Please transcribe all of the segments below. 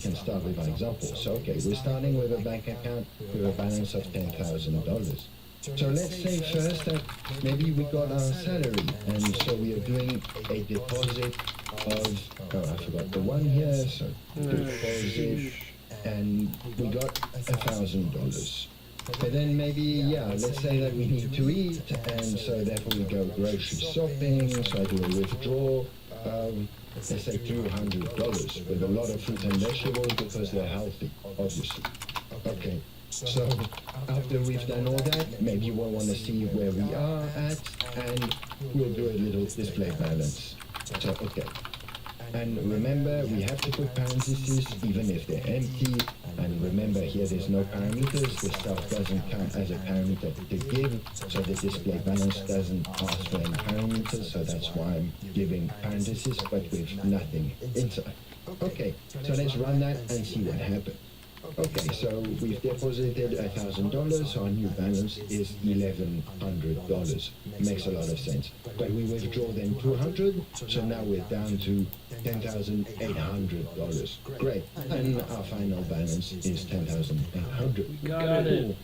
can start with our example. So, okay, we're starting with a bank account with a balance of $10,000. So let's say first that maybe we got our salary, and so we are doing a deposit of, oh, I forgot the one here, so deposit, and we got $1,000. But then maybe, yeah, let's say that we need to eat, and so therefore we go grocery shopping, so I do a withdrawal of, let's say $200 with a lot of fruit and vegetables because they're healthy, obviously. Okay. So after we've done all that, maybe we'll want to see where we are at, and we'll do a little display balance. So, okay. And remember, we have to put parentheses even if they're empty. And remember here, there's no parameters. The stuff doesn't count as a parameter to give. So the display balance doesn't ask for any parameters. So that's why I'm giving parentheses, but with nothing inside. Okay, so let's run that and see what happens. Okay, so we've deposited $1,000, so our new balance is $1,100. Makes a lot of sense. But we withdraw then $200, so now we're down to $10,800. Great, and our final balance is $10,800. Got it. Cool.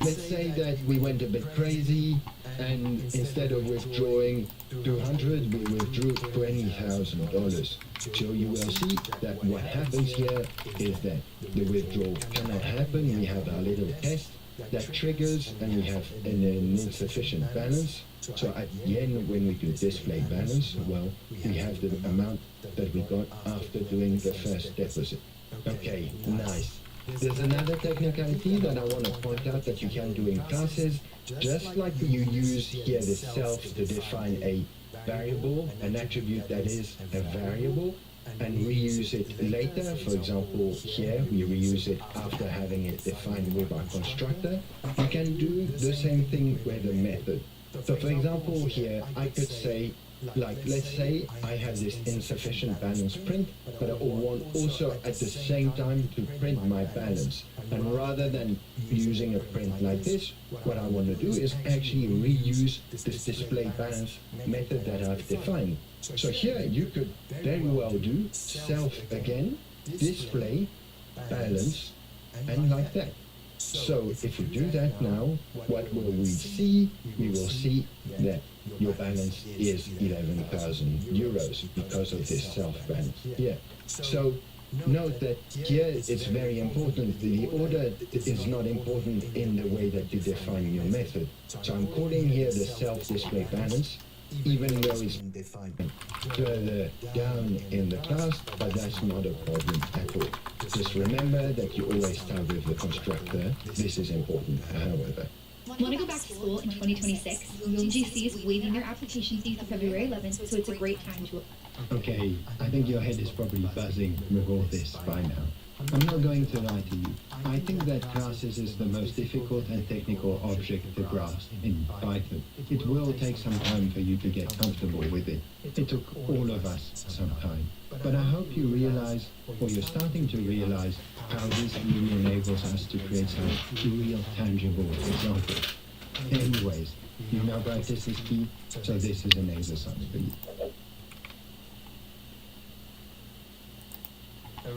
Let's say that we went a bit crazy, and instead of withdrawing 200, we withdrew $20,000. So you will see that what happens here is that the withdrawal cannot happen. We have our little test that triggers, and we have an insufficient balance. So at the end, when we do display balance, well, we have the amount that we got after doing the first deposit. Okay, nice. There's another technicality that I want to point out that you can do in classes. Just like you use here the self to define a variable, an attribute that is a variable, and reuse it later. For example, here we reuse it after having it defined with our constructor. You can do the same thing with a method. So for example, here I could say, like, let's say I have this insufficient balance print, but I want also at the same time to print my balance. And rather than using a print like this, what I want to do is actually reuse this display balance method that I've defined. So here you could very well do self again, display, balance, and like that. So if we do that now, what will we see? We will see that your balance is 11,000 euros because of this self-balance. Yeah. So note that here it's very important. The order is not important in the way that you define your method. So I'm calling here the self-display balance, even though it's defined further down in the class, but that's not a problem at all. Just remember that you always start with the constructor. This is important, however. Want to go back to school in 2026? UMGC is waiving their application fee for February 11th, so it's a great time to apply. Okay, I think your head is probably buzzing with all this by now. I'm not going to lie to you. I think that classes is the most difficult and technical object to grasp in Python. It will take some time for you to get comfortable with it. It took all of us some time. But I hope you realize, or you're starting to realize, how this really enables us to create some real tangible examples. Anyways, you know practice is key, so this is an exercise for you.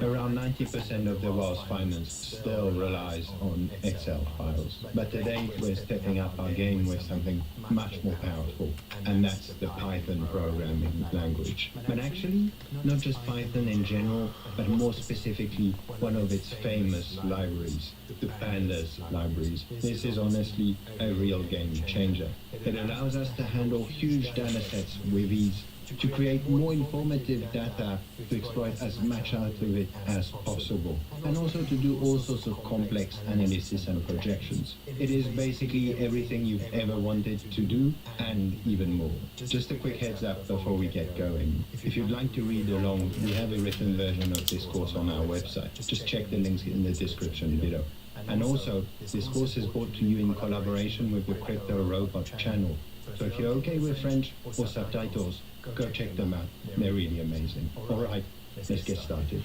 Around 90% of the world's finance still relies on Excel files. But today we're stepping up our game with something much more powerful, and that's the Python programming language. But actually, not just Python in general, but more specifically one of its famous libraries, the Pandas libraries. This is honestly a real game changer. It allows us to handle huge data sets with ease, to create more informative data, to exploit as much out of it as possible, and also to do all sorts of complex analysis and projections. It is basically everything you've ever wanted to do, and even more. Just a quick heads up before we get going. If you'd like to read along, we have a written version of this course on our website. Just check the links in the description below. And also, this course is brought to you in collaboration with the Crypto Robot channel. So if you're okay with French or subtitles, go check them out. They're really amazing. All right, let's get started.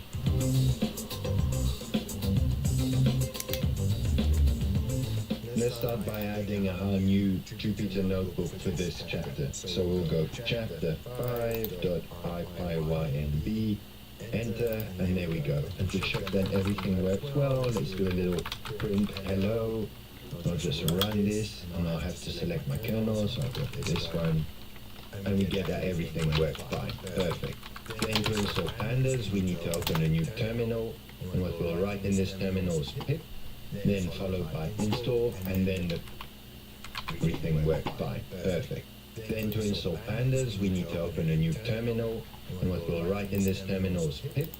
Let's start by adding our new Jupyter notebook for this chapter. So we'll go to chapter 5.ipynb, enter, and there we go. And to check that everything works well, let's do a little print hello. I'll just run this, and I'll have to select my kernel, so I'll go for this one. And we get that everything works fine. Perfect. Then to install pandas, we need to open a new terminal, and what we'll write in this terminal is pip, then followed by install, and then everything works fine. Perfect. Then to install pandas, we need to open a new terminal, and what we'll write in this terminal is pip,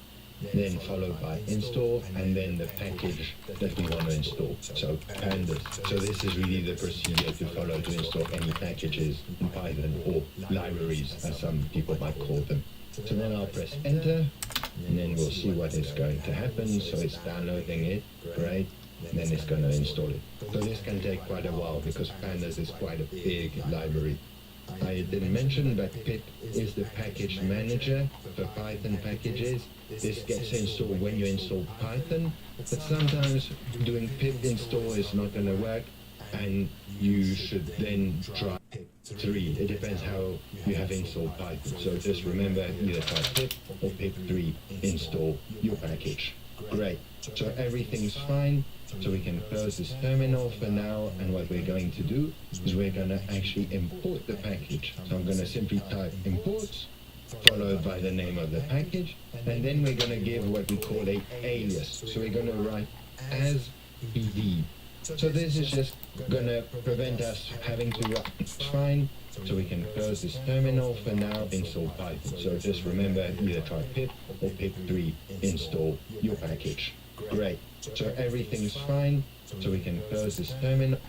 then followed by install, and then the package that we want to install. So pandas. So this is really the procedure to follow to install any packages in Python, or libraries, as some people might call them. So then I'll press enter, and then we'll see what is going to happen. So it's downloading it, great, and then it's going to install it. So this can take quite a while because pandas is quite a big library. I didn't mention that pip is the package manager for Python packages. This gets installed when you install Python, but sometimes doing pip install is not going to work, and you should then try pip 3. It depends how you have installed Python. So just remember, either try pip or pip 3 install your package. Great. So everything's fine. So we can close this terminal for now, and what we're going to do is we're going to actually import the package. So I'm going to simply type imports, followed by the name of the package, and then we're going to give what we call a alias. So we're going to write as bd. So this is just going to prevent us having to write fine. So we can close this terminal for now, install Python. So just remember, either try pip or pip 3 install your package. Great. So everything's fine. So we can close this terminal.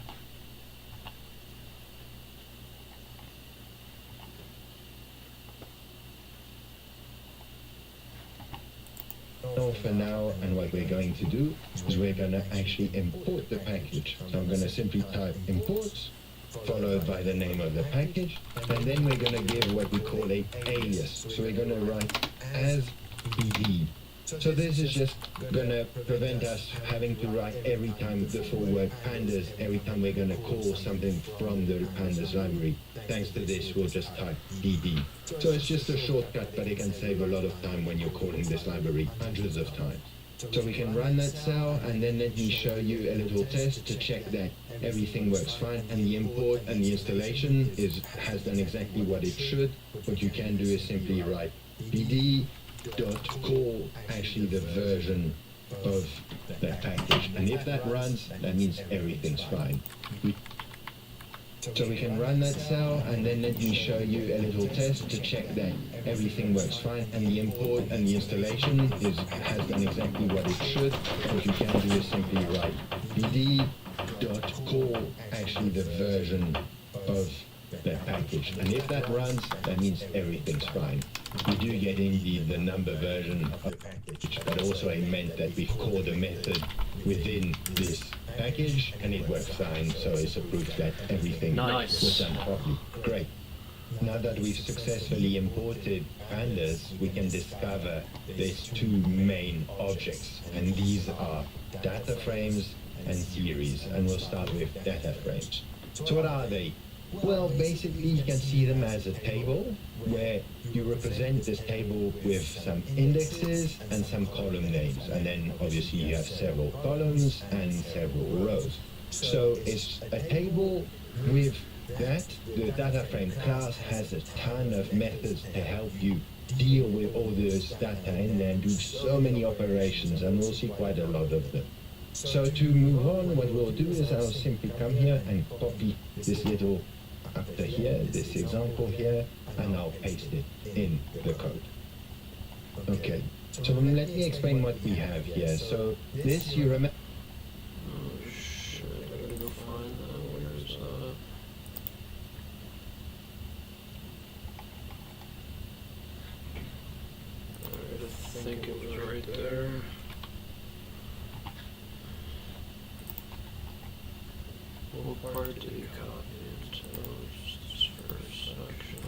For now, and what we're going to do is we're going to actually import the package. So I'm going to simply type imports, followed by the name of the package, and then we're going to give what we call a alias. So we're going to write as bd. So this is just going to prevent us having to write every time the full word pandas, every time we're going to call something from the pandas library. Thanks to this, we'll just type bd. So it's just a shortcut, but it can save a lot of time when you're calling this library hundreds of times. So we can run that cell, and then let me show you a little test to check that everything works fine, and the import and the installation has done exactly what it should. What you can do is simply write bd dot call actually the version of that package, and if that runs, that means everything's fine. So we can run that cell, and then let me show you a little test to check that everything works fine, and the import and the installation has done exactly what it should. What you can do is simply write bd dot call actually the version of that package, and if that runs, that means everything's fine. We do get indeed the number version of the package, but also it meant that we've called a method within this package, and it works fine, so it's a proof that everything was done properly. Great. Now that we've successfully imported pandas, we can discover there's two main objects, and these are data frames and series, and we'll start with data frames. So what are they? Well, basically you can see them as a table where you represent this table with some indexes and some column names, and then obviously you have several columns and several rows. So it's a table with that. The data frame class has a ton of methods to help you deal with all this data in there and do so many operations, and we'll see quite a lot of them. So to move on, what we'll do is I'll simply come here and copy this little after here, this example here, and I'll paste it in the code. Okay, so let me explain what we have here. So this, you remember... Oh shit, I gotta go find that. Where is that? Alright, I think it was right there. What part did you copy into? This first section.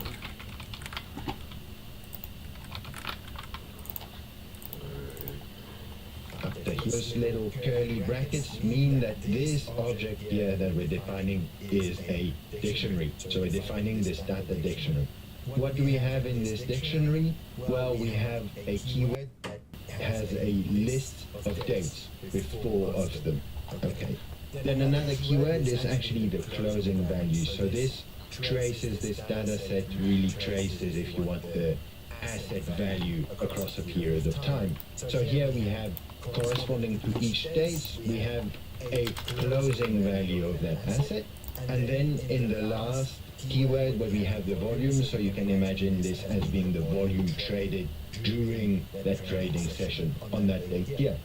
Alright. Those little curly brackets mean that this object here that we're defining is a dictionary. So we're defining this data dictionary. what do we have in this dictionary? Well, we have a keyword that has a list of dates with 4 of them. Okay. Then another keyword is actually the closing value. So this traces, this data set really traces, if you want, the asset value across a period of time. So here we have, corresponding to each date, we have a closing value of that asset. And then in the last keyword where we have the volume, so you can imagine this as being the volume traded during that trading session on that date here.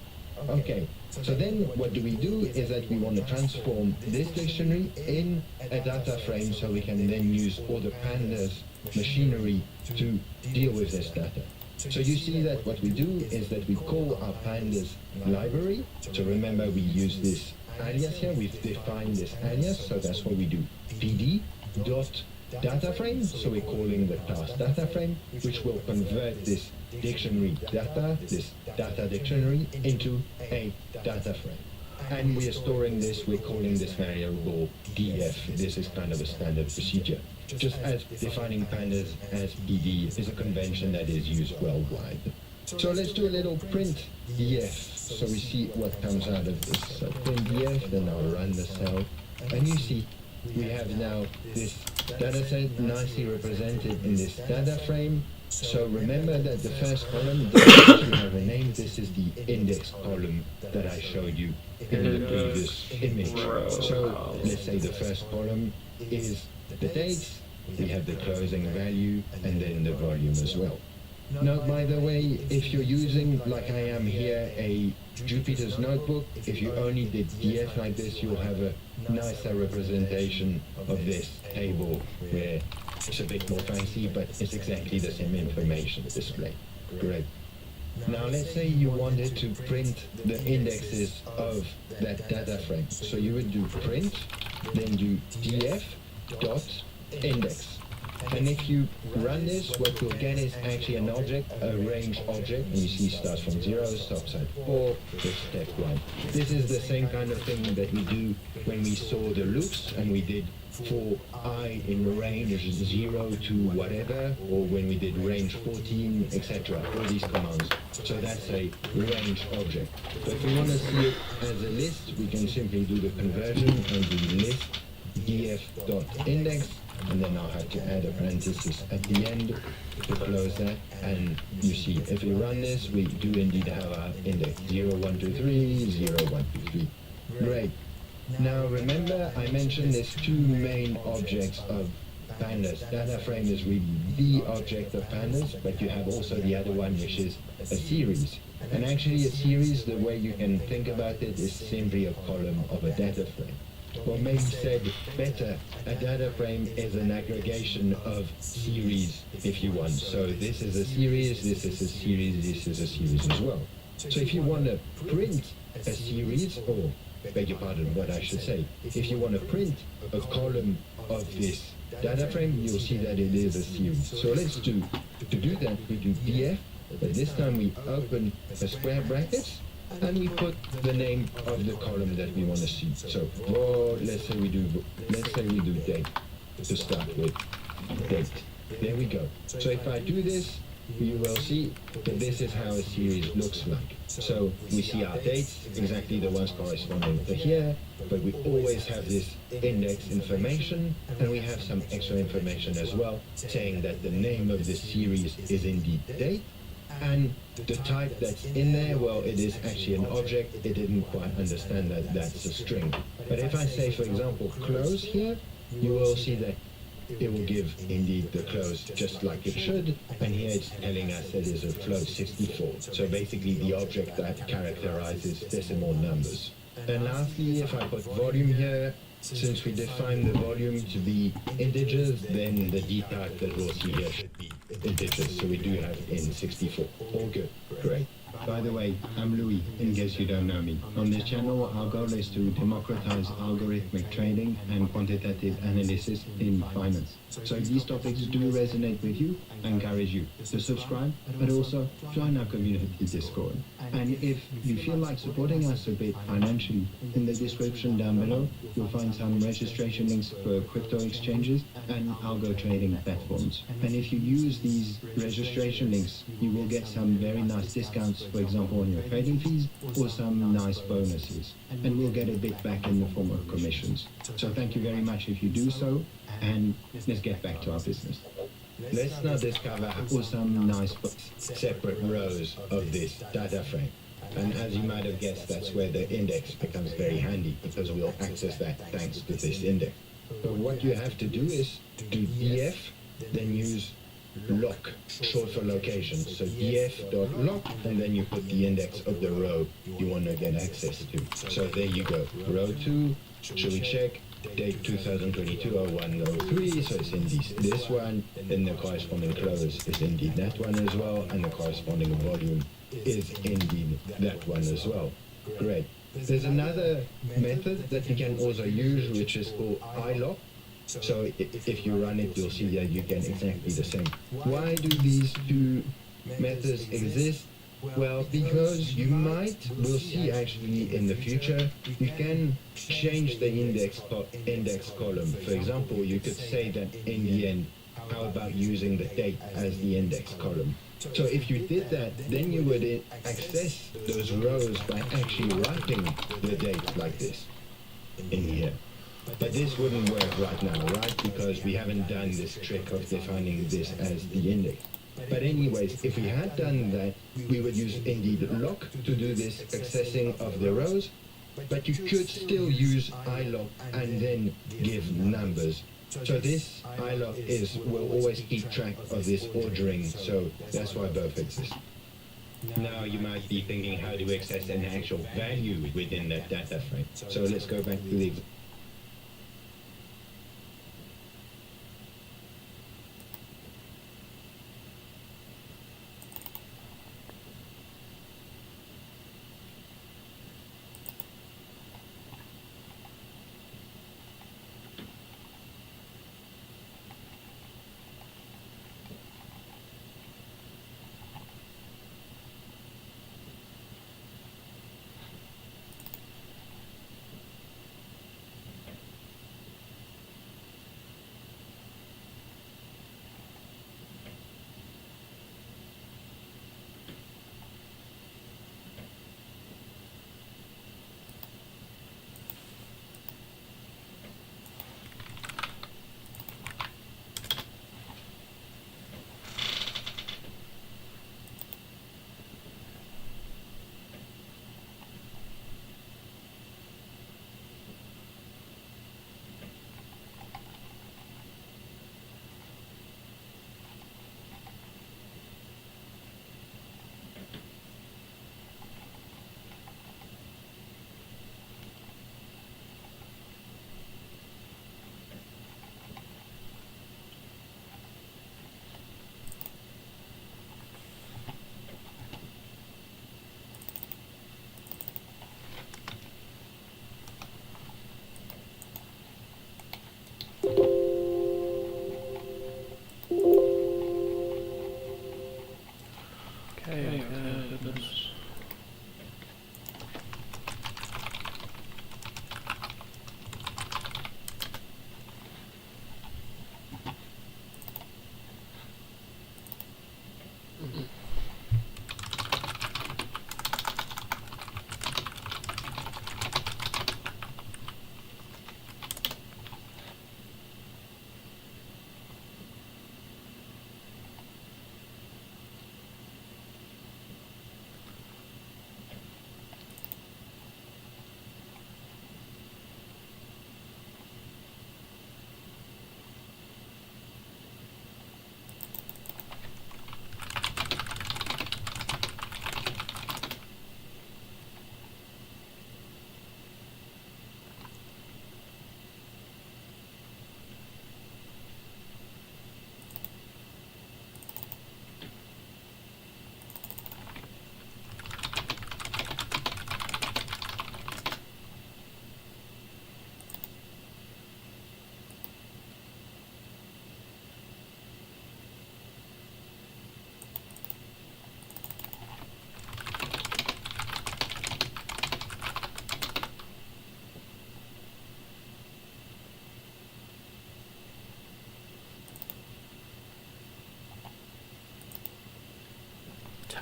Okay, so then what do? Is that we want to transform this dictionary in a data frame so we can then use all the pandas machinery to deal with this data. So you see that what we do is that we call our pandas library. So remember, we use this alias here, we've defined this alias, so that's what we do. PD dot data frame, so we're calling the class data frame, which will convert this dictionary data, this data dictionary, into a data frame. And we are storing this, we're calling this variable df. This is kind of a standard procedure. Just as defining pandas as PD is a convention that is used worldwide. So let's do a little print df, so we see what comes out of this. So print df, then I'll run the cell, and you see we have now this data set nicely represented in this data frame. So remember that the first column doesn't actually have a name. This is the index column that I showed you in the previous image. So let's say the first column is the dates, we have the closing value, and then the volume as well. Note, by the way, if you're using, like I am here, a Jupyter's Notebook, if you only did df like this, you'll have a nicer representation of this table where it's a bit more fancy, but it's exactly the same information displayed. Great. Now let's say you wanted to print the indexes of that data frame. So you would do print, then do df dot index. And if you run this, what you'll get is actually an object, a range object, and you see starts from 0, stops at 4, with step 1. This is the same kind of thing that we do when we saw the loops, and we did for I in range 0 to whatever, or when we did range 14, etc. All these commands. So that's a range object. But if we want to see it as a list, we can simply do the conversion and do list df.index, and then I'll have to add a parenthesis at the end to close that. And you see, if we run this, we do indeed have our index 0, 1, 2, 3, 0, 1, 2, 3. Great. Now remember, I mentioned there's 2 main objects of pandas. Data frame is really the object of pandas, but you have also the other one, which is a series. And actually a series, the way you can think about it, is simply a column of a data frame. Or maybe said better, a data frame is an aggregation of series, if you want. So this is a series, this is a series, this is a series as well. So if you want to print a series, or beg your pardon, what I should say, if you want to print a column of this data frame, you'll see that it is a series. So let's do, to do that, we do df, but this time we open a square brackets, and we put the name of the column that we want to see. So, let's say we do date to start with. Date. There we go. So if I do this, you will see that this is how a series looks like. So we see our dates, exactly the ones corresponding to here, but we always have this index information, and we have some extra information as well, saying that the name of the series is indeed date. And the type that's in there, well, it is actually an object. It didn't quite understand that that's a string. But if I say, for example, close here, you will see that it will give indeed the close just like it should. And here it's telling us that it's a float 64. So basically the object that characterizes decimal numbers. And lastly, if I put volume here, since we define the volume to be integers, then the D type that we'll see here should be integers. So we do have in 64. All good. Great. By the way, I'm Louis, in case you don't know me. On this channel, our goal is to democratize algorithmic trading and quantitative analysis in finance. So if these topics do resonate with you, I encourage you to subscribe, but also join our community Discord. And if you feel like supporting us a bit financially, in the description down below, you'll find some registration links for crypto exchanges and algo trading platforms. And if you use these registration links, you will get some very nice discounts, for example, on your trading fees, or some nice bonuses. And we'll get a bit back in the form of commissions. So thank you very much if you do so, and let's get back to our business. Let's now discover some nice separate rows of this data frame. And as you might have guessed, that's where the index becomes very handy, because we'll access that thanks to this index. So what you have to do is do df, then use lock, short for location. So df.lock, and then you put the index of the row you want to get access to. So there you go, row 2, should we check? Date 2022-01-03, so it's indeed this one, then the corresponding close is indeed that one as well, and the corresponding volume is indeed that one as well. Great. There's another method that you can also use, which is called iLock. So if you run it, you'll see that you get exactly the same. Why do these two methods exist? Well, because you we'll see actually in the future, you can change the index column. For example, you could say that in the end, how about using the date as the index column? So if you did that, then you would access those rows by actually writing the date like this in here. But this wouldn't work right now, right? Because we haven't done this trick of defining this as the index. But anyways, if we had done that, we would use indeed lock to do this accessing of the rows, but you could still use iLock and then give numbers. So this iLock will always keep track of this ordering, so that's why both exist. Now you might be thinking, how do we access an actual value within that data frame? So let's go back to the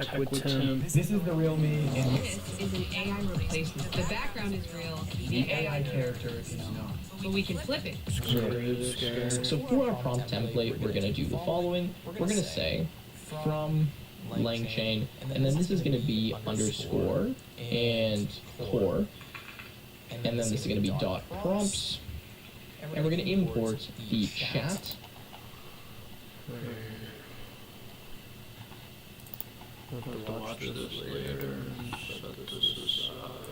Tech with Tim. This is the real me, and This is an AI replacement. The background is real. the AI character is not. But we can flip it. So for our prompt template, we're gonna do the following. We're gonna say from LangChain, and then this is gonna be underscore and core, and then this is gonna be dot prompts, and we're gonna import the chat. Watch this later. Set this aside.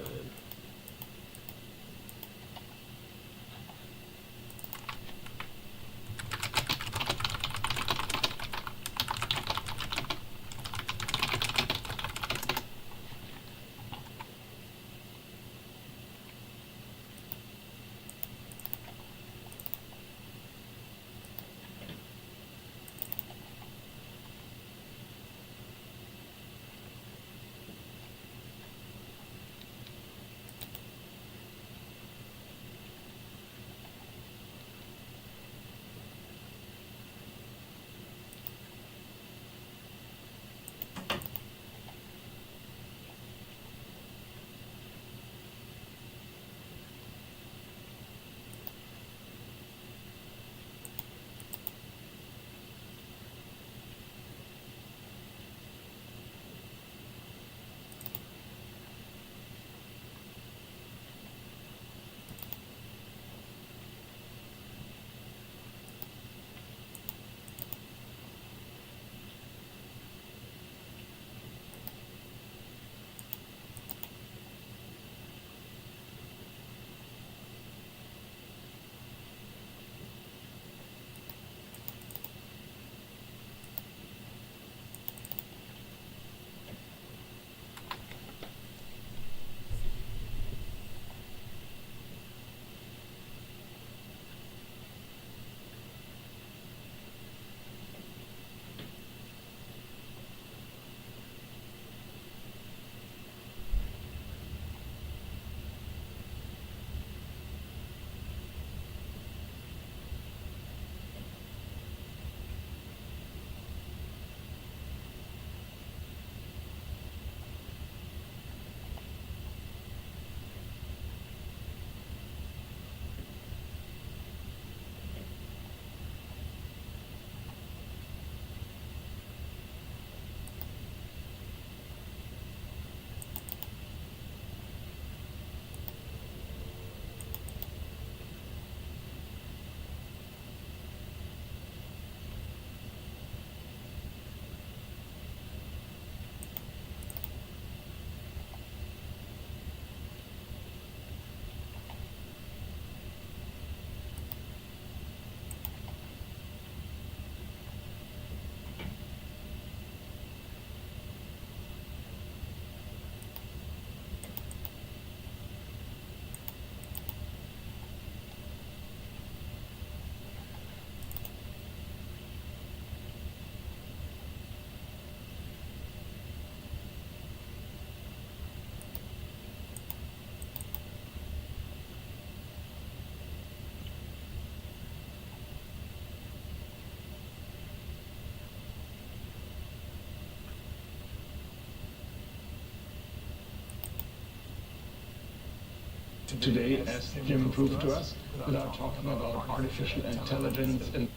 today, as Jim proved to us, without talking about artificial intelligence and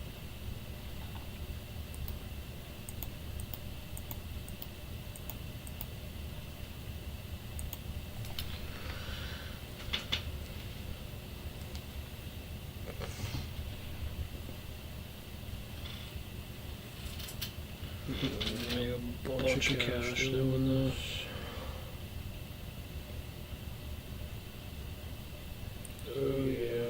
Make a bunch of cash doing this. Oh yeah.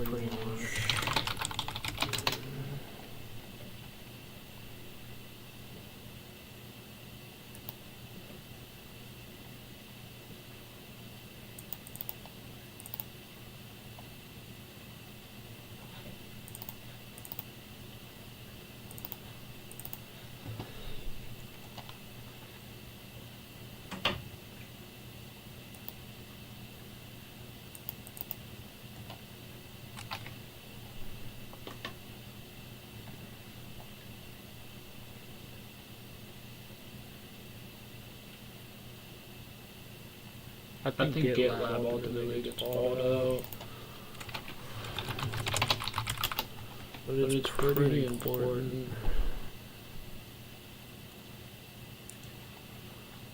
pretty much. I think GitLab ultimately gets bought out. But it's pretty important.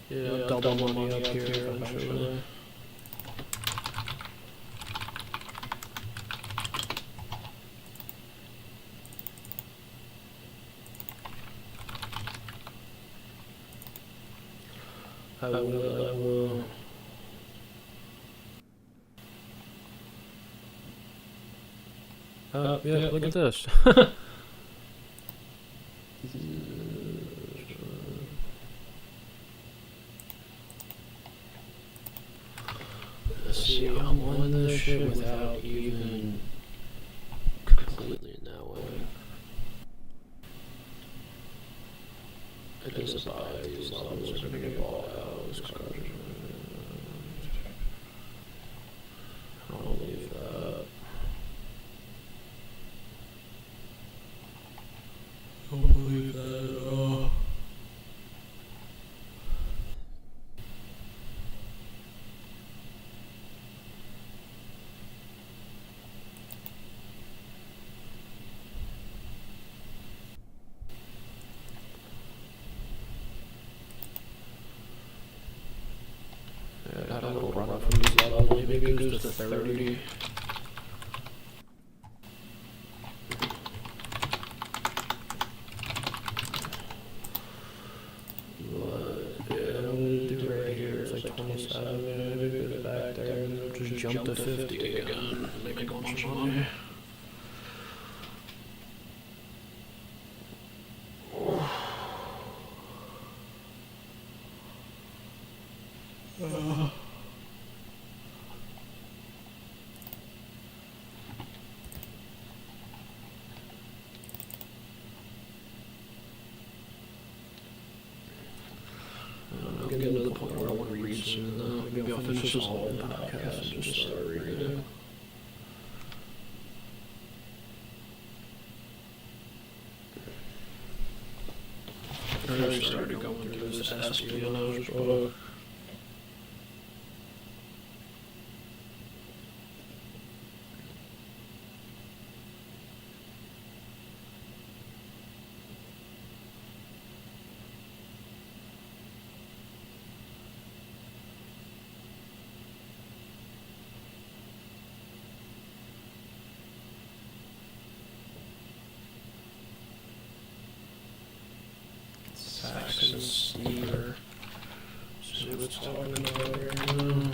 Yeah, double money up here eventually. I will. Yeah, look at this. Let's see, I'm on this shit without even completely in that way. It doesn't buy these levels are gonna get bought out. This garbage. I'll leave that. Don't believe that at all. Yeah, I got a little run up from these levels. Maybe it goes to 30. Jump to 50 again, make a bunch of money. I'm getting to the point where I want to read soon though. Maybe I'll finish this whole podcast and just start reading. I already started going through this espionage book. Saxon Steamer. See what's talking about here now.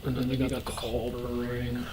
And then they got the Culber ring.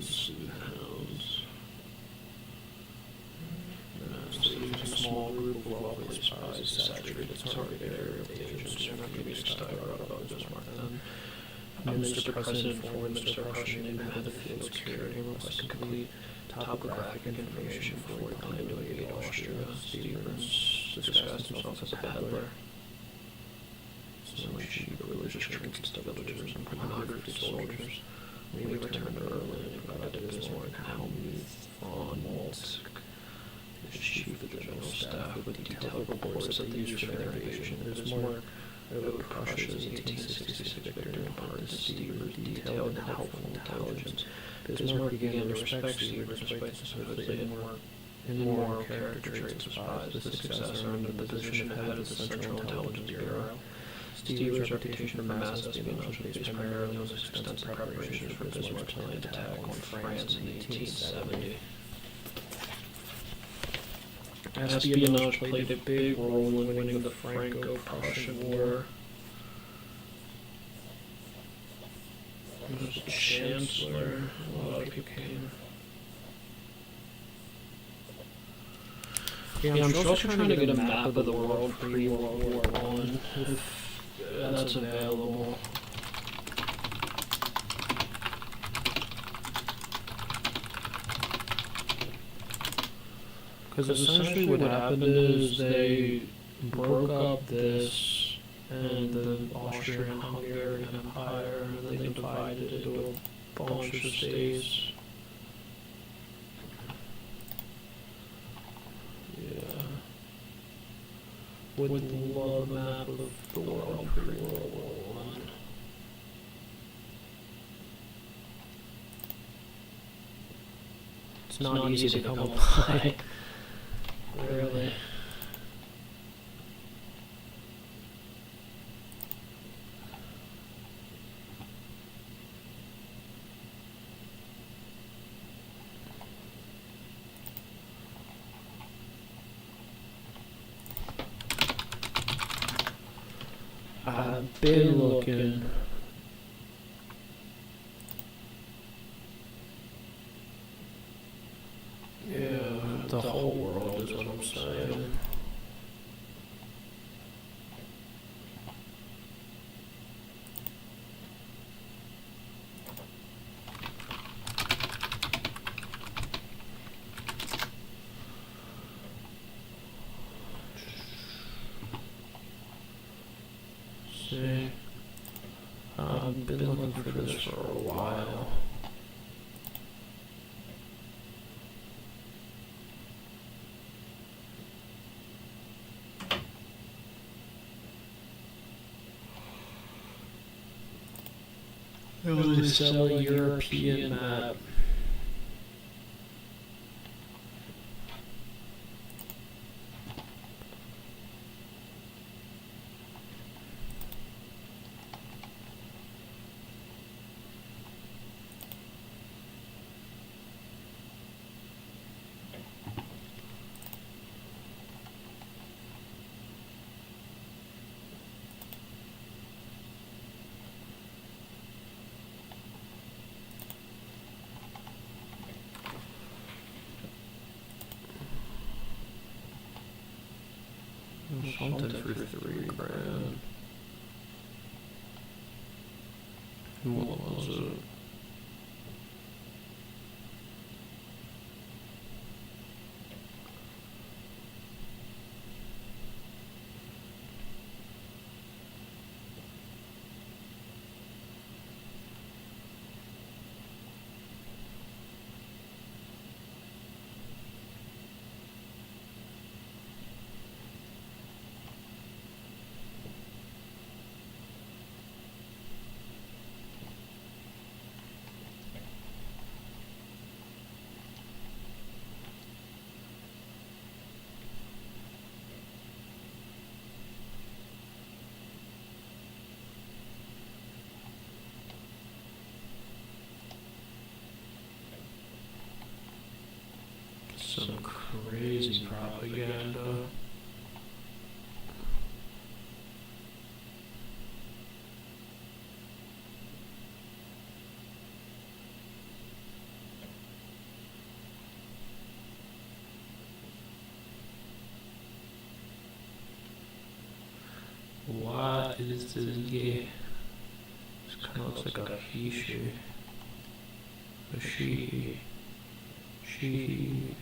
Sleuth hounds. So they use a small group of well-placed spies to saturate the target area of the agents who are not being staggered about Bismarck. Then, Mr. President forwarded Mr. Prussian named head of field security and requested complete topographic information before he planned to invade Austria. Stevens disguised himself as a peddler, selling cheap religious trinkets to villagers and pornography soldiers. When he returned to Berlin, he provided Bismarck Helmuth von Moltke, his chief of the general staff, with detailed reports that they used for their invasion. Bismarck wrote Prussia's 1866 victory in part to Stevens' detailed and helpful intelligence. Bismarck began to respect Stevens despite the supposedly immoral character traits of spies. This success earned him the position of head of the Central Intelligence Bureau. Stevens' reputation for mass espionage was based primarily on his extensive preparations for Bismarck's planned attack on France in 1870. Espionage played a big role in winning the Franco-Prussian War. He was the chancellor. A lot of people came. Yeah, I'm also trying to get a map of the world pre-World War I, if that's available. Because essentially what happened is they broke up this and the Austrian-Hungarian Empire, and then they divided it into a bunch of states. Yeah. Would love a map of the world pre-World War I. It's not easy to come by. Really? I've been looking. Yeah, the whole world is what I'm saying. See, I've been looking for this for a while. It was to sell a European map. Something for $3,000. What was it? Some crazy propaganda. What is this? Yeah. This kind of looks like a he she. A she. She.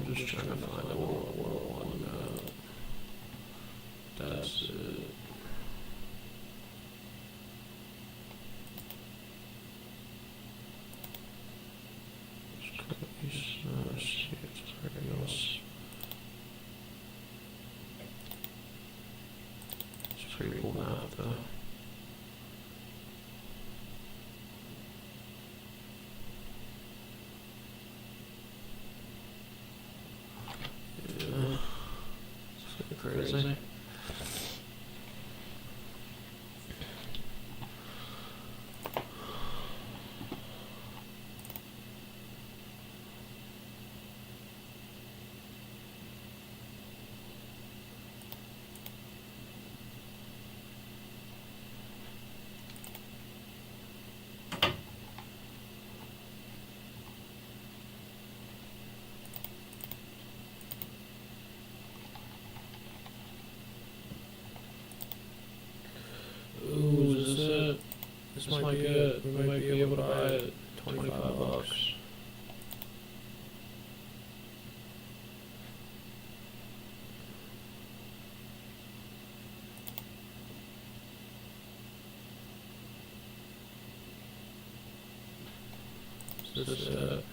I'm just trying to find a World War One map. That's it. See if there's anything else. It's a pretty cool map though. Yeah. It's crazy. Ooh, is this it? This might be it. We might be able to buy it. $25. Is this it?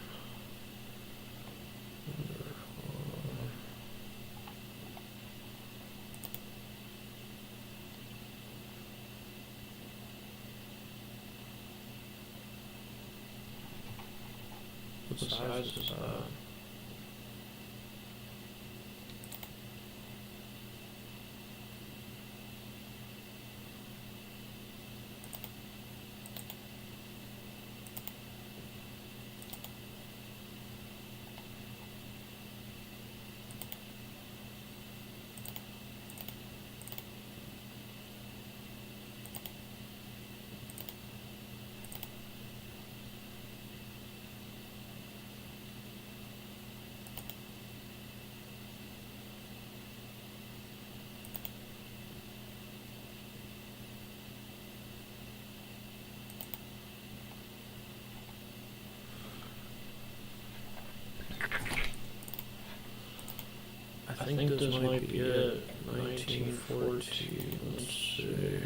What size is that? I think this might be it. 1914. Let's see.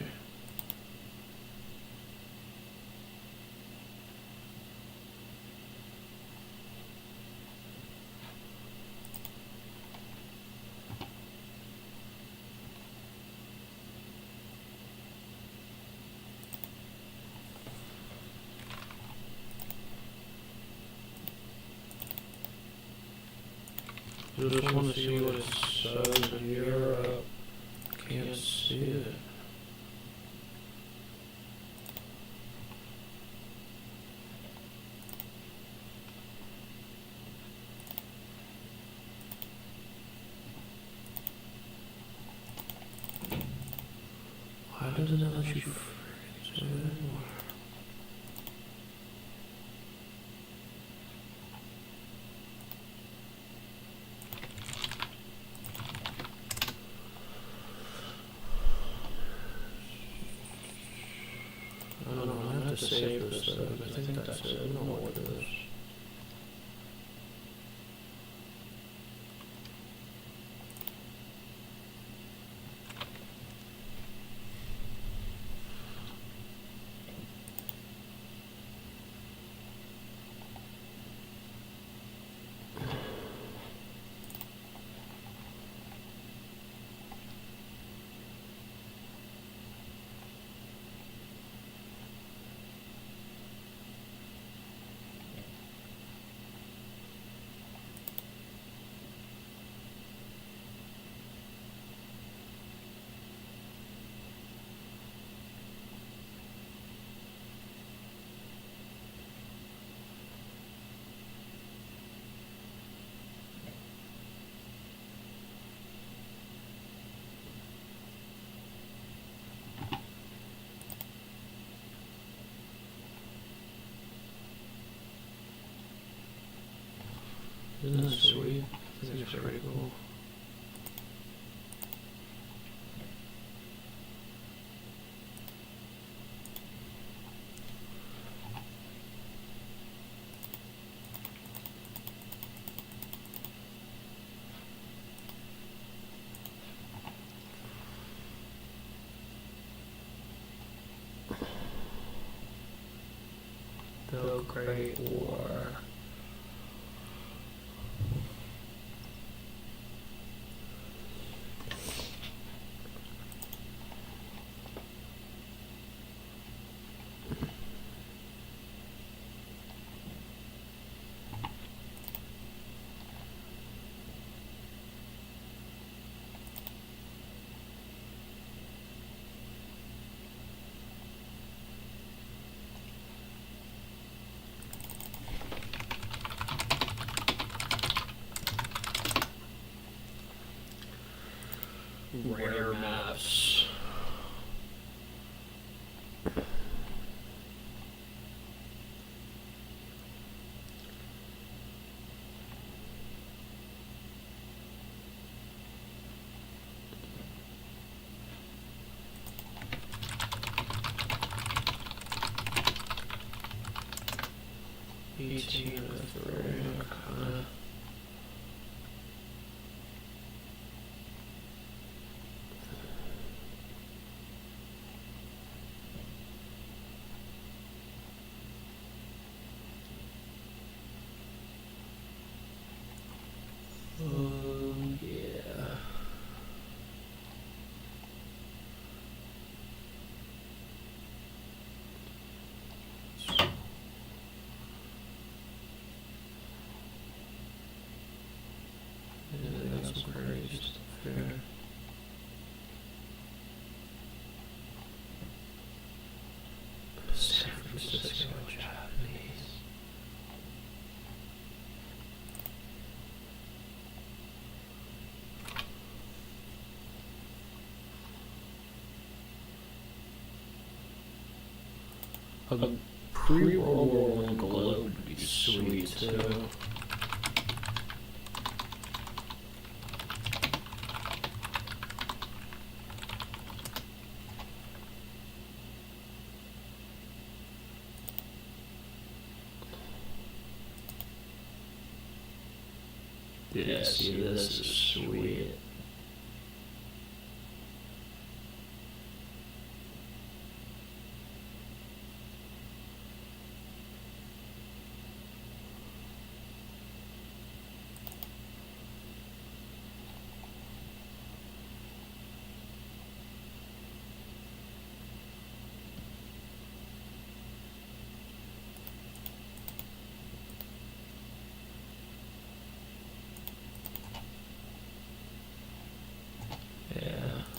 Just want to see what it says in Europe. Can't see it. Why doesn't it let you freaking zoom in more? I don't know, I have to save this though, I think that's it. I don't know what it is. Isn't that sweet? I think it's pretty cool. The Great War. Rare maps. ET with rare. Yeah. Yeah, they got some crazy stuff here. San Francisco Japanese. A pre-World War I globe would be sweet too. Yeah, see, this is sweet. Yeah,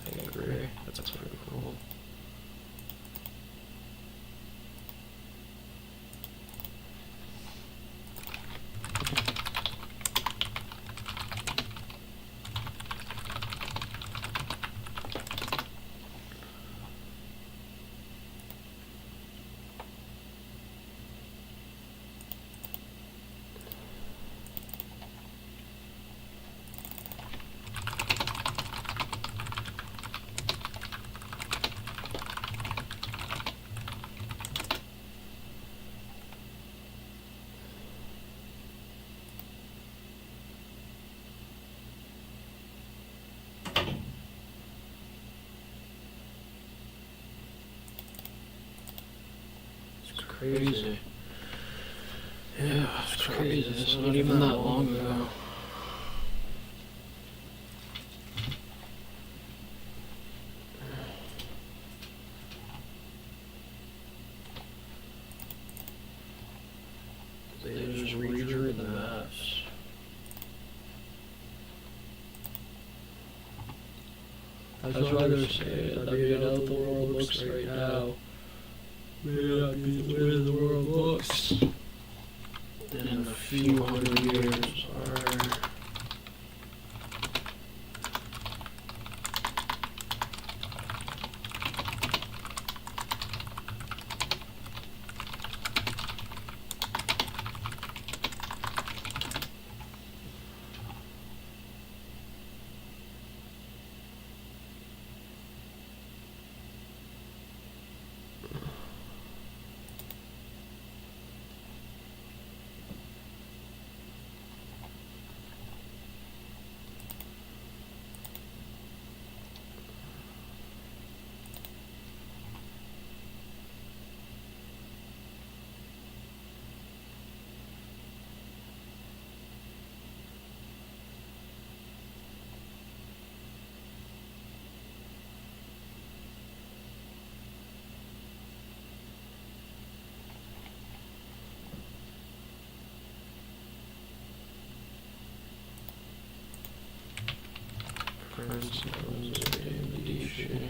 I agree. That's pretty cool. It's crazy. Yeah, it's crazy. It's not even that long ago. They just redrew the maps. I'd rather say that being how the world looks right now may not be the way the world looks in a few hundred years or friends, and the DJ.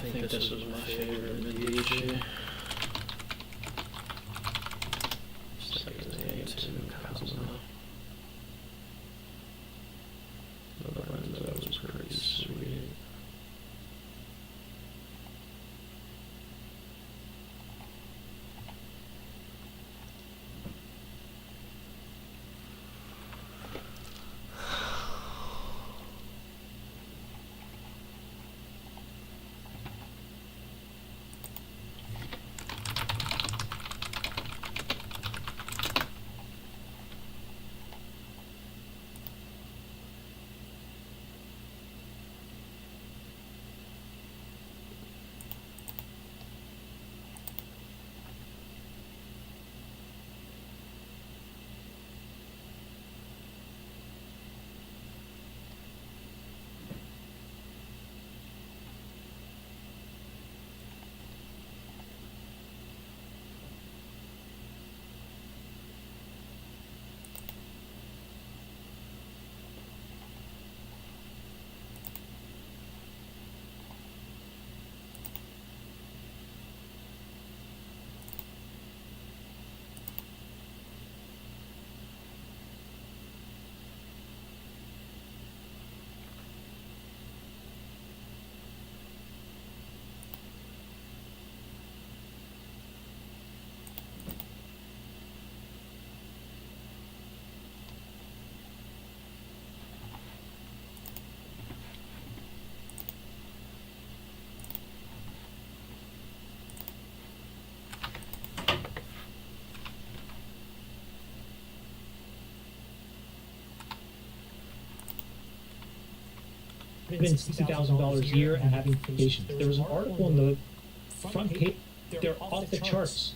I think this is my favorite Medici. 782 Cosmo. The Lorenzo was pretty sweet. Been $60,000 a year and having vacations. There was an article on the front page. They're off the charts.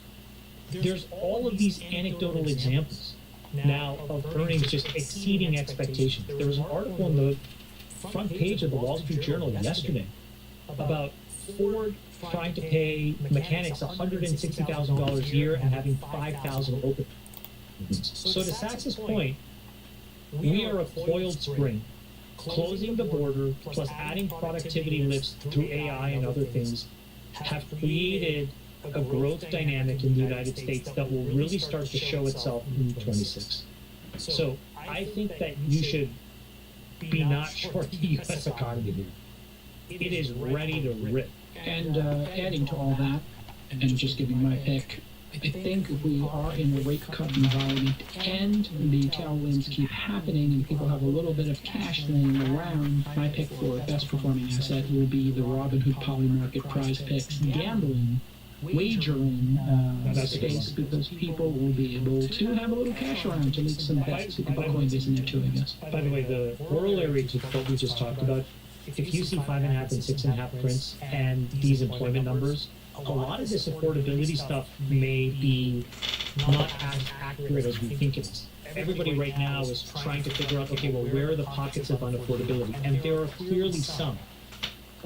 There's all of these anecdotal examples now of earnings just exceeding expectations. There was an article on the front page of the Wall Street Journal yesterday about Ford trying to pay mechanics $160,000 a year and having 5,000 open. So to Sachs's point, we are a coiled spring. Closing the border plus adding productivity lifts through AI and other things have created a growth dynamic in the United States that will really start to show itself in 26. So I think that you should be not short the U.S. economy here. It is ready to rip. And adding to all that, and just giving my pick, I think we are in a rate cut environment and the tailwinds keep happening and people have a little bit of cash laying around. My pick for best performing asset will be the Robinhood Polymarket Prize Picks gambling, wagering space, because people will be able to have a little cash around to make some bets. You can put Coinbase in there too, I guess. By the way, the corollary to what we just talked about, if you see 5.5 and 6.5 prints and these employment numbers, a lot of this affordability stuff may be not as accurate as we think it is. Everybody right now is trying to figure out, okay, well, where are the pockets of unaffordability? And there are clearly some,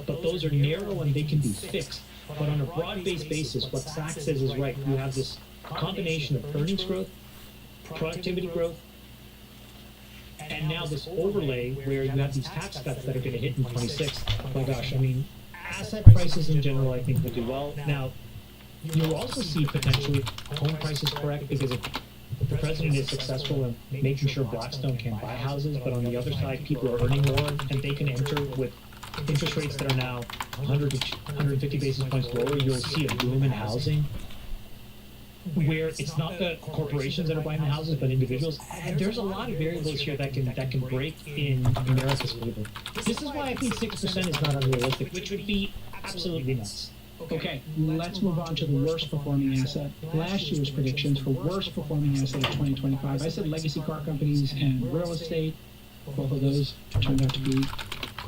but those are narrow and they can be fixed. But on a broad-based basis, what Sachs says is right. You have this combination of earnings growth, productivity growth, and now this overlay where you have these tax cuts that are going to hit in 26. Oh my gosh, I mean, asset prices in general, I think, will do well. Now, You'll also see potentially home prices correct because if the president is successful in making sure Blackstone can buy houses, but on the other side, people are earning more and they can enter with interest rates that are now 100 to 150 basis points lower, you'll see a boom in housing where it's not the corporations that are buying the houses, but individuals. And there's a lot of variables here that can break in America's favor. This is why I think 6% is not unrealistic, which would be absolutely nuts. Okay, let's move on to the worst performing asset. Last year's predictions for worst performing asset of 2025. I said legacy car companies and real estate. Both of those turned out to be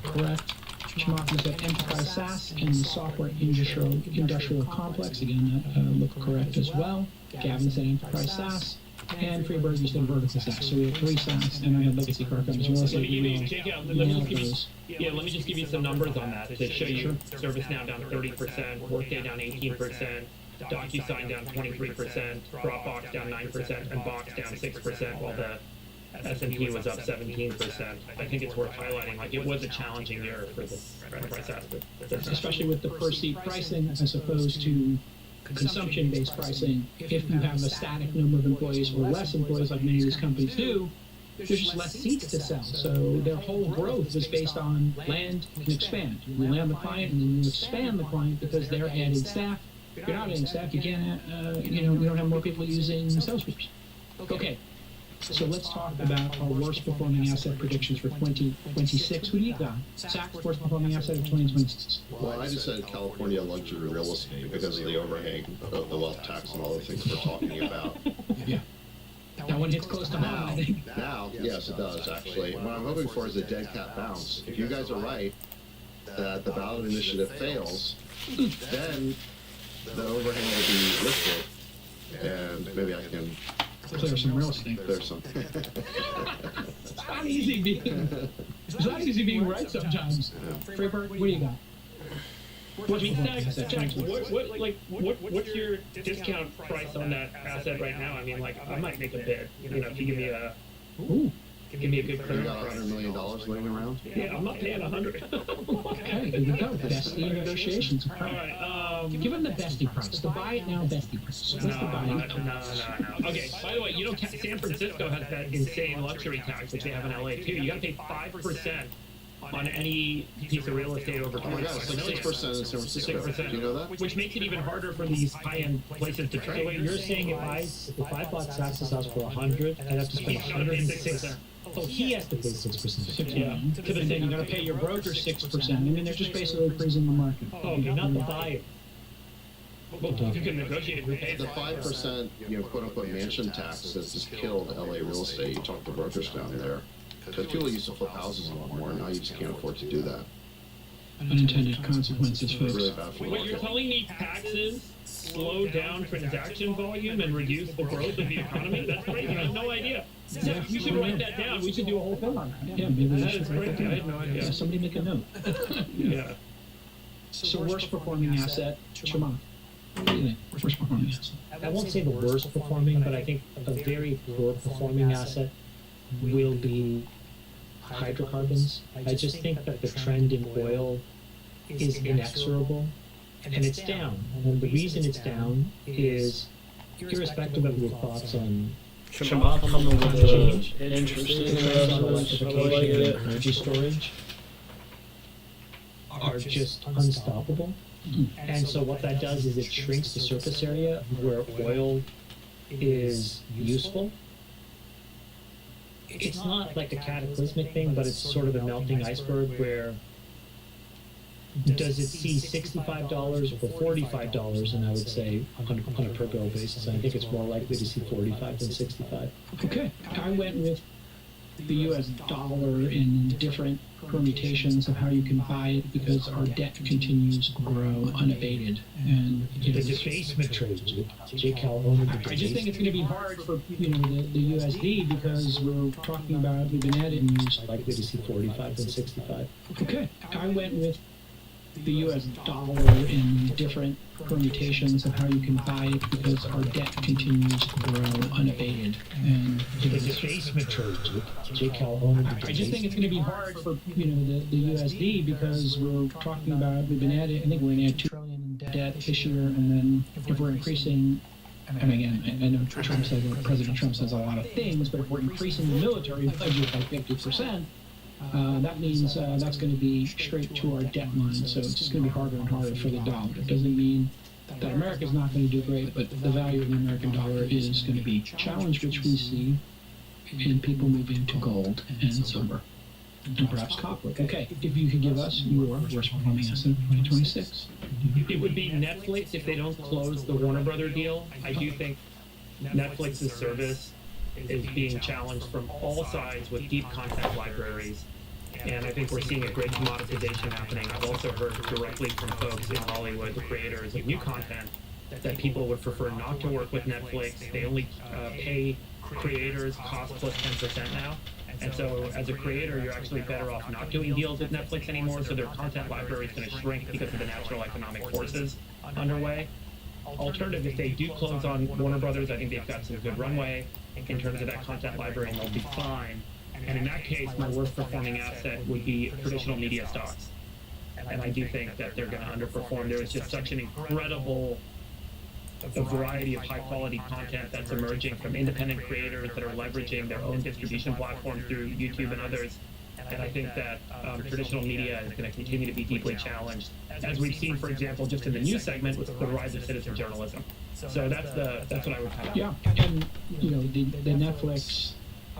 correct. Chamath said enterprise SaaS and the software industrial complex. Again, that looked correct as well. Gavin said enterprise SaaS. And Freeberg, you said vertical SaaS. So we have 3 SaaS, and I had legacy car companies. Real estate, let me just give you some numbers on that to show you. ServiceNow down 30%, Workday down 18%, DocuSign down 23%, Dropbox down 9%, and Box down 6%, while the S&P was up 17%. I think it's worth highlighting, like, it was a challenging year for the enterprise SaaS business. especially with the per seat pricing as opposed to consumption-based pricing. If you have a static number of employees or less employees like many of these companies do, there's just less seats to sell. So their whole growth is based on land and expand. You land the client and then you expand the client because they're adding staff. If you're not adding staff, you can't, you don't have more people using Salesforce. Okay. So let's talk about our worst performing asset predictions for 2026. Who do you got? Zach, worst performing asset of 2026. Well, I just said California luxury real estate because of the overhang of the wealth tax and all the things we're talking about. Yeah. That one hits close to home, I think. Now, yes, it does, actually. What I'm hoping for is a dead cat bounce. If you guys are right that the ballot initiative fails, then the overhang will be lifted, and maybe I can Clear some real estate. clear some. It's not easy being right sometimes. Freeberg, what do you got? What's your discount price on that asset right now? I mean, like, I might make a bid. You know, if you give me a good You clearance got price. $100 million laying around? Yeah, I'm not paying 100. Okay, there you go. Bestie negotiations. All right. Give them the bestie price. The buy it now bestie price. What's the buy it? No. Okay, by the way, you know, San Francisco has that insane luxury tax, which they have in LA too. You gotta pay 5% on any piece of real estate over Oh my God, it's like 6% in San Francisco. 6%. Do you know that? Which makes it even harder for these high-end places to So trade. wait, you're saying if I bought Sax's house for 100, I'd have to spend 106. So he has to pay 6%. Yeah. To the thing, you gotta pay your broker 6%. I mean, they're just basically freezing the market. Oh, you're not the buyer. Well, you can negotiate who pays The it. 5%, quote unquote mansion tax that's just killed LA real estate. You talk to brokers down there. Because people used to flip houses a lot more, now you just can't afford to do that. Unintended consequences, It's really folks. bad for the What you're market. telling me, taxes slow down transaction volume and reduce the growth of the economy? That's crazy. I have no idea. Zach, you should write that down. We should do a whole film on that. Yeah, maybe we That should is write that crazy. I down. had no Yeah, idea. somebody make a note. Yeah. So worst performing asset, Chamath. What do you think? Worst performing asset. I won't say the worst performing, but I think a very poor performing asset will be hydrocarbons. I just think that the trend in oil is inexorable and it's down. And the reason it's down is irrespective of your thoughts on Chamath coming with change, the interesting trends on investments. I like electrification it. and energy storage are just unstoppable. And so what that does is it shrinks the surface area where oil is useful. It's not like a cataclysmic thing, but it's sort of a melting iceberg where does it see $65 or $45? And I would say on a per barrel basis, I think it's more likely to see 45 than 65. Okay, I went with the U.S. dollar in different permutations of how you can buy it because our debt continues to grow unabated. And The debasement trade, Jake Calhoun. I just think it's going to be hard for the USD because we're talking about we've been at it and used. Likely to see 45 than 65. Okay, I went with the U.S. dollar in different permutations of how you can buy it because our debt continues to grow unabated. And The debasement trade, Jake Calhoun. I just think it's going to be hard for the USD because we're talking about we've been at it. I think we're going to add $2 trillion in debt. debt this year, and then if we're increasing, and again, I know Trump says, President Trump says a lot of things, but if we're increasing the military budget by 50%, that means that's going to be straight to our debt line. So it's just going to be harder and harder for the dollar. It doesn't mean that America's not going to do great, but the value of the American dollar is going to be challenged, which we see in people moving to gold and silver and perhaps copper. Okay, if you could give us your worst performing asset of 2026. It would be Netflix if they don't close the Warner Brother deal. I do think Netflix's service is being challenged from all sides with deep content libraries. And I think we're seeing a great commoditization happening. I've also heard directly from folks in Hollywood, the creators of new content, that people would prefer not to work with Netflix. They only pay creators cost plus 10% now. And so as a creator, you're actually better off not doing deals with Netflix anymore, so their content library is going to shrink because of the natural economic forces underway. Alternative, if they do close on Warner Brothers, I think they've got some good runway in terms of that content library, and they'll be fine. And in that case, my worst performing asset would be traditional media stocks. And I do think that they're going to underperform. There is just such an incredible variety of high quality content that's emerging from independent creators that are leveraging their own distribution platform through YouTube and others. And I think that traditional media is going to continue to be deeply challenged, as we've seen, for example, just in the news segment with the rise of citizen journalism. So that's what I would have. Yeah, and the Netflix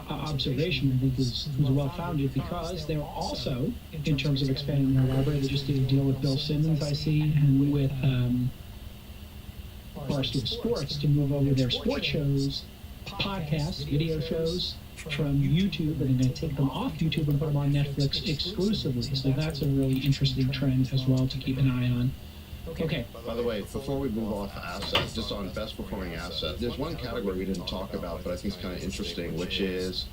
observation, I think, is well founded because they're also, in terms of expanding their library, they just did a deal with Bill Simmons, I see, and with Barstool Sports to move over their sports shows, podcasts, video shows from YouTube, and they're going to take them off YouTube and put them on Netflix exclusively. So that's a really interesting trend as well to keep an eye on. Okay. By the way, before we move off assets, just on best performing asset, there's one category we didn't talk about, but I think it's kind of interesting, which is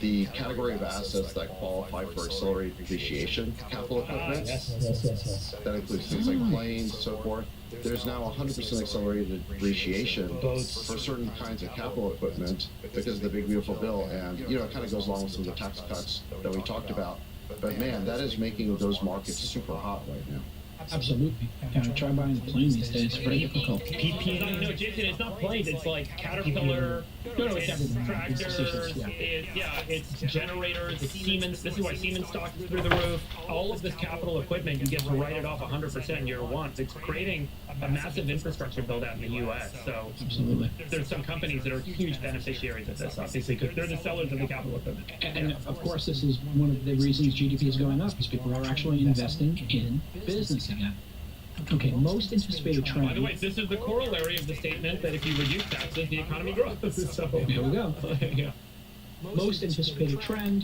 the category of assets that qualify for accelerated depreciation capital equipment. Yes. That includes things like planes, so forth. There's now 100% accelerated depreciation for certain kinds of capital equipment because of the big beautiful bill, and it kind of goes along with some of the tax cuts that we talked about. But man, that is making those markets super hot right now. Absolutely. Try buying a plane these days. It's very difficult. No, Jason, it's not planes. It's like Caterpillar. It's everything. Tractors. It's generators. It's Siemens. This is why Siemens stock is through the roof. All of this capital equipment, you get to write it off 100% in year one. It's creating a massive infrastructure build out in the U.S. So absolutely, there's some companies that are huge beneficiaries of this, obviously, because they're the sellers of the capital equipment. And of course, this is one of the reasons GDP is going up, is people are actually investing in business again. Okay, most anticipated trend. By the way, this is the corollary of the statement that if you reduce taxes, the economy grows. So here we go. Yeah. Most anticipated trend.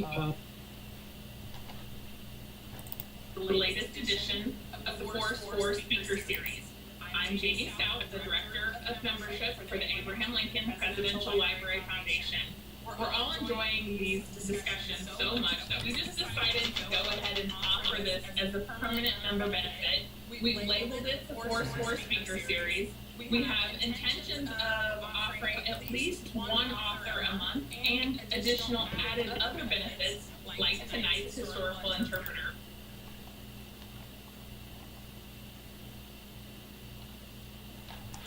The latest edition of the Force 4 Speaker Series. I'm Jamie Stout, the Director of Membership for the Abraham Lincoln Presidential Library Foundation. We're all enjoying these discussions so much that we just decided to go ahead and offer this as a permanent member benefit. We've labeled it the Force 4 Speaker Series. We have intentions of offering at least one author a month and additional added other benefits like tonight's historical interpreter.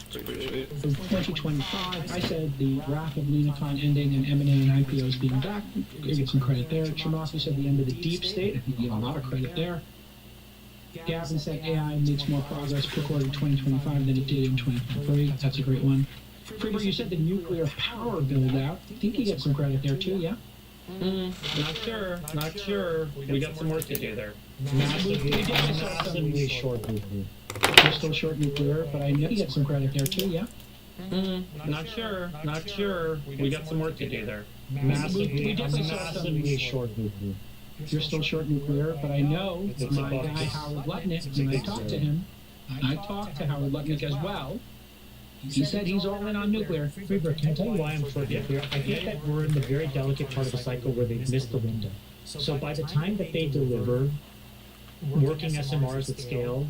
For 2025, I said the wrath of Lenacon ending and M&A and IPOs being back. I get some credit there. Chamath said the end of the deep state. I think you give a lot of credit there. Gavin said AI makes more progress per quarter in 2025 than it did in 2023. That's a great one. Freeberg, you said the nuclear power build out. I think you get some credit there too, yeah? Not sure. We got some work to do there. Massively short nuclear. You're still short nuclear, but I know you get some credit there too, yeah? Not sure. We got some work to do there. Massively short nuclear. You're still short nuclear, but I know that my guy Howard Lutnick, when I talked to him, I talked to Howard Lutnick as well. He said he's all in on nuclear. Freeberg, can I tell you why I'm short nuclear? I think that we're in the very delicate part of the cycle where they've missed the window. So by the time that they deliver working SMRs at scale,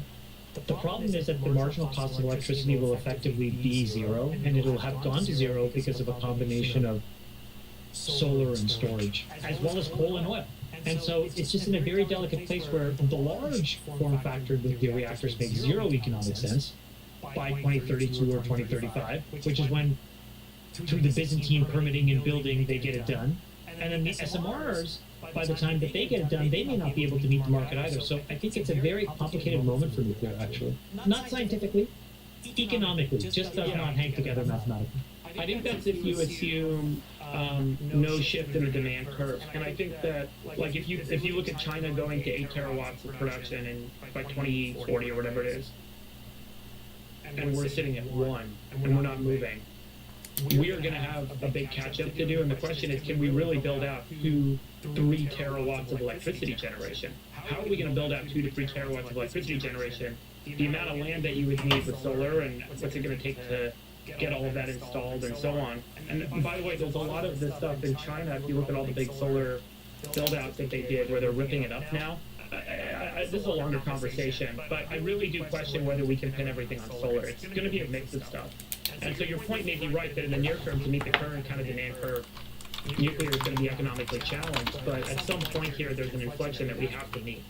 the problem is that the marginal cost of electricity will effectively be zero, and it'll have gone to zero because of a combination of solar and storage, as well as coal and oil. And so it's just in a very delicate place where the large form factor nuclear reactors make zero economic sense, by 2032 or 2035, which is when, through the Byzantine permitting and building, they get it done. And then the SMRs, by the time that they get it done, they may not be able to meet the market either. So I think it's a very complicated moment for nuclear, actually. Not scientifically, economically, just does not hang together mathematically. I think that's if you assume no shift in the demand curve, and I think that like if you look at China going to 8 terawatts of production in by 2040 or whatever it is, and we're sitting at 1 and we're not moving, we are going to have a big catch up to do. And the question is, can we really build out 2-3 terawatts of electricity generation? How are we going to build out 2 to 3 terawatts of electricity generation? The amount of land that you would need with solar, and what's it going to take to get all of that installed and so on. And by the way, there's a lot of this stuff in China. If you look at all the big solar build-outs that they did, where they're ripping it up now. This is a longer conversation, but I really do question whether we can pin everything on solar. It's going to be a mix of stuff. And so your point may be right that in the near term, to meet the current kind of demand curve, nuclear is going to be economically challenged. But at some point here, there's an inflection that we have to meet.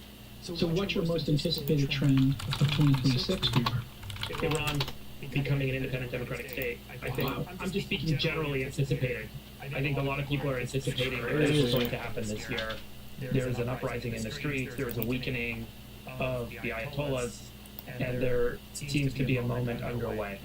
So what's your most anticipated trend of 2026 for Iran becoming an independent democratic state. I think I'm just speaking generally anticipated. I think a lot of people are anticipating that this is going to happen this year. There's an uprising in the streets, there's a weakening of the Ayatollahs, and there seems to be a moment underway.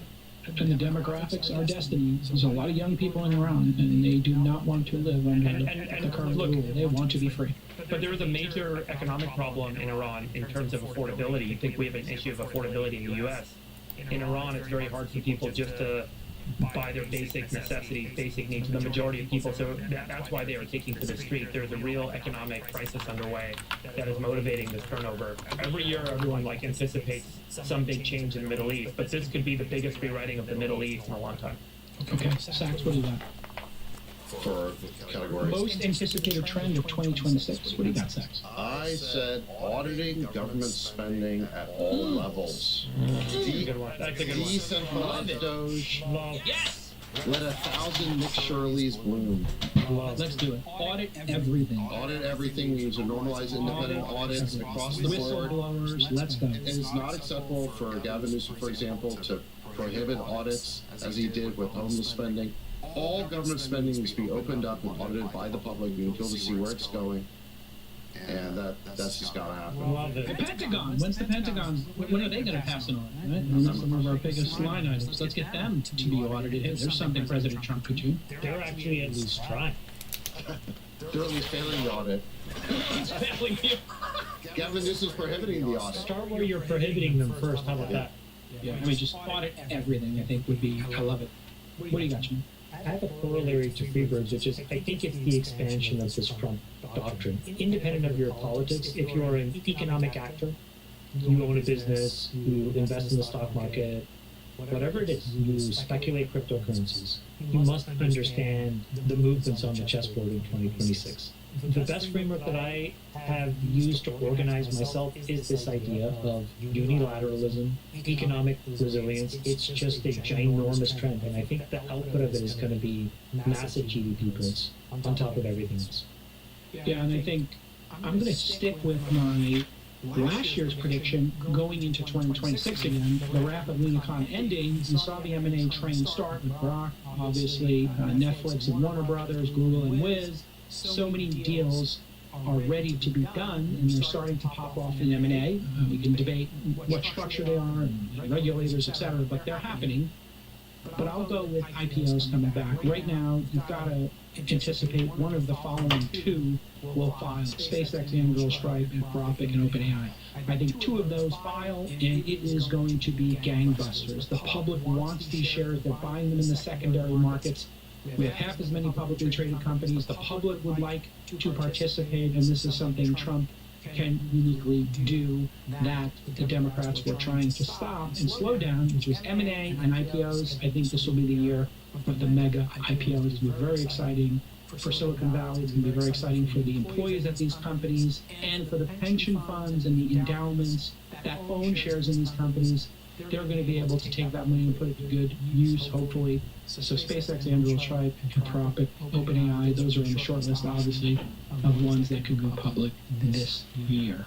And the demographics are destiny. There's a lot of young people in Iran, and they do not want to live under the current rule. They want to be free. But there is a major economic problem in Iran in terms of affordability. You think we have an issue of affordability in the U.S. In Iran, it's very hard for people just to buy their basic necessities, basic needs. The majority of people, so that's why they are taking to the street. There's a real economic crisis underway that is motivating this turnover. Every year, everyone anticipates some big change in the Middle East, but this could be the biggest rewriting of the Middle East in a long time. Okay, Sachs, what do you got? For categories. Most anticipated trend of 2026. What do you got, Sachs? I said auditing government spending at all levels. That's a good one. Decentralized Doge. Yes! Let 1,000 Nick Shirleys bloom. Let's do it. Audit everything. Audit everything means to normalize independent audits across the board. Whistleblowers, let's go. It is not acceptable for Gavin Newsom, for example, to prohibit audits as he did with homeless spending. All government spending needs to be opened up and audited by the public. You need to be able to see where it's going. And that's just got to happen. The Pentagon. When's the Pentagon? When are they going to pass an audit? Right? And that's some of our biggest line items. Let's get them to be audited. Hey, there's something President Trump could do. They're actually at least trying. They're at least failing the audit. Gavin Newsom's prohibiting the audit. Start where you're prohibiting them first. How about that? Yeah, I mean, just audit everything, I think, would be, I love it. What do you got, Jim? I have a corollary to Freebird's, which is I think it's the expansion of this Trump doctrine. Independent of your politics, if you're an economic actor, you own a business, you invest in the stock market, whatever it is, you speculate cryptocurrencies, you must understand the movements on the chessboard in 2026. The best framework that I have used to organize myself is this idea of unilateralism, economic resilience. It's just a ginormous trend, and I think the output of it is going to be massive GDP growth on top of everything else. Yeah, and I think I'm going to stick with my last year's prediction going into 2026 again. The rapid Unicon ending, you saw the M&A train start with Grok, obviously Netflix and Warner Brothers, Google and Wiz. So many deals are ready to be done, and they're starting to pop off in M&A. We can debate what structure they are and regulators, etc., but they're happening. But I'll go with IPOs coming back. Right now, you've got to anticipate one of the following two will file: SpaceX, Anduril, Stripe, Anthropic, and OpenAI. I think two of those file, and it is going to be gangbusters. The public wants these shares. They're buying them in the secondary markets. We have half as many publicly traded companies. The public would like to participate, and this is something Trump can uniquely do that the Democrats were trying to stop and slow down, which was M&A and IPOs. I think this will be the year of the mega IPOs. It's going to be very exciting for Silicon Valley. It's going to be very exciting for the employees at these companies and for the pension funds and the endowments that own shares in these companies. They're going to be able to take that money and put it to good use, hopefully. So SpaceX, Anduril, Stripe, Anthropic, OpenAI, those are in the short list, obviously, of ones that could go public this year.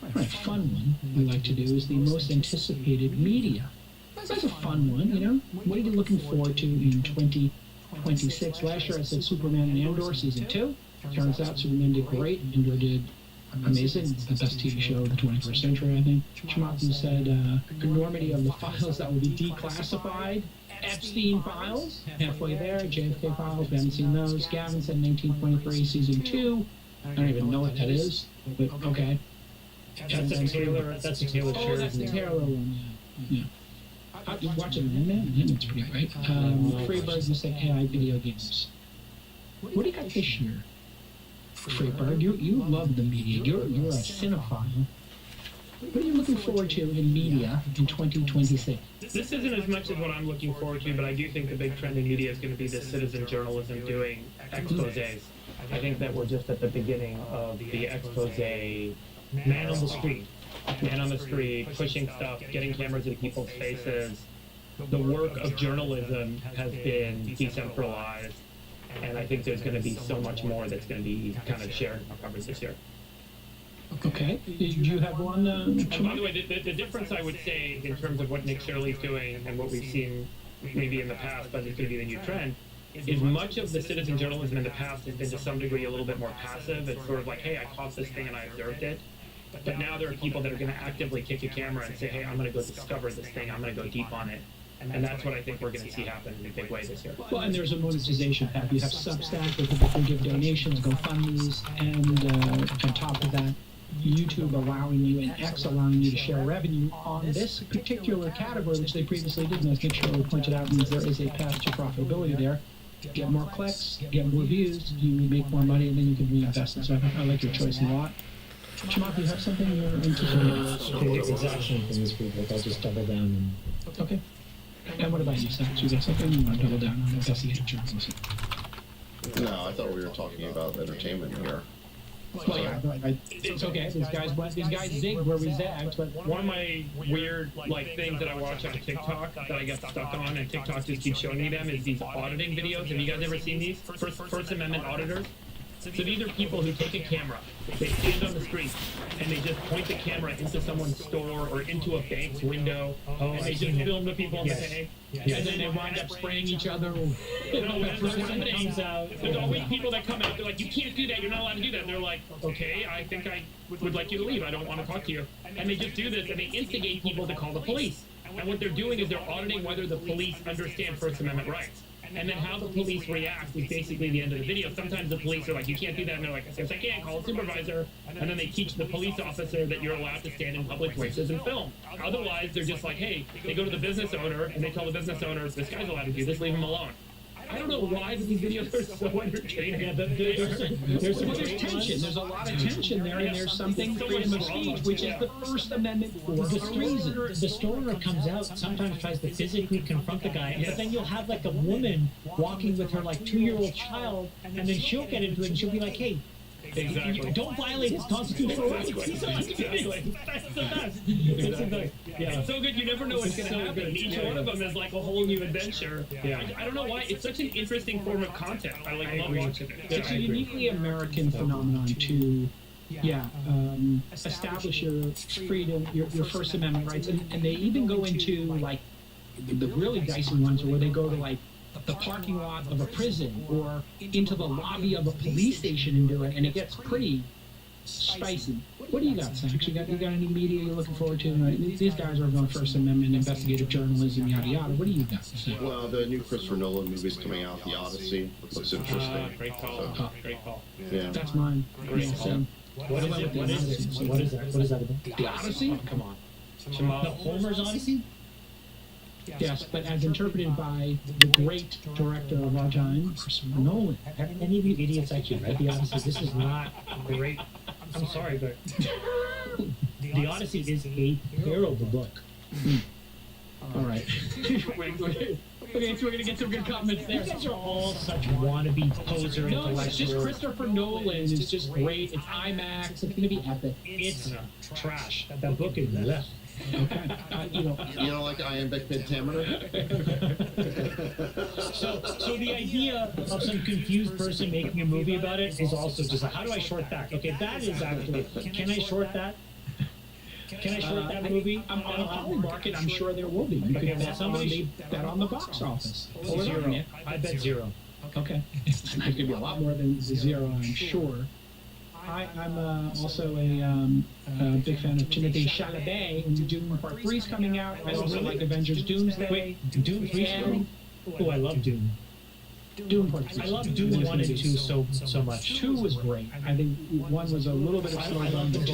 All right, fun one we like to do is the most anticipated media That's a fun one, you know? What are you looking forward to in 2026? Last year I said Superman and Andor Season 2. Turns out Superman did great, Andor did amazing. It's the best TV show of the 21st century, I think. Chamath said enormity of the files that will be declassified. Epstein files, halfway there. JFK files, we haven't seen those. Gavin said 1923 Season 2. I don't even know what that is, but okay. That's a Taylor. That's a Taylor. Oh, that's the Taylor one. Yeah. You watch it in man? It's pretty great. Freebird, you said AI video games. What do you got this year? Freebird, you love the media. You're a cinephile. What are you looking forward to in media in 2026? This isn't as much as what I'm looking forward to, but I do think the big trend in media is going to be the citizen journalism doing exposés. I think that we're just at the beginning of the expose man on the street. Man on the street, pushing stuff, getting cameras in people's faces. The work of journalism has been decentralized, and I think there's going to be so much more that's going to be kind of shared in our coverage this year. Okay. Did you have one? And by the way, the difference I would say in terms of what Nick Shirley's doing and what we've seen maybe in the past, but it's going to be the new trend, is much of the citizen journalism in the past has been to some degree a little bit more passive. It's sort of like, hey, I caught this thing and I observed it. But now there are people that are going to actively kick a camera and say, hey, I'm going to go discover this thing. I'm going to go deep on it. And that's what I think we're going to see happen in a big way this year. Well, and there's a monetization path. You have Substack where people can give donations, GoFundMes, and on top of that, YouTube allowing you and X allowing you to share revenue on this particular category, which they previously didn't. As Nick Shirley pointed out, means there is a path to profitability there. Get more clicks, get more views, you make more money, and then you can reinvest it. So I like your choice a lot. Chamath, you have something you're interested in? It's action from this group. Like I'll just double down and. Okay. And what about you, Seth? You got something you want to double down on investigative journalism? No, I thought we were talking about entertainment here. Well, yeah, it's okay. These guys zigged where we zagged, but one of my weird things that I watch on TikTok that I get stuck on, and TikTok just keeps showing me them, is these auditing videos. Have you guys ever seen these? First Amendment auditors. So these are people who take a camera, they stand on the street, and they just point the camera into someone's store or into a bank's window, and they just film the people and say, and then they wind up spraying each other. Comes out. There's always people that come out, they're like, you can't do that, you're not allowed to do that. And they're like, okay, I think I would like you to leave, I don't want to talk to you. And they just do this, and they instigate people to call the police. And what they're doing is they're auditing whether the police understand First Amendment rights. And then how the police react is basically the end of the video. Sometimes the police are like, you can't do that, and they're like, yes, I can, call a supervisor. And then they teach the police officer that you're allowed to stand in public places and film. Otherwise, they're just like, hey, they go to the business owner, and they tell the business owner, this guy's allowed to do this, leave him alone. I don't know why, but these videos are so entertaining. Yeah, but there's tension. There's a lot of tension there, and there's something freedom of speech, which is the First Amendment for a reason. The story comes out, sometimes tries to physically confront the guy, but then you'll have like a woman walking with her like 2-year-old child, and then she'll get into it and she'll be like, hey, exactly. Don't violate his constitutional rights. Exactly. That's the best. Exactly. Yeah. It's so good, you never know what's going to happen. Each one of them is like a whole new adventure. Yeah. I don't know why. It's such an interesting form of content. I love watching it. It's a uniquely American phenomenon to establish your freedom, your First Amendment rights. And they even go into like the really dicey ones where they go to like the parking lot of a prison or into the lobby of a police station and do it, and it gets pretty spicy. What do you got, Sax? You got any media you're looking forward to? These guys are going First Amendment, investigative journalism, yada yada. What do you got? Well, the new Christopher Nolan movie's coming out, The Odyssey. Looks interesting. Great call. So, great call. Yeah. That's mine. Great call. What is that about? The Odyssey? Come on. The Homer's Odyssey? Yes, but as interpreted by the great director of our time, Christopher Nolan. Have any of you idiots actually read The Odyssey? This is not great. I'm sorry, but The Odyssey is a terrible book. All right. Okay, so we're gonna get some good comments there. These are all such wannabe poser No, it's just intellectuals. Christopher Nolan is just great. It's IMAX. It's gonna be epic. It's trash. That book is left. Okay. You know, like iambic pentameter? So the idea of some confused person making a movie about it is also just like, how do I short that? Okay, that is actually, can I short that? Can I short that movie? On a Poly market, I'm sure there will be. You Okay, could bet somebody bet on the box office. Hold on, Zero. Nick. I bet zero. Okay. There's going to be a lot more than zero, I'm sure. I'm also a big fan of Timothée Chalamet, and Dune Part 3 is coming out. I also like Avengers Doomsday. Wait, Dune 3 and Oh, I love Dune. Dune Part 3. I love Dune 1 and 2 so much. 2 was great. I think 1 was a little bit of slow burn, but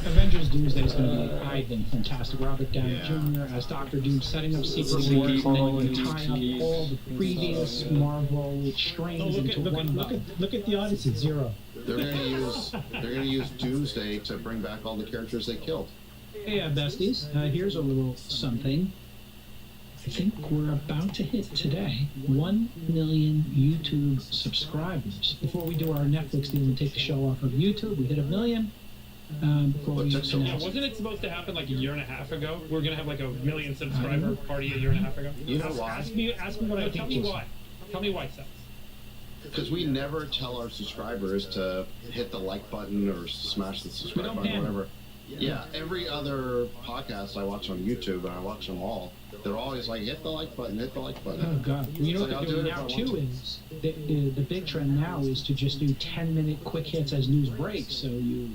Avengers Doomsday is going to be, I think, fantastic. Robert Downey Jr. as Doctor Doom, setting up Secret Wars, and then you tie up all the previous Marvel strings into one book. Look at the Odyssey, zero. They're gonna use Doomsday to bring back all the characters they killed. Hey, besties, here's a little something. I think we're about to hit today 1 million YouTube subscribers. Before we do our Netflix deal and take the show off of YouTube, we hit 1 million. Before we took so long? Yeah, wasn't it supposed to happen like a year and a half ago? We're gonna have like a 1 million subscriber party a year and a half ago. You know why? Ask me what I think. Tell me why. Tell me why, Seth. Because we never tell our subscribers to hit the like button or smash the subscribe don't button, panic. whatever. Yeah, every other podcast I watch on YouTube, and I watch them all, they're always like, hit the like button, hit the like button. Oh God! You know It's what like, they're doing I'll now do it if I too want is the big trend now is to just do 10-minute quick hits as news breaks. So you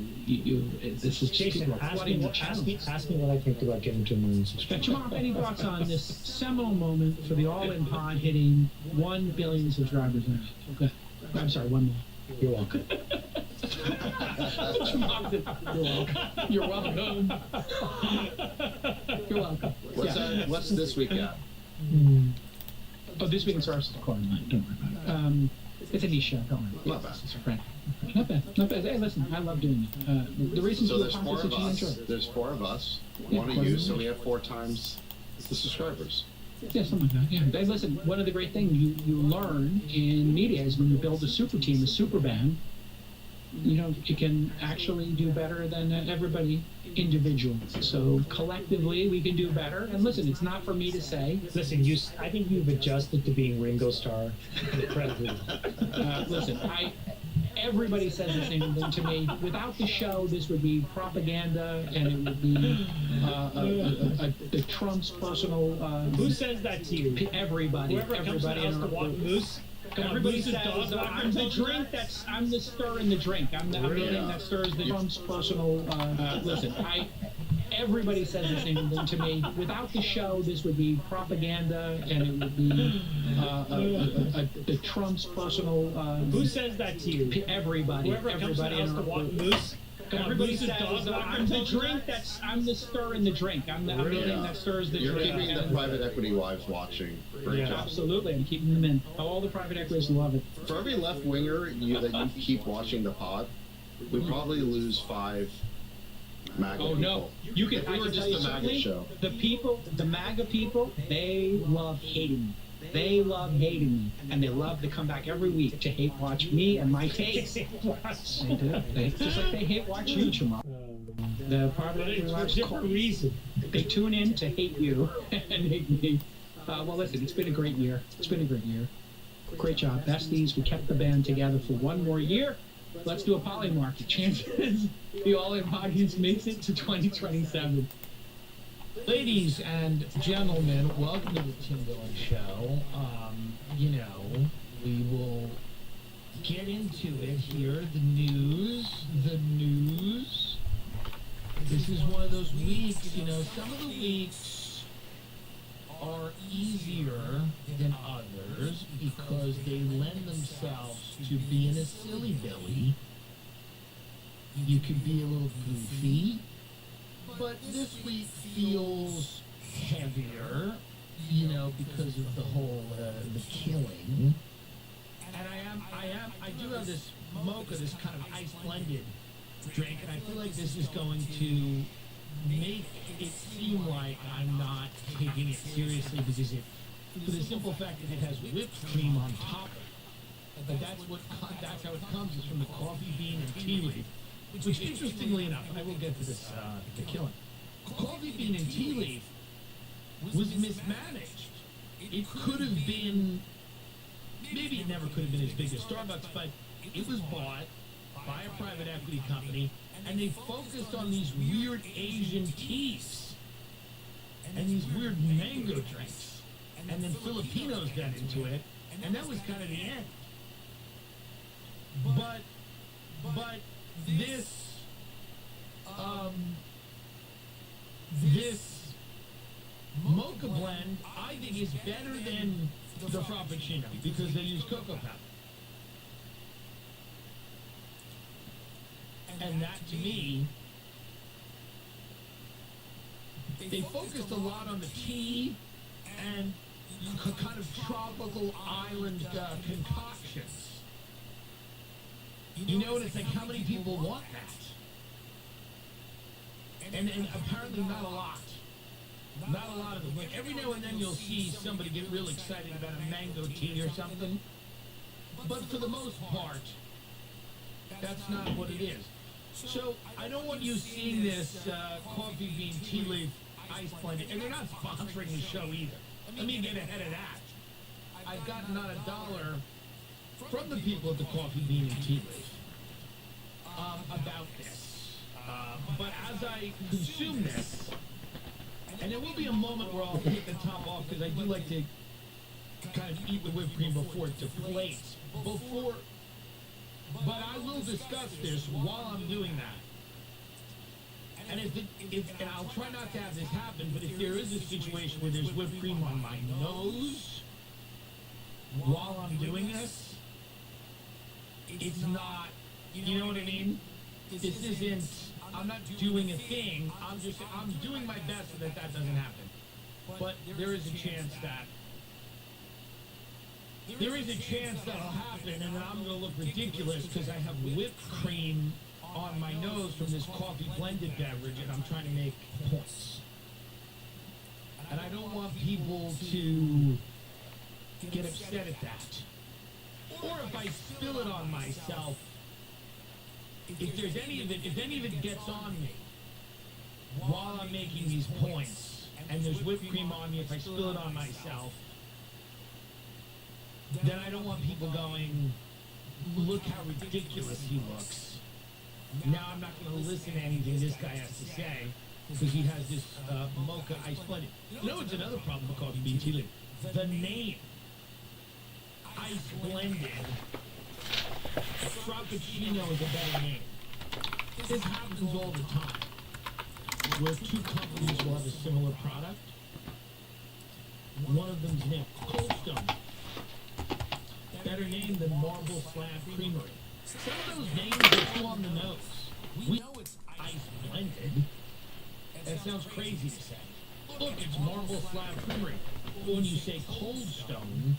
this is Jason, people are ask flooding me the channels. what I think about getting to 1 million subscribers. Chumop, any thoughts on this seminal moment for the All-In Pod hitting 1 billion subscribers now? Okay. I'm sorry, 1 more. You're welcome. You're welcome. You're welcome. What's this week at? Oh, this week it's our Corn Line. Don't worry about it. It's a niche show. Don't worry. Not bad. It's a friend. Not bad. Not bad. Hey, listen, I love doing it. The reasons So for the there's 4 podcast of that you us. enjoy. There's 4 of us. Yeah, One of 4 you, of so us. we have 4 times the subscribers. Yeah, something like that. Yeah. Hey, listen, one of the great things you learn in media is when you build a super team, a super band, you know, you can actually do better than everybody individually. So collectively, we can do better. And listen, it's not for me to say. Listen, I think you've adjusted to being Ringo Starr incredibly well. Listen, everybody says the same thing to me. Without the show, this would be propaganda, and it would be the Trump's personal. Who says that to you? Everybody. Whoever comes to the house to walk Moose? Come on, Everybody Moose's says dog I'm the drink I'm the stir in the drink. I'm the thing that stirs the Trump's personal. Listen, everybody says the same thing to me. Without the show, this would be propaganda, and it would be the Trump's personal. Who says that to you? Everybody. Whoever comes to the house to walk Moose? Come on, Everybody Moose's says dog I'm the drink I'm the stir in the drink. I'm the thing that stirs the You're drink. keeping the private equity wives watching. Great job. Absolutely, I'm keeping them in. All the private equities love it. For every left winger that you keep watching the pod, we probably lose 5 MAGA Oh people. no! You can. If I we were can just tell you the MAGA something. show. The people, the MAGA people, they love hating me. They love hating me, and they love to come back every week to hate watch me and my takes. They do. Just like they hate watch you, Jamal. The private But equity it's for a wives different reason. they tune in to hate you and hate me. Well, listen, it's been a great year. It's been a great year. Great job, besties. We kept the band together for 1 more year. Let's do a poly market. Chances the All-In audience makes it to 2027. Ladies and gentlemen, welcome to the Tim Dillon Show. We will get into it here. The news. This is one of those weeks, some of the weeks are easier than others because they lend themselves to being a silly Billy. You could be a little goofy. But this week feels heavier, because of the whole, the killing. And I do have this mocha, this kind of ice blended drink, and I feel like this is going to make it seem like I'm not taking it seriously because for the simple fact that it has whipped cream on top of it. But that's how it comes, is from the coffee bean and tea leaf. Which, interestingly enough, and I will get to this, the killing, coffee bean and tea leaf was mismanaged. It could have been, maybe it never could have been as big as Starbucks, but it was bought by a private equity company, and they focused on these weird Asian teas and these weird mango drinks. And then Filipinos got into it, and that was kind of the end. But this mocha blend, I think, is better than the Frappuccino because they use cocoa powder. And that, to me, they focused a lot on the tea and kind of tropical island concoctions. You know, and it's like, how many people want that? And apparently not a lot. Not a lot of them. Like, every now and then you'll see somebody get real excited about a mango tea or something. But for the most part, that's not what it is. So I don't want you seeing this coffee bean tea leaf ice blended, and they're not sponsoring the show either. Let me get ahead of that. I've gotten not $1 from the people at the Coffee Bean and Tea Leaf about this. But as I consume this, and there will be a moment where I'll take the top off because I do like to kind of eat the whipped cream before it deflates. But I will discuss this while I'm doing that. And and I'll try not to have this happen, but if there is a situation where there's whipped cream on my nose while I'm doing this, it's not, you know what I mean? This isn't, I'm not doing a thing, I'm doing my best so that doesn't happen. But there is a chance that'll happen, and then I'm going to look ridiculous because I have whipped cream on my nose from this coffee blended beverage, and I'm trying to make points. And I don't want people to get upset at that. Or if I spill it on myself, if any of it gets on me while I'm making these points, and there's whipped cream on me, if I spill it on myself, then I don't want people going, look how ridiculous he looks. Now I'm not going to listen to anything this guy has to say because he has this mocha ice blended. You know, it's another problem with Coffee Bean Tea Leaf. The name, ice blended. Frappuccino is a better name. This happens all the time, where two companies will have a similar product. One of them's named Cold Stone. Better name than Marble Slab Creamery. Some of those names are too on the nose. We know it's ice blended. That sounds crazy to say. Look, it's Marble Slab Creamery. But when you say Cold Stone,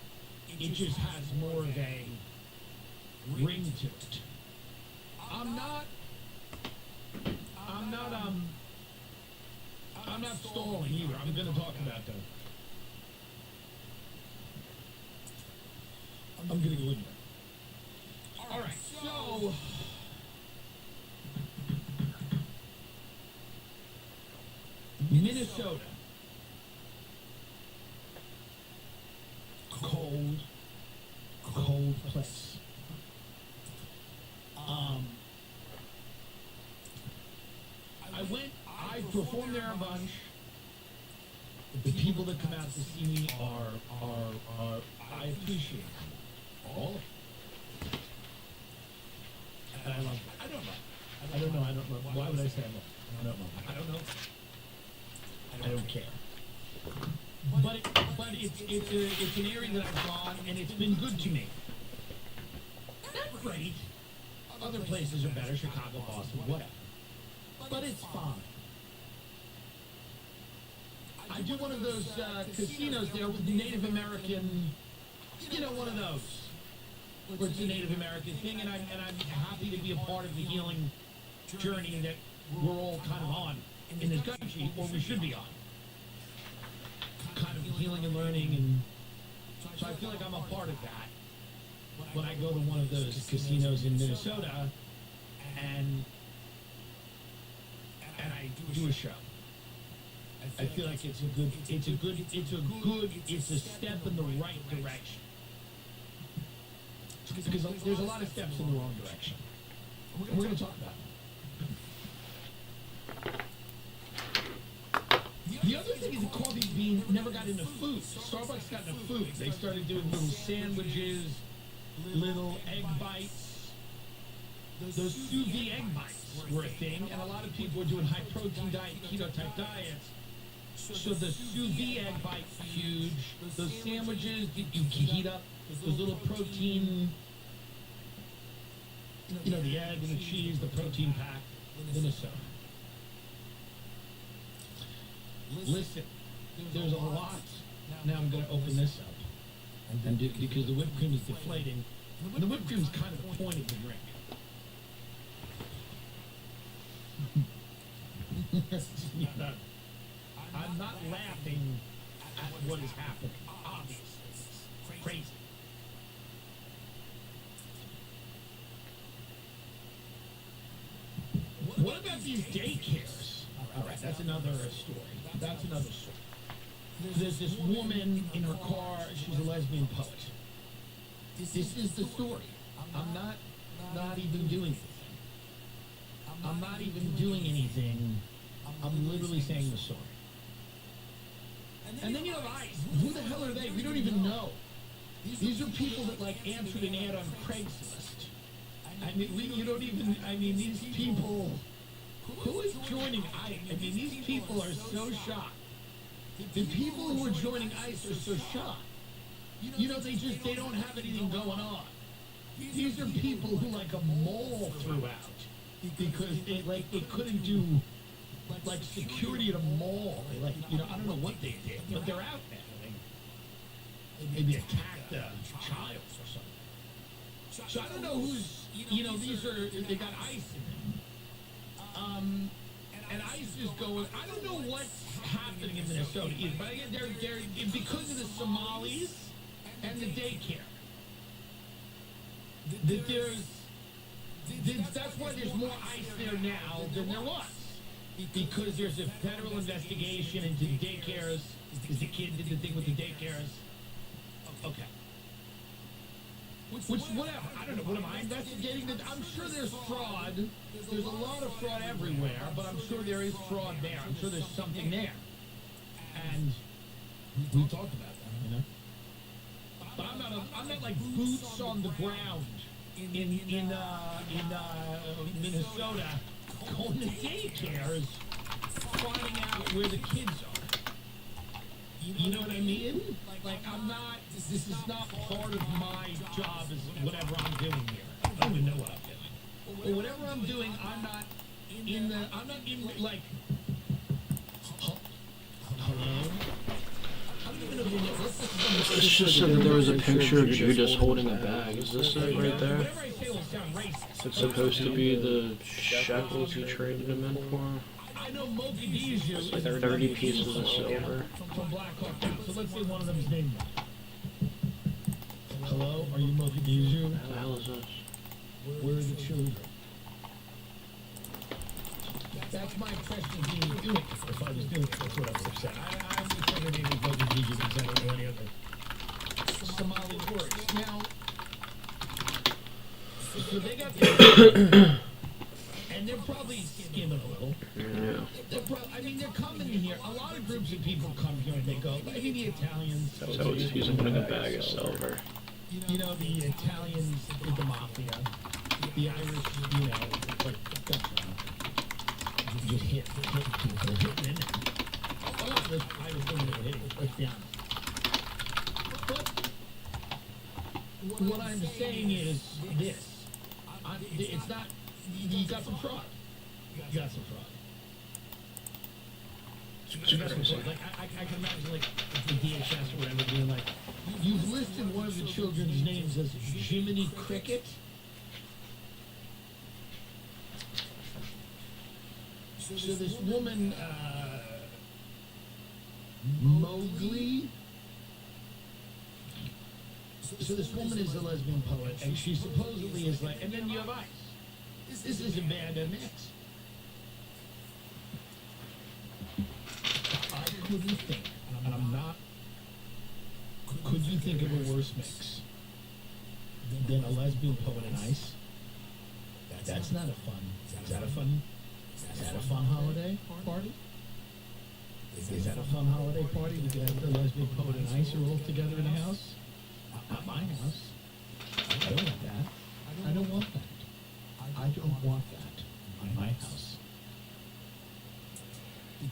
it just has more of a ring to it. I'm not stalling either. I'm going to talk about that. I'm going to go in there. All right, so Minnesota. Cold place. I performed there a bunch. The people that come out to see me are I appreciate all of them. And I love them. I don't know. Why would I say I love them? I don't know. I don't care. But it's an area that I've gone, and it's been good to me. Not great. Other places are better, Chicago, Boston, whatever. But it's fine. I do one of those casinos there with the Native American, one of those, where it's a Native American thing, and I'm happy to be a part of the healing journey that we're all kind of on in this country, or we should be on. Kind of healing and learning, and so I feel like I'm a part of that when I go to one of those casinos in Minnesota, and I do a show. I feel like it's a step in the right direction. Because there's a lot of steps in the wrong direction. We're going to talk about it. The other thing is that Coffee Bean never got into food. Starbucks got into food. They started doing little sandwiches, little egg bites. Those sous vide egg bites were a thing, and a lot of people were doing high protein diet, keto type diets. So the sous vide egg bite's huge. Those sandwiches, you can heat up those little protein, you know, the egg and the cheese, the protein pack, Minnesota. Listen, there's a lot. Now I'm going to open this up, and because the whipped cream is deflating, and the whipped cream is kind of the point of the drink. You know, I'm not laughing at what is happening. Obviously, it's crazy. What about these daycares? All right, that's another story. That's another story. There's this woman in her car. She's a lesbian poet. This is the story. I'm not even doing anything. I'm not even doing anything. I'm literally saying the story. And then you have ICE. Who the hell are they? We don't even know. These are people that like answered an ad on Craigslist. I mean, you don't even. I mean, these people. Who is joining ICE? I mean, these people are so shocked. The people who are joining ICE are so shocked. You know, they don't have anything going on. These are people who like a mole threw out because they couldn't do like security at a mall. They like, you know, I don't know what they did, but they're out there. They maybe attacked a child or something. So I don't know who's, you know, they got ICE in them. And ICE is going, I don't know what's happening in Minnesota either, but they're because of the Somalis and the daycare. That's why there's more ICE there now than there was. Because there's a federal investigation into the daycares, because the kid did the thing with the daycares. Okay. Which, whatever. I don't know. What am I investigating? I'm sure there's fraud. There's a lot of fraud everywhere, but I'm sure there is fraud there. I'm sure there's something there. And we talked about that, you know? But I'm not like boots on the ground in Minnesota going to daycares, finding out where the kids are. You know what I mean? Like I'm not. This is not part of my job as whatever I'm doing here. I don't even know what I'm doing. But whatever I'm doing, I'm not in like. Hello. It just said that there was a picture of you just holding a bag. Is this it right there? It's supposed to be the shekels you traded him in for. It's like 30 pieces of silver. So let's say one of them's named. Hello, are you Mogadishu? What the hell is this? Where are the children? That's my question if he was doing it. If I was doing it, that's what I would have said. I'm just saying the name is Mogadishu because I don't know any other Somali words. Now, so they got the and they're probably skimming a little. Yeah. I mean, they're coming in here. A lot of groups of people come here and they go. I mean, the Italians. So he's holding a bag of silver. You know, the Italians did the mafia. The Irish, you know, like, that's right. Just hit people. Hitting in there. A lot of the Irish women were hitting, let's be honest. But what I'm saying is this. It's not, you got some fraud. You got some fraud. Like, I can imagine, like, the DHS or whatever being like, you've listed one of the children's names as Jiminy Cricket. So this woman, Mowgli. So this woman is a lesbian poet, and she supposedly is like, and then you have ICE. This is a bad mix. I couldn't think, and I'm not, could you think of a worse mix than a lesbian poet and ICE? That's not a fun. Is that a fun? Is that a fun holiday party? Is that a fun holiday party? We could have the lesbian poet and ice roll together in a house. Not my house. I don't want that. I don't want that. I don't want that in my house.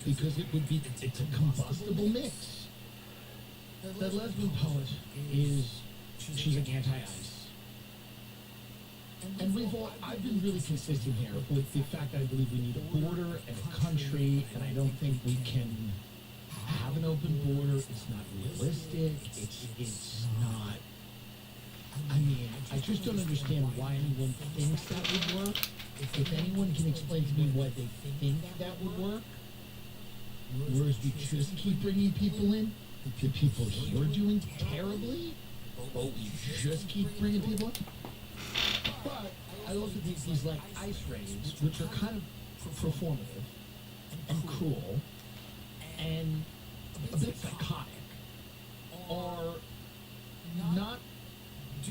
Because it would be, it's a combustible mix. The lesbian poet is, she's like anti-ice. And I've been really consistent here with the fact that I believe we need a border and a country, and I don't think we can have an open border. It's not realistic. It's not. I mean, I just don't understand why anyone thinks that would work. If anyone can explain to me why they think that would work, whereas we just keep bringing people in, the people here are doing terribly, but we just keep bringing people in. But I also think these like ice raids, which are kind of performative and cool and a bit psychotic, are not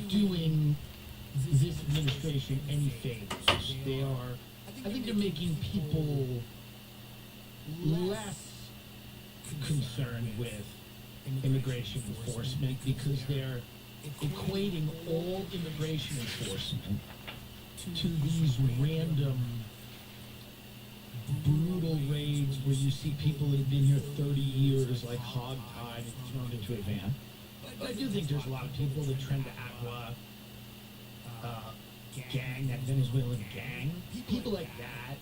doing this administration any favors. They are, I think they're making people less concerned with immigration enforcement because they're equating all immigration enforcement to these random brutal raids where you see people that have been here 30 years like hogtied and thrown into a van. But I do think there's a lot of people, the Tren de Agua gang, that Venezuelan gang, people like that.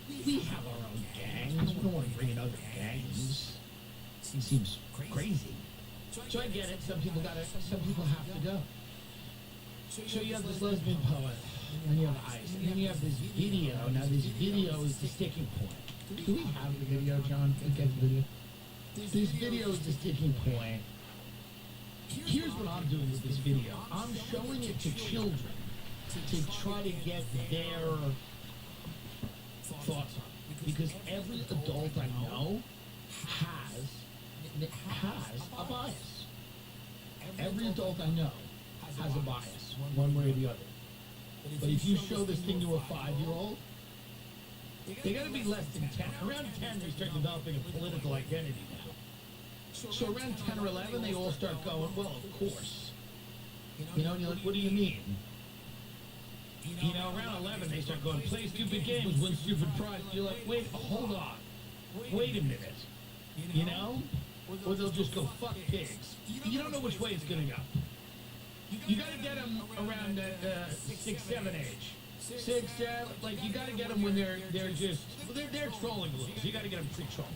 We have our own gangs. We don't want to bring in other gangs. It seems crazy. So I get it. Some people have to go. So you have this lesbian poet, and you have ice, and then you have this video. Now this video is the sticking point. Do we have the video, John? Can we get the video? This video is the sticking point. Here's what I'm doing with this video. I'm showing it to children to try to get their thoughts on it. Because every adult I know has a bias. Every adult I know has a bias, one way or the other. But if you show this thing to a 5-year-old, they gotta be less than 10. Around 10, they start developing a political identity now. So around 10 or 11, they all start going, well, of course. You know, and you're like, what do you mean? You know, around 11, they start going, play stupid games, win stupid prize. You're like, wait, hold on. Wait a minute. You know? Or they'll just go, fuck pigs. You don't know which way it's gonna go. You gotta get them around 6, 7 age. 6, 7, like, you gotta get them when they're trolling a little. So you gotta get them pre-trolling.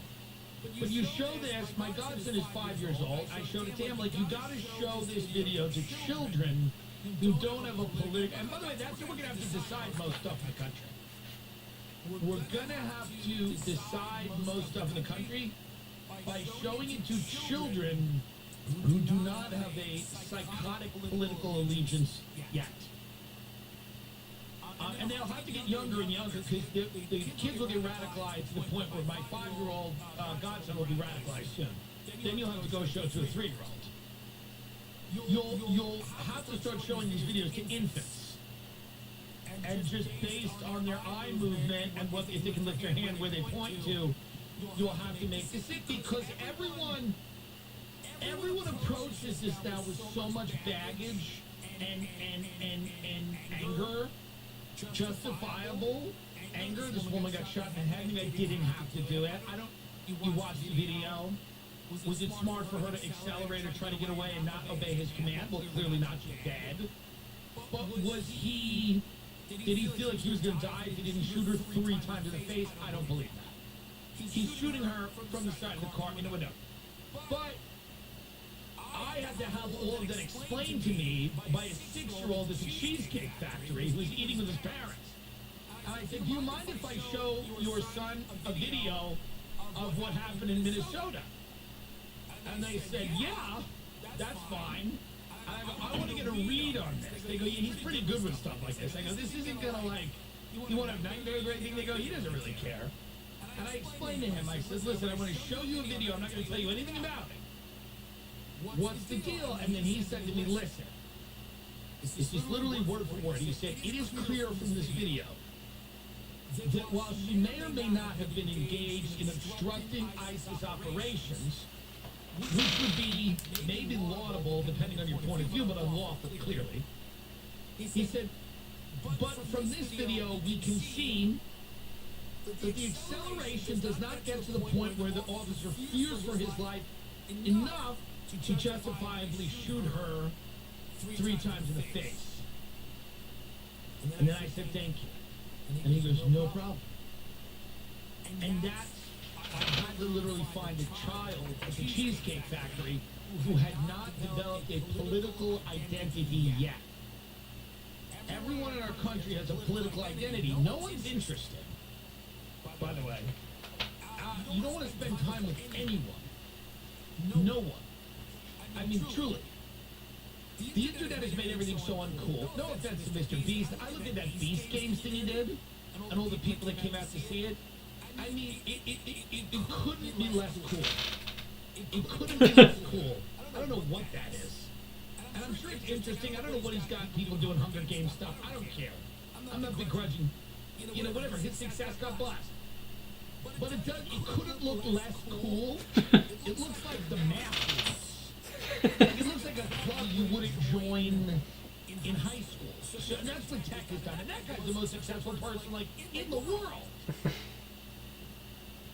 But you show this, my godson is 5 years old, I showed it to him, like, you gotta show this video to children who don't have a political, and by the way, that's what we're gonna have to decide most stuff in the country. We're gonna have to decide most stuff in the country by showing it to children who do not have a psychotic political allegiance yet. And they'll have to get younger and younger because the kids will get radicalized to the point where my 5-year-old godson will be radicalized soon. Then you'll have to go show it to a 3-year-old. You'll have to start showing these videos to infants. And just based on their eye movement and what if they can lift their hand where they point to, you'll have to make this it because everyone approaches this now with so much baggage and anger, justifiable anger. This woman got shot in the head and I didn't have to do it. You watched the video. Was it smart for her to accelerate or try to get away and not obey his command? Well, clearly not. She's dead. But did he feel like he was going to die if he didn't shoot her 3 times in the face? I don't believe that. He's shooting her from the side of the car in the window. But I had to have all of that explained to me by a 6-year-old at the Cheesecake Factory who's eating with his parents. And I said, do you mind if I show your son a video of what happened in Minnesota? And they said, yeah, that's fine. And I go, I want to get a read on this. They go, yeah, he's pretty good with stuff like this. I go, this isn't going to like, you want to have nightmares or anything? They go, he doesn't really care. And I explained to him, I said, listen, I want to show you a video. I'm not going to tell you anything about it. What's the deal? And then he said to me, listen, This is literally word for word. He said, "It is clear from this video that while she may or may not have been engaged in obstructing ISIS operations, which would be maybe laudable depending on your point of view, but unlawful clearly," he said, "but from this video we can see that the acceleration does not get to the point where the officer fears for his life enough to justifiably shoot her 3 times in the face." And then I said, "Thank you." And he goes, "No problem." And that's, I had to literally find a child at the Cheesecake Factory who had not developed a political identity yet. Everyone in our country has a political identity. No one's interested. By the way, you don't want to spend time with anyone. No one. I mean, truly. The internet has made everything so uncool. No offense to Mr. Beast. I look at that Beast Games thing he did, and all the people that came out to see it. I mean, it couldn't be less cool. It couldn't be less cool. I don't know what that is. And I'm sure it's interesting. I don't know what he's got people doing Hunger Games stuff. I don't care. I'm not begrudging. You know, whatever. His success, God bless. But it couldn't look less cool. It looks like the Masters. Like, it looks like a club you wouldn't join in high school. So that's what Tech has done. And that guy's the most successful person, like, in the world.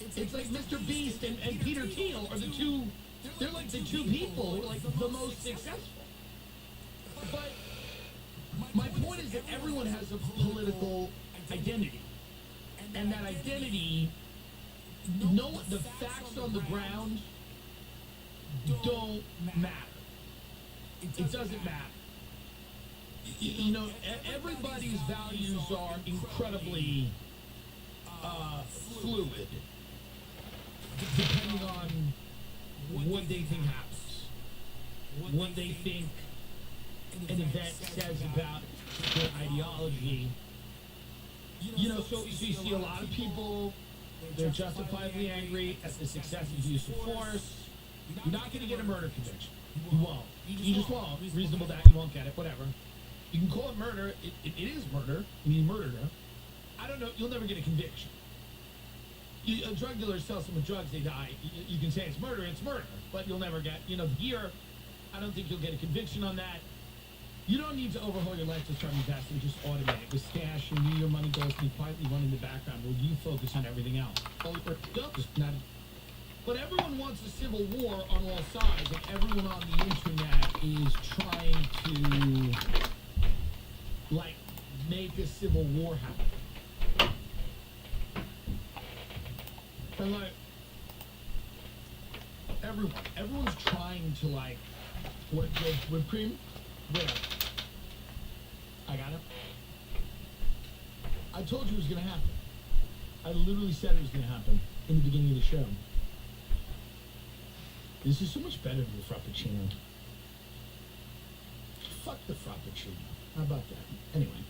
It's like Mr. Beast and Peter Thiel are the two, they're like the two people who are like the most successful. But my point is that everyone has a political identity. And that identity, the facts on the ground don't matter. It doesn't matter. You know, everybody's values are incredibly fluid, depending on what they think happens, what they think an event says about their ideology. You know, so you see a lot of people, they're justifiably angry at the success of use of force. You're not going to get a murder conviction. You won't. You just won't. Reasonable doubt, you won't get it, whatever. You can call it murder. It is murder. I mean, you murdered her. I don't know. You'll never get a conviction. A drug dealer sells someone drugs, they die. You can say it's murder, but you'll never get, here, I don't think you'll get a conviction on that. You don't need to overhaul your life to start investing, just automate it. With Stash, you knew your money goes to be quietly run in the background while you focus on everything else. But everyone wants a civil war on all sides, and everyone on the internet is trying to, make a civil war happen. And everyone's trying to what Preem? Where? I got it. I told you it was gonna happen. I literally said it was gonna happen in the beginning of the show. This is so much better than the Frappuccino. Fuck the Frappuccino. How about that? Anyway,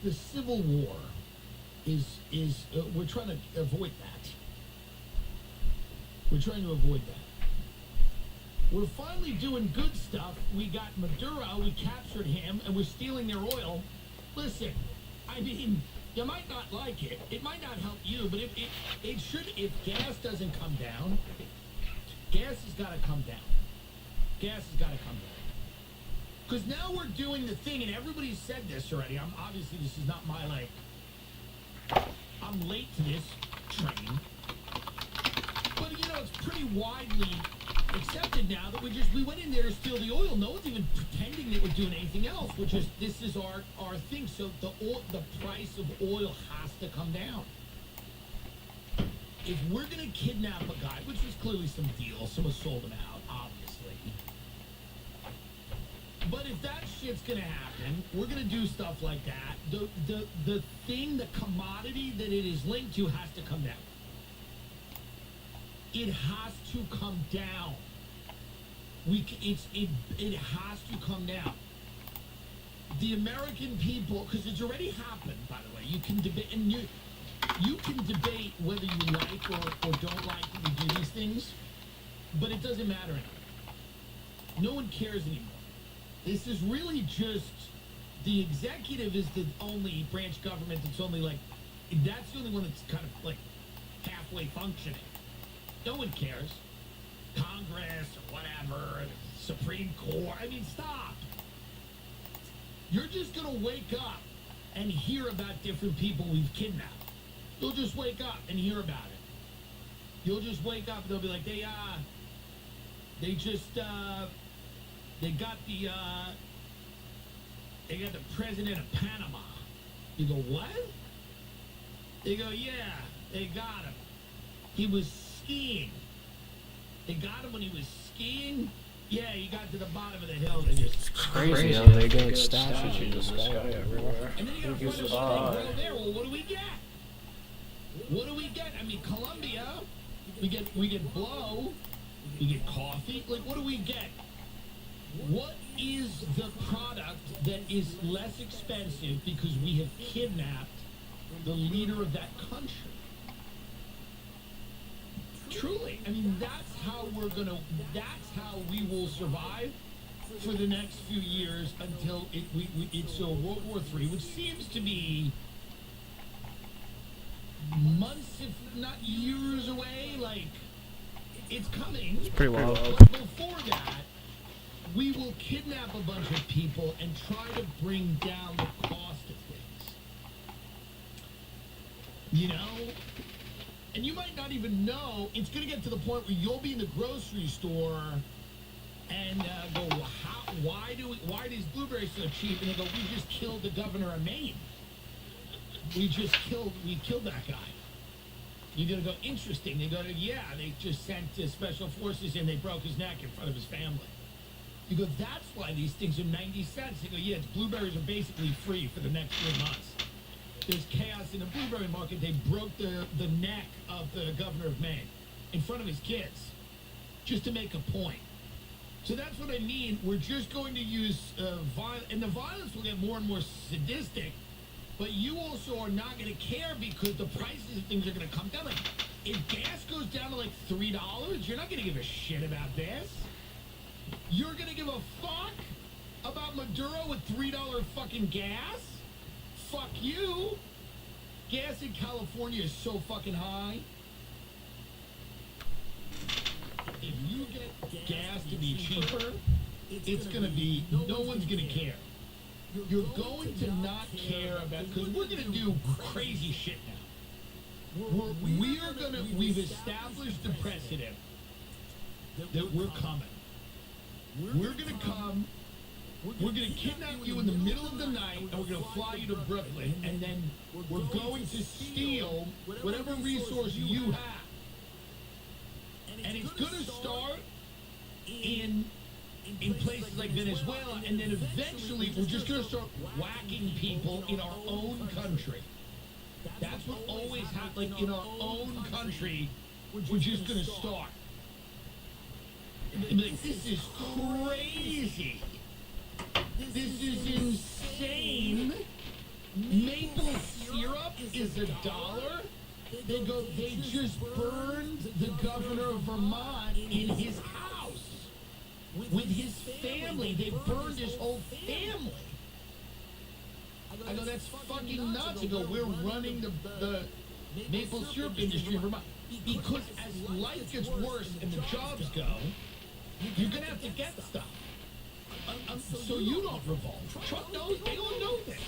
the Civil War is we're trying to avoid that. We're trying to avoid that. We're finally doing good stuff. We got Maduro, we captured him, and we're stealing their oil. Listen, I mean, you might not like it. It might not help you, but it should, if gas doesn't come down, gas has got to come down. Gas has got to come down. Because now we're doing the thing, and everybody's said this already. Obviously, this is not my, I'm late to this train. But, it's pretty widely accepted now that we went in there to steal the oil. No one's even pretending that we're doing anything else. This is our thing. So the price of oil has to come down. If we're going to kidnap a guy, which was clearly some deal, someone sold him out, obviously. But if that shit's going to happen, we're going to do stuff like that. The thing, the commodity that it is linked to has to come down. It has to come down. It has to come down. The American people, because it's already happened, by the way. You can debate, and you can debate whether you like or don't like that we do these things, but it doesn't matter anymore. No one cares anymore. This is really just the executive is the only branch government that's only like that's the only one that's kind of like halfway functioning. No one cares. Congress or whatever, Supreme Court. I mean, stop. You're just gonna wake up and hear about different people we've kidnapped. You'll just wake up and hear about it. You'll just wake up and they'll be like, they got the president of Panama. You go, what? They go, yeah, they got him. He was skiing. They got him when he was skiing? Yeah, he got to the bottom of the hill. They just... It's crazy how they got stashes in the sky everywhere. And then you gotta find a grow there. Well, what do we get? What do we get? I mean, Colombia, we get blow, we get coffee. Like, what do we get? What is the product that is less expensive because we have kidnapped the leader of that country? Truly, I mean, that's how we will survive for the next few years until it's World War III, which seems to be months, if not years away. Like, it's coming. It's pretty wild. But before that, we will kidnap a bunch of people and try to bring down the cost of things. You know? And you might not even know, it's going to get to the point where you'll be in the grocery store and go, well, why are these blueberries so cheap? And they go, we just killed the governor of Maine. We killed that guy. You're going to go, interesting. They go, yeah, they just sent special forces in, they broke his neck in front of his family. You go, that's why these things are 90 cents. They go, yeah, blueberries are basically free for the next 3 months. There's chaos in the blueberry market. They broke the neck of the governor of Maine in front of his kids just to make a point. So that's what I mean. We're just going to use violence, and the violence will get more and more sadistic, but you also are not going to care because the prices of things are going to come down. Like, if gas goes down to like $3, you're not going to give a shit about this. You're going to give a fuck about Maduro with $3 fucking gas? Fuck you. Gas in California is so fucking high. If you get gas to be cheaper, it's gonna be, no one's gonna care. You're going to not care about, because we're gonna do crazy shit now. We've established the precedent that we're coming. We're gonna come. We're going to kidnap you in the middle of the night, and we're going to fly you to Brooklyn, and then we're going to steal whatever resource you have. And it's going to start in places like Venezuela, and then eventually we're just going to start whacking people in our own country. That's what always happens. Like, in our own country, we're just going to start. And be like, this is crazy. This is insane. Maple syrup is $1. They just burned the governor of Vermont in his house with his family. They burned his whole family. I go, that's fucking nuts. I go, we're running the maple syrup industry in Vermont. Because as life gets worse and the jobs go, you're going to have to get stuff. So you don't revolt. Trump knows, they don't know this.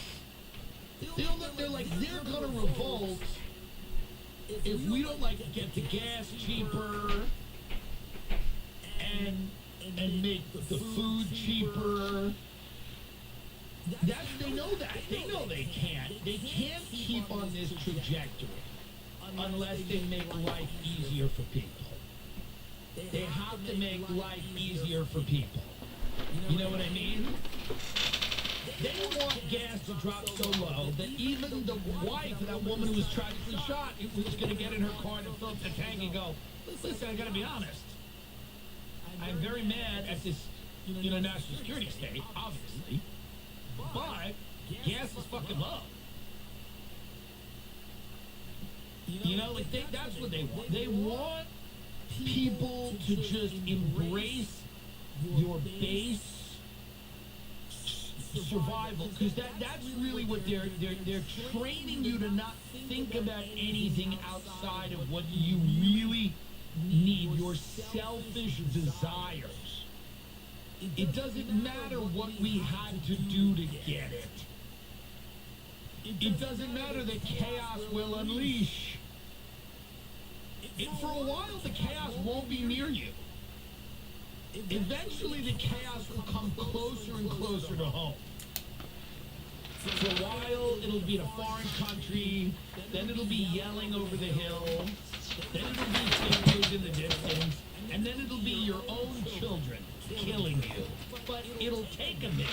They're gonna revolt if we don't get the gas cheaper and make the food cheaper. They know that. They know they can't. They can't keep on this trajectory unless they make life easier for people. They have to make life easier for people. You know what I mean? They want gas to drop so low that even the wife of that woman who was tragically shot was going to get in her car to fill up the tank and go, listen, I got to be honest. I'm very mad at this, national security state, obviously, but gas is fucking low. That's what they want. They want people to just embrace your base survival, because that's really what they're training you to not think about anything outside of what you really need, your selfish desires. It doesn't matter what we had to do to get it. It doesn't matter that chaos will unleash. For a while, the chaos won't be near you. Eventually, the chaos will come closer and closer to home. For a while, it'll be in a foreign country, then it'll be yelling over the hill, then it'll be fingers in the distance, and then it'll be your own children killing you. But it'll take a minute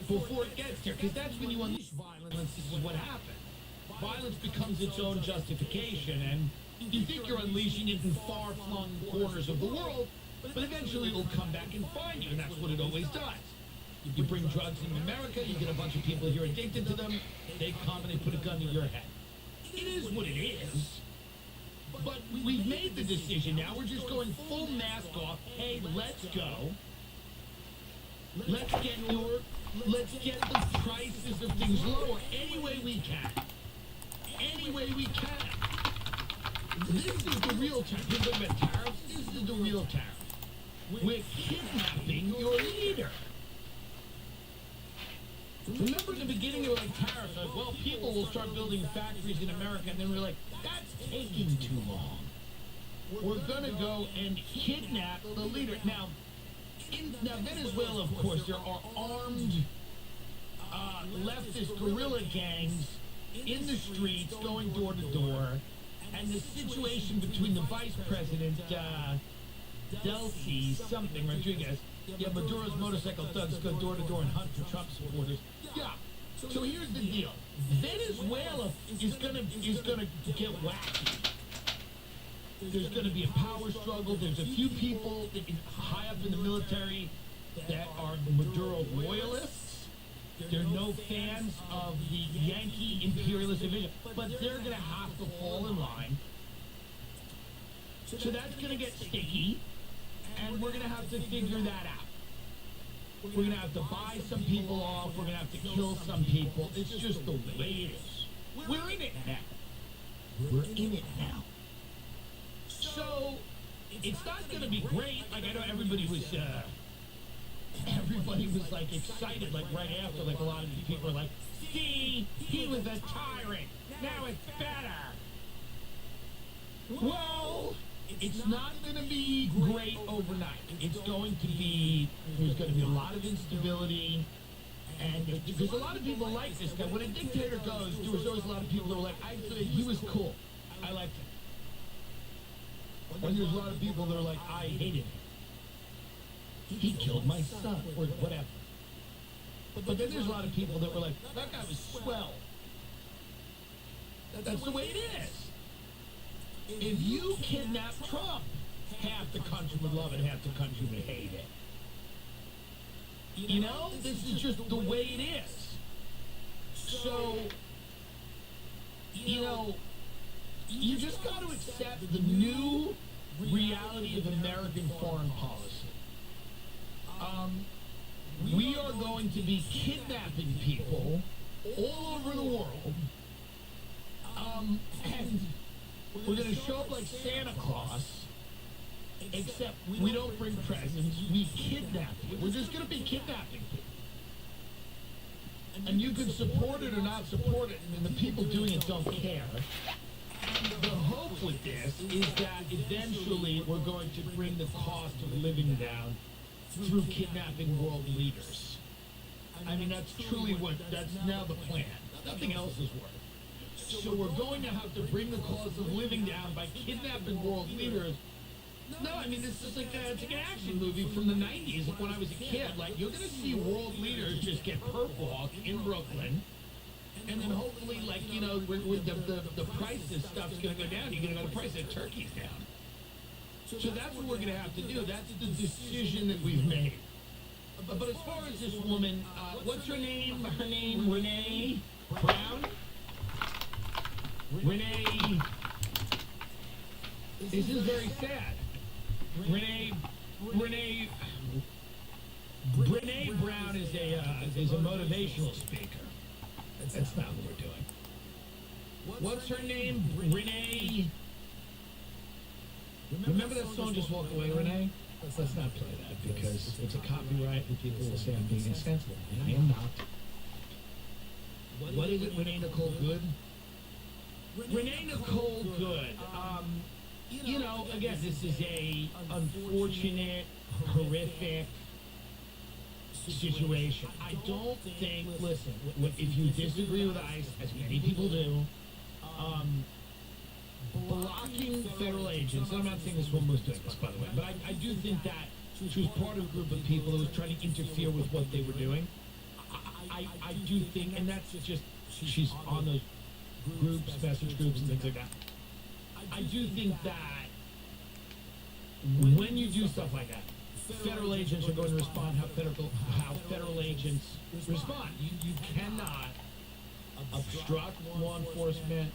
before it gets there, because that's when you unleash violence. This is what happened. Violence becomes its own justification, and you think you're unleashing it in far-flung corners of the world, but eventually it'll come back and find you, and that's what it always does. You bring drugs in America, you get a bunch of people here addicted to them, they come and they put a gun to your head. It is what it is. But we've made the decision now, we're just going full mask off. Hey, let's go. Let's get the prices of things lower any way we can. Any way we can. This is the real tariff. You're talking about tariffs? This is the real tariff. We're kidnapping your leader. Remember in the beginning they were like tariffs, like, well, people will start building factories in America, and then we're like, that's taking too long. We're gonna go and kidnap the leader. Now, Venezuela, of course, there are armed leftist guerrilla gangs in the streets going door to door, and the situation between the vice president, Delcy something Rodriguez, Maduro's motorcycle thugs go door to door and hunt for Trump supporters. Yeah. So here's the deal. Venezuela is gonna get wacky. There's gonna be a power struggle. There's a few people high up in the military that are Maduro loyalists. They're no fans of the Yankee imperialist division, but they're gonna have to fall in line. So that's gonna get sticky, and we're gonna have to figure that out. We're gonna have to buy some people off, we're gonna have to kill some people. It's just the way it is. We're in it now. We're in it now. So, it's not gonna be great. Like, I know everybody was like excited, like right after, like a lot of these people were like, see, he was a tyrant, now it's better. Well, it's not going to be great overnight. It's going to be, there's going to be a lot of instability, and because a lot of people like this guy. When a dictator goes, there was always a lot of people that were like, he was cool, I liked him. And there's a lot of people that are like, I hated him. He killed my son, or whatever. But then there's a lot of people that were like, that guy was swell. That's the way it is. If you kidnap Trump, half the country would love it, half the country would hate it. You know, this is just the way it is. So, you know, you just got to accept the new reality of American foreign policy. We are going to be kidnapping people all over the world, and we're going to show up like Santa Claus, except we don't bring presents, we kidnap you. We're just going to be kidnapping people. And you can support it or not support it, and the people doing it don't care. The hope with this is that eventually we're going to bring the cost of living down through kidnapping world leaders. I mean, that's now the plan. Nothing else has worked. So we're going to have to bring the cost of living down by kidnapping world leaders. No, I mean, this is like it's like an action movie from the 90s, like when I was a kid. Like, you're going to see world leaders just get perp walk in Brooklyn, and then hopefully, like, you know, with the prices stuff's going to go down. You're going to go, the price of turkey's down. So that's what we're going to have to do. That's the decision that we've made. But as far as this woman, what's her name? Her name, Renee Brown? Renee, this is very sad. Renee, Brene Brown is a motivational speaker. That's not what we're doing. What's her name? Renee. Remember that song "Just Walk Away," Renee? Let's not play that because it's a copyright and people will say I'm being insensitive. And I am not. What is it, Renee Nicole Good? Renee Nicole Good. You know, again, this is a unfortunate, horrific situation. I don't think, listen, if you disagree with ICE, as many people do, blocking federal agents, and I'm not saying this woman was doing this, by the way, but I do think that she was part of a group of people that was trying to interfere with what they were doing. I do think, and that's just, she's on those groups, message groups, and things like that. I do think that when you do stuff like that, federal agents are going to respond how federal agents respond. You cannot obstruct law enforcement,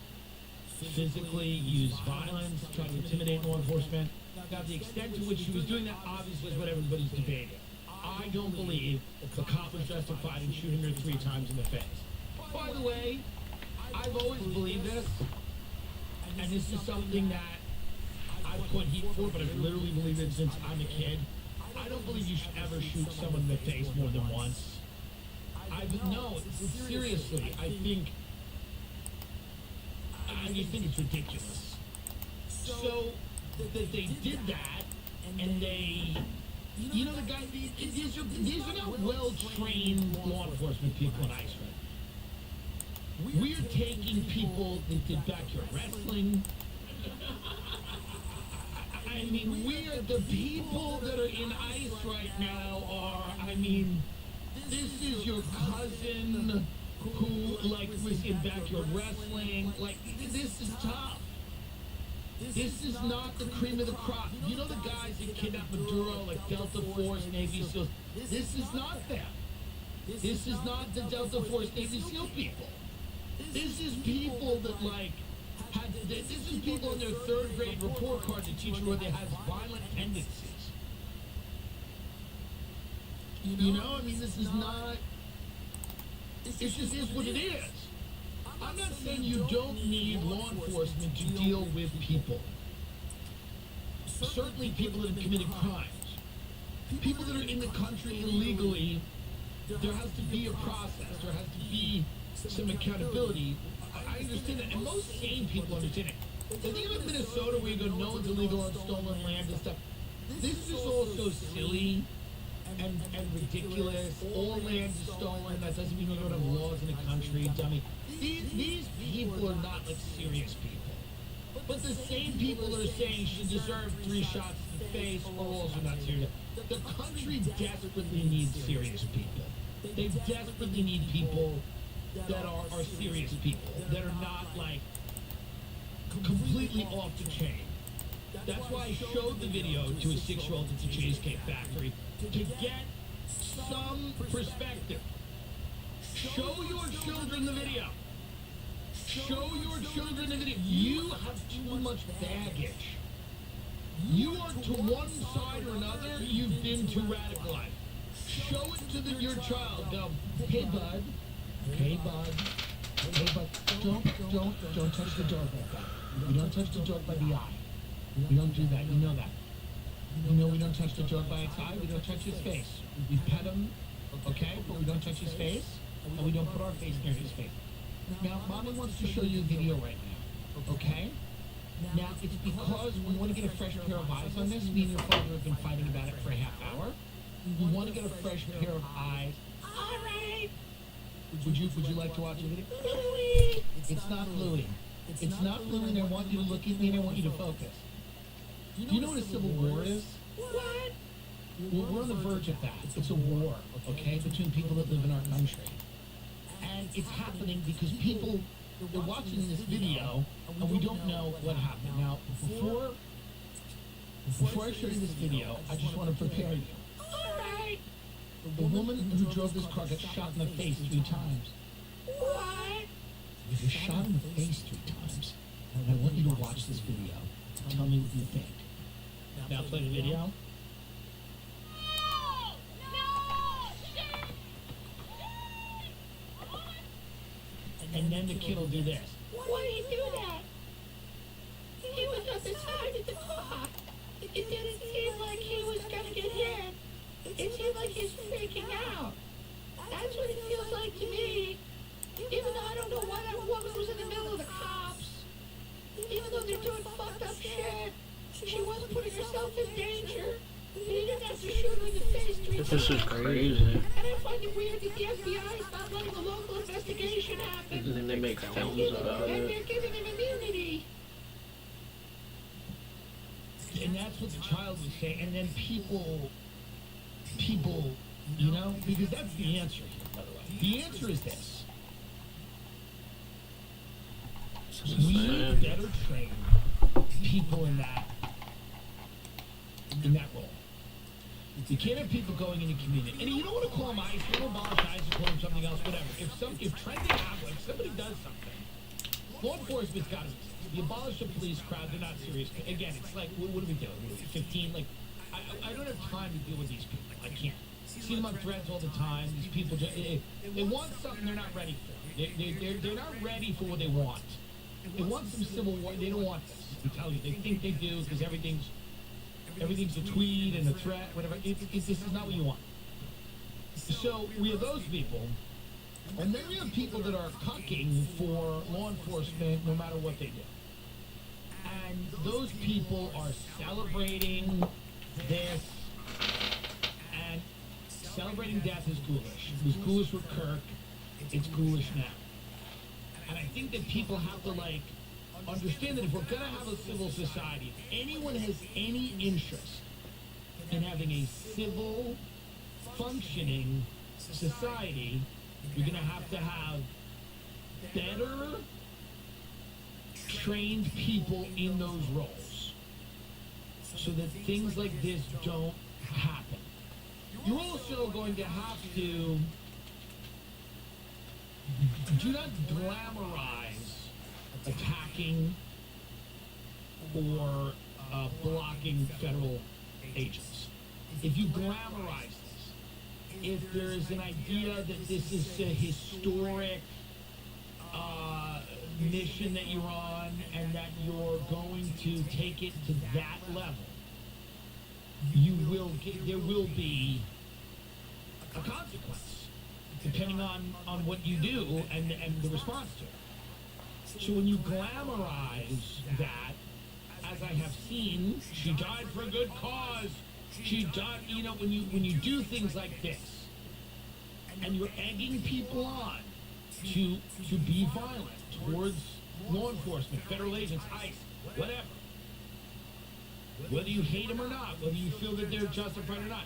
physically use violence, try to intimidate law enforcement. Now, the extent to which she was doing that obviously is what everybody's debating. I don't believe the cop was justified in shooting her 3 times in the face. By the way, I've always believed this, and this is something that I've put heat for, but I've literally believed it since I'm a kid. I don't believe you should ever shoot someone in the face more than once. No, seriously, I just think it's ridiculous. So, that they did that, and they, you know, the guy, these are not well-trained law enforcement people in ICE, right? We're taking people that did backyard wrestling. I mean, the people that are in ICE right now this is your cousin who, like, was in backyard wrestling. Like, this is tough. This is not the cream of the crop. You know the guys that kidnapped Maduro, like Delta Force, Navy SEALs? This is not them. This is not the Delta Force, Navy SEAL people. This is people that, like, this is people in their 3rd grade report card that teach you where they have violent tendencies. You know, I mean, this is not, it just is what it is. I'm not saying you don't need law enforcement to deal with people. Certainly people that have committed crimes. People that are in the country illegally, there has to be a process. There has to be some accountability. I understand that, and most sane people understand it. The thing about Minnesota, where you go, no one's illegal on stolen land and stuff, this is all so silly and ridiculous. All land is stolen. That doesn't mean we don't have laws in the country, dummy. These people are not, like, serious people. But the same people that are saying she deserved 3 shots in the face are also not serious. The country desperately needs serious people. They desperately need people that are serious people, that are not, like, completely off the chain. That's why I showed the video to a 6-year-old at the Cheesecake Factory, to get some perspective. Show your children the video. Show your children the video. You have too much baggage. You are to one side or another, you've been too radicalized. Show it to your child. Go, hey, bud. Hey, bud. Hey, bud. Don't touch the dog like that. You don't touch the dog by the eye. We don't do that. You know that. You know we don't touch the dog by its eye. We don't touch his face. We pet him, okay? But we don't touch his face, and we don't put our face near his face. Now, Mommy wants to show you a video right now, okay? Now, it's because we want to get a fresh pair of eyes on this. Me and your father have been fighting about it for a half hour. We want to get a fresh pair of eyes. All right. Would you like to watch a video? Louie! It's not Louie. It's not Louie, and I want you to look at me, and I want you to focus. Do you know what a civil war is? What? We're on the verge of that. It's a war, okay, between people that live in our country. And it's happening because people, they're watching this video, and we don't know what happened. Now, before I show you this video, I just want to prepare you. All right. The woman who drove this car got shot in the face 3 times. What? You were shot in the face 3 times. And I want you to watch this video to tell me what you think. Now play the video. No! then the kid will do this. Why did he do that? He was on the side of the car. It didn't seem like he was gonna get hit. It seemed like he's freaking out. That's what it feels like to me. Even though I don't know why that woman was in the middle of the cops. Even though they're doing fucked up shit. She was putting herself in danger. He didn't have to shoot her in the face 3 times. This is crazy. And I find it weird that the FBI is not letting the local investigation happen. And then they make films about And it. they're giving him immunity. And that's what the child was saying. And then people, you know, because that's the answer here, by the way. The answer is this. We need to better train people in that role. You can't have people going in the community. And you don't want to call them ICE, you don't abolish ICE, call them something else, whatever. If trending happens, if somebody does something, law enforcement's got to be. You abolish the police crowd, they're not serious. Again, it's like, what are we doing? 15? Like, I don't have time to deal with these people. I can't. See them on threads all the time. These people, they want something they're not ready for. They're not ready for what they want. They want some civil war. They don't want this. I'm telling you. They think they do because everything's a tweet and a threat, whatever. This is not what you want. So we have those people. And then we have people that are cucking for law enforcement no matter what they do. And those people are celebrating this, and celebrating death is ghoulish. It was ghoulish with Kirk, it's ghoulish now. And I think that people have to, like, understand that if we're gonna have a civil society, if anyone has any interest in having a civil, functioning society, you're gonna have to have better trained people in those roles so that things like this don't happen. You're also going to have to do not glamorize attacking or blocking federal agents. If you glamorize this, if there is an idea that this is a historic mission that you're on and that you're going to take it to that level, there will be a consequence depending on what you do and the response to it. So when you glamorize that, as I have seen, she died for a good cause. She died, you know, when you do things like this, and you're egging people on to be violent towards law enforcement, federal agents, ICE, whatever. Whether you hate them or not, whether you feel that they're justified or not,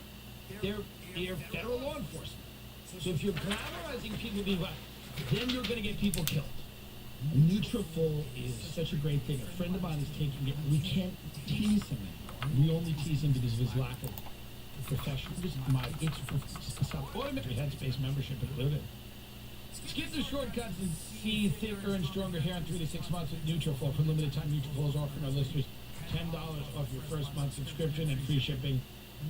they're federal law enforcement. So if you're glamorizing people being violent, then you're going to get people killed. Nutrafol is such a great thing. A friend of mine is taking it. We can't tease him anymore. We only tease him because of his lack of professionalism. It's automatic Headspace membership included. Skip the shortcuts and see thicker and stronger hair in 3 to 6 months with Nutrafol. For limited time, Nutrafol is offering our listeners $10 off your first month subscription and free shipping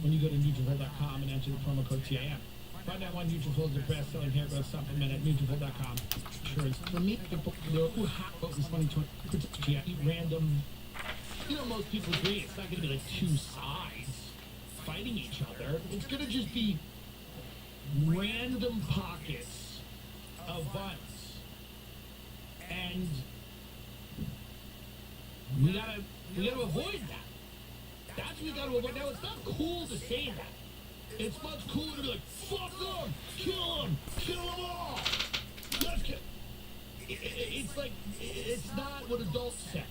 when you go to Nutrafol.com and enter the promo code TIM. Find out why Nutrafol is the best-selling hair growth supplement at Nutrafol.com. Sure, it's for me. There are hot in 2020. Random. You know, most people agree it's not going to be like two sides fighting each other. It's going to just be random pockets of violence, and we gotta avoid that. That's what we gotta avoid. Now, it's not cool to say that. It's much cooler to be like, fuck them, kill them all. Let's kill. It's like, it's not what adults say.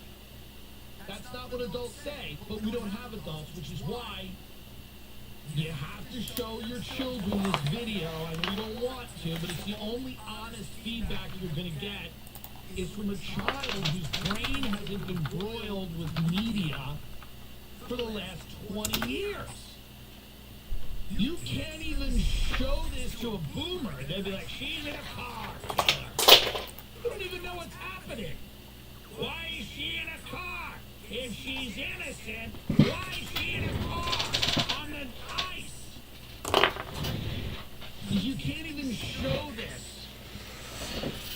That's not what adults say, but we don't have adults, which is why you have to show your children this video. I know you don't want to, but it's the only honest feedback you're going to get is from a child whose brain hasn't been broiled with media for the last 20 years. You can't even show this to a boomer. They'll be like, she's in a car. You don't even know what's happening. Why is she in a car? If she's innocent, why is she in a car on the ice? You can't even show this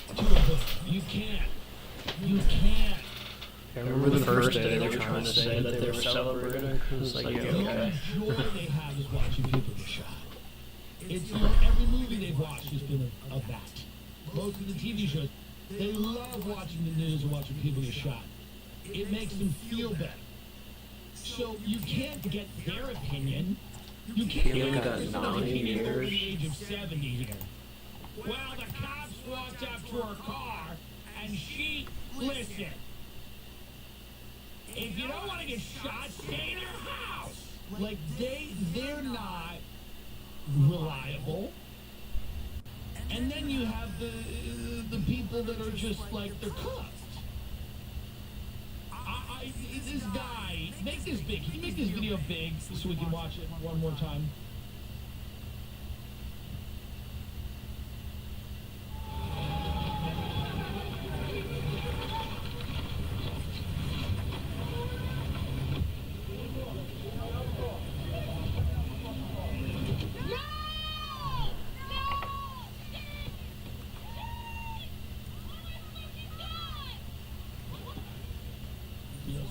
to a boomer. You can't. first day they were trying to say that they were celebrating. It's like, yeah, The okay. only joy they have is watching people get shot. It's every movie they've watched has been of that. Most of the TV shows, they love watching the news and watching people get shot. It makes them feel better. So you can't get their opinion. You can't He only get got their 9 opinion over years. the age of 70 here. Well, the cops walked up to her car and she listened. If you don't want to get shot, stay in your house. Like they're not reliable. And then you have the people that are just like they're cuffed. This guy, make this big. Can you make this video big so we can watch it one more time?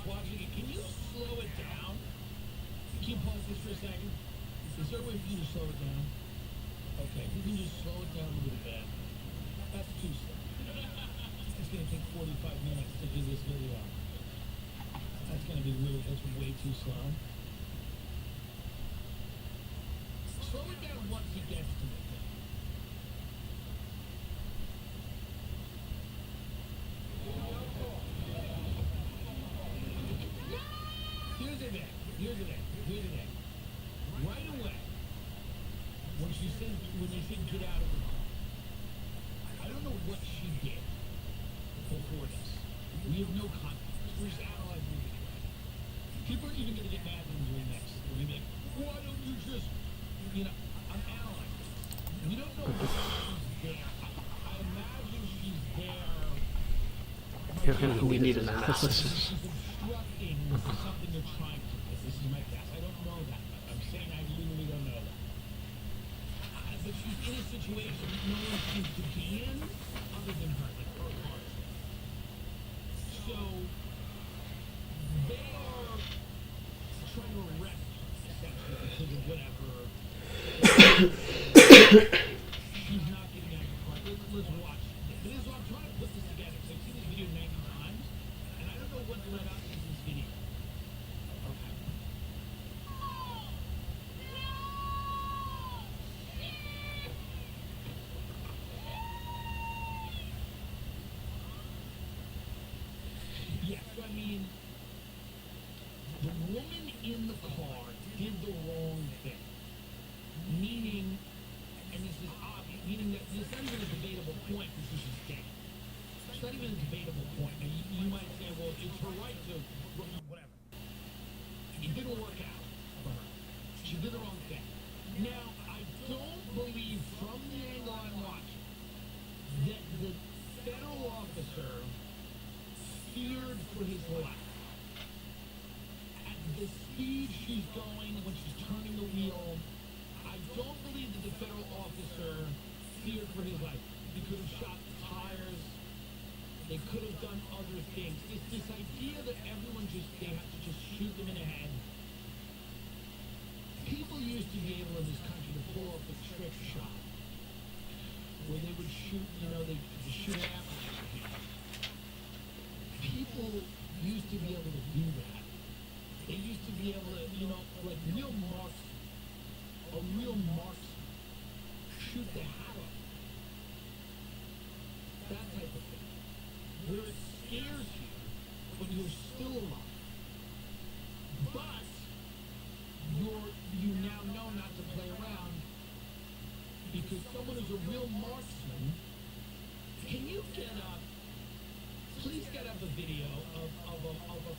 Watching it. Can you slow it down? Can you pause this for a second? Is there a way for you to slow it down? Okay, if you can just slow it down a little bit. That's too slow. It's going to take 45 minutes to do this video. That's going to be that's way too slow. Slow it down once he gets to it. Here's the thing. Right away, when they said get out of the car, I don't know what she did before this. We have no context. We're just analyzing it. People are even going to get mad when we're next. We're going to be like, why don't you just, I'm analyzing. We don't know why she's there. I imagine she's there. We need an analysis. She's obstructing something they're trying to. This is my guess. I don't know that. I'm saying I literally don't know that. But she's in a situation no one seems to be in other than her, like her heart. So they are trying to arrest her, essentially, because of whatever. She's not getting out of the car. Let's watch this. I'm trying to put this together. So I've seen this video 90 times, and I don't know what led up to this video. Okay. Yes, I mean, the woman in the car did the wrong thing. Meaning, and this is obvious, meaning that this isn't even a debatable point because she's dead. It's not even a debatable point. Now, you might say, well, it's her right to, whatever. It didn't work out for her. She did the wrong thing. Now, I don't believe from the angle I'm watching that the federal officer feared for his life. At the speed she's going when she's turning the wheel, I don't believe that the federal officer feared for his life. He could have shot the tires. They could have done other things. It's this idea that everyone they have to just shoot them in the head. People used to be able in this country to pull off a trick shot where they would shoot, they shoot an apple. People used to be able to do that. They used to be able to, like real marksmen. A real marksman. Shoot the hat off. That type of thing. Where it scares you when you're still alive. But you now know not to play around because someone who's a real marksman, can you please get up a video of a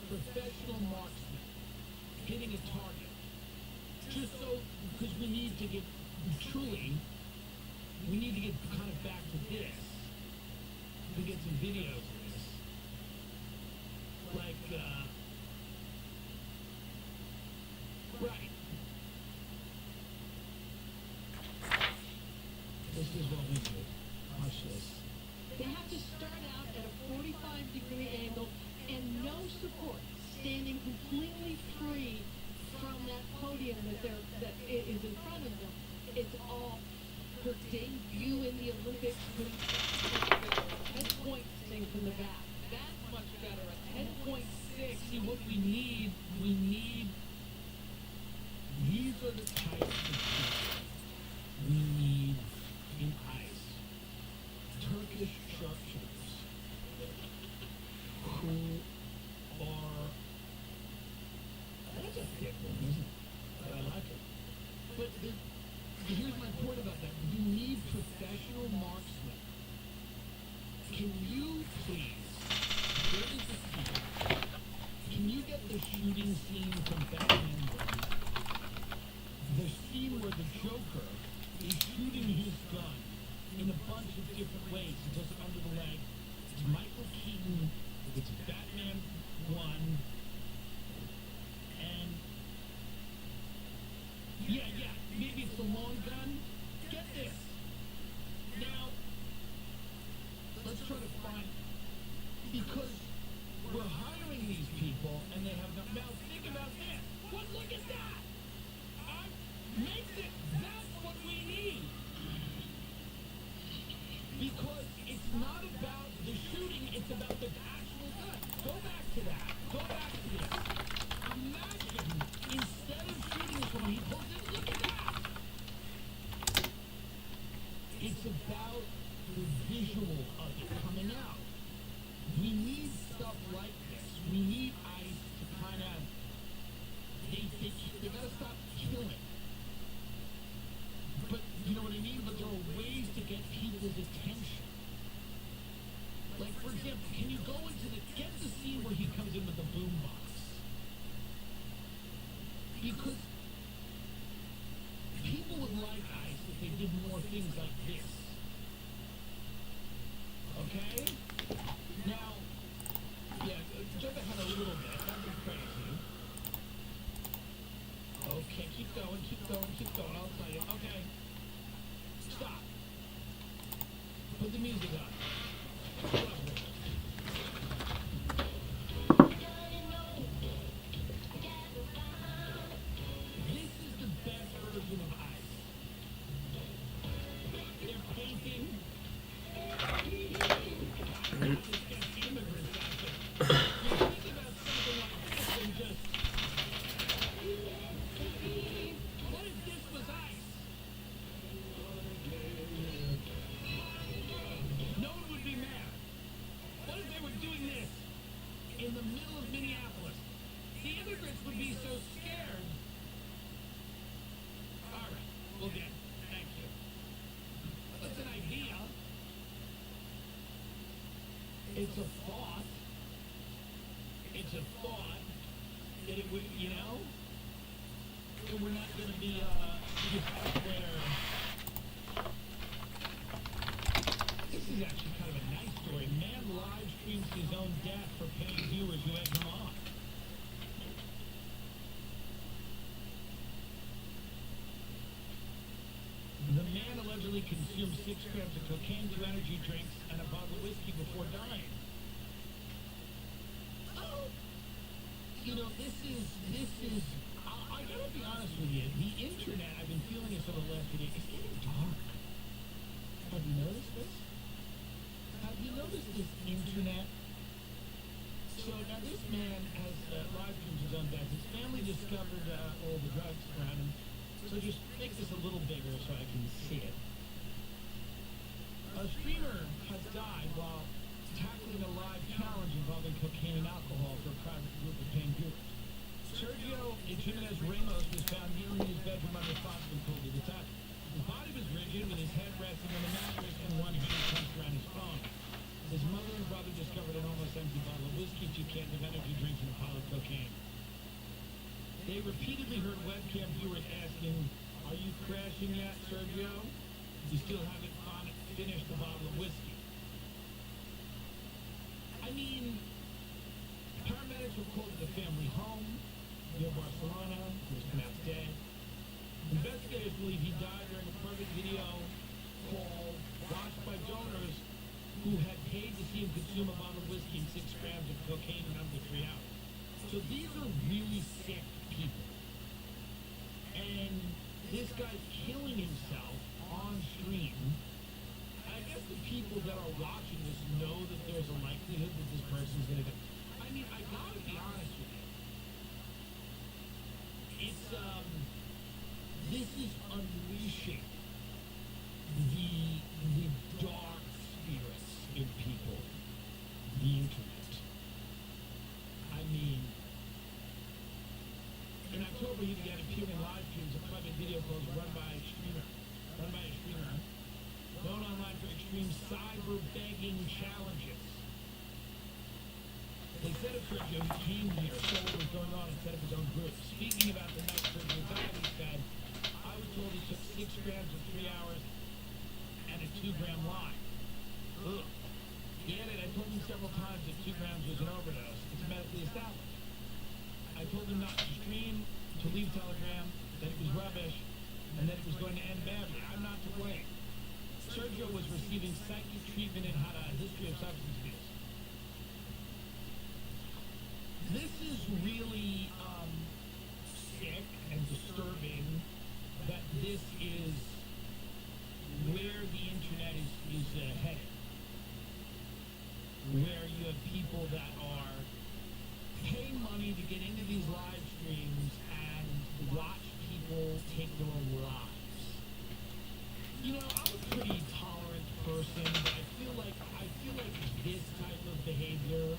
professional marksman hitting a target. Just because we need to get kind of back to this. We get some videos of this. Like, right. This is what we do. Watch this. They have to start out at a 45-degree angle and no supports. completely free from that podium that is in front of them. It's all her debut in the Olympics. 10-point thing from the back. That's much better. A 10.6. See, what we need, these are the types of people we need in ice. Turkish sharpshooters who are, that's a thick one, isn't it? But I like it. But here's my point about that. You need professional marksmen. Can you please, where is the scene? Can you get the shooting scene from Batman? The scene where the Joker is shooting his gun in a bunch of different ways. He does it under the leg. It's Michael Keaton. It's Batman 1. And yeah, maybe it's a long gun. Get this. Now, let's try to find, because we're hiring these people and they have now think about this. Well, look at that. That's what we need. Because it's not about the shooting, it's about the actual gun. Go back to that. Go back to this. Imagine, instead of shooting this one, he pulls it. Look at that. It's about the visual of it coming out. We need stuff like this. We need ice to kind of, they gotta stop killing. But, you know what I mean? But there are ways to get people's attention. Like, for example, can you go into get the scene where he comes in with the boombox? Because people would like ice if they did more things like this. Okay? Now, yeah, jump ahead a little bit. That'd be crazy. Okay, keep going. I'll tell you. Okay. Stop. Put the music on. This is the best version of ice. They're painting. Immigrants out there. You think about something like this and just. What if this was ice? No one would be mad. What if they were doing this in the middle of Minneapolis? The immigrants would be so scared. All right, we'll get it. Thank you. That's an idea. It's a thought. That it would, you know? And we're not going to be just out there. This is actually kind of a nice story. Man live streams his own death for paying viewers who had come on. The man allegedly consumed 6 grams of cocaine, 2 energy drinks, and a bottle of whiskey before dying. Oh! You know, this is, I gotta be honest with you, the internet, I've been feeling this over the last few days, it's getting dark. Have you noticed this? Have you noticed this internet? So now this man has live streamed his own death. His family discovered all the drugs around him. So just make this a little bigger so I can see it. A streamer has died while tackling a live challenge involving cocaine and alcohol for a private group of paying viewers. Sergio Jimenez Ramos was found kneeling in his bedroom under fire and pulled to the top. His body was rigid with his head resting on the mattress and one hand clenched around his phone. His mother and brother discovered an almost empty bottle of whiskey, 2 cans of energy drinks, and a pile of cocaine. They repeatedly heard webcam viewers asking, "Are you crashing yet, Sergio? You still haven't finished the bottle of whiskey." I mean, paramedics were called to the family home near Barcelona. He was pronounced dead. Investigators believe he died during a private video call watched by donors who had paid to see him consume a bottle of whiskey and 6 grams of cocaine in under 3 hours. So these are really sick people. And this guy's killing himself on stream. I guess the people that are watching this know that there's a likelihood that this person's gonna go. I mean, I gotta be honest with you. It's, this is unleashing the dark spirits in people. The internet. I mean, in October he began appearing live streams of private video calls run by a streamer, known online for extreme cyber begging challenges. They said it for Joe, he came here, saw what was going on, and set up his own group. Speaking about the night surgery diet, he said, I was told he took 6 grams in 3 hours and a 2-gram line. Ugh. He added, I told him several times that 2 grams was an overdose. It's medically established. I told him not to stream, to leave Telegram, that it was rubbish, and that it was going to end badly. I'm not to blame. Sergio was receiving psychic treatment and had a history of substance abuse. This is really sick and disturbing that this is where the internet is headed. Where you have people that are paying money to get into these live streams and watch people take their own lives. You know, I'm a pretty tolerant person, but I feel like this type of behavior,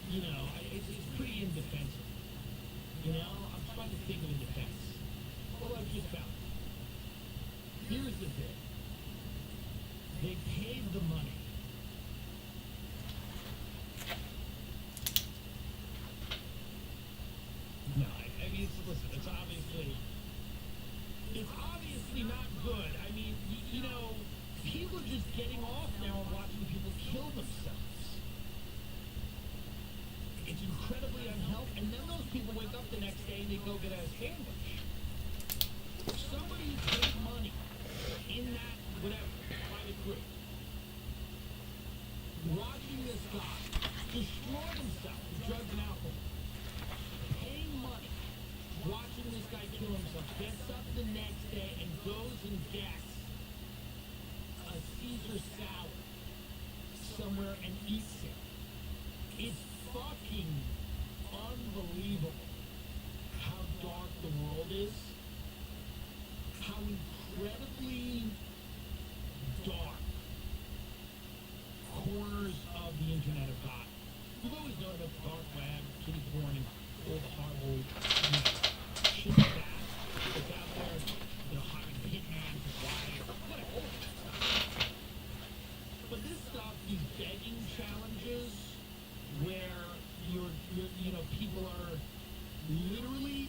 you know, it's pretty indefensible. You know, I'm trying to think of a defense. Well, I've just found it. Here's the thing. They paid the money. No, I mean, listen, it's obviously not good. I mean, you know, people are just getting off now and watching people kill themselves. It's incredibly unhealthy. And then those people wake up the next day and they go get a sandwich. Somebody paid money in that, whatever, private group. Watching this guy destroy himself with drugs and alcohol. Paying money. Watching this guy kill himself. Gets up the next day and goes and gets a Caesar salad somewhere and eats it. It's fucking unbelievable how dark the world is. How incredibly dark corners of the internet have got. We've always known about the dark web, kitty porn, and all the horrible shit like that. It's out there, you know, hiring hitman, wire, whatever. But this stuff, these begging challenges, where you know, people are literally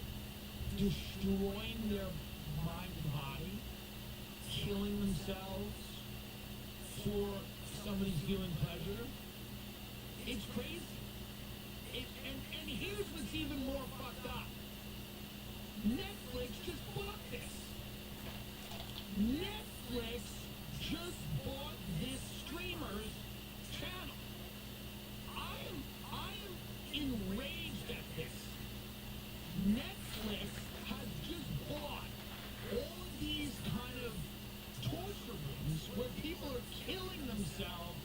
destroying their mind and body, killing themselves for somebody's viewing pleasure. It's crazy. And here's what's even more fucked up. Netflix just bought this. Netflix just bought this streamer's channel. I am enraged at this. Netflix has just bought all of these kind of torture rooms where people are killing themselves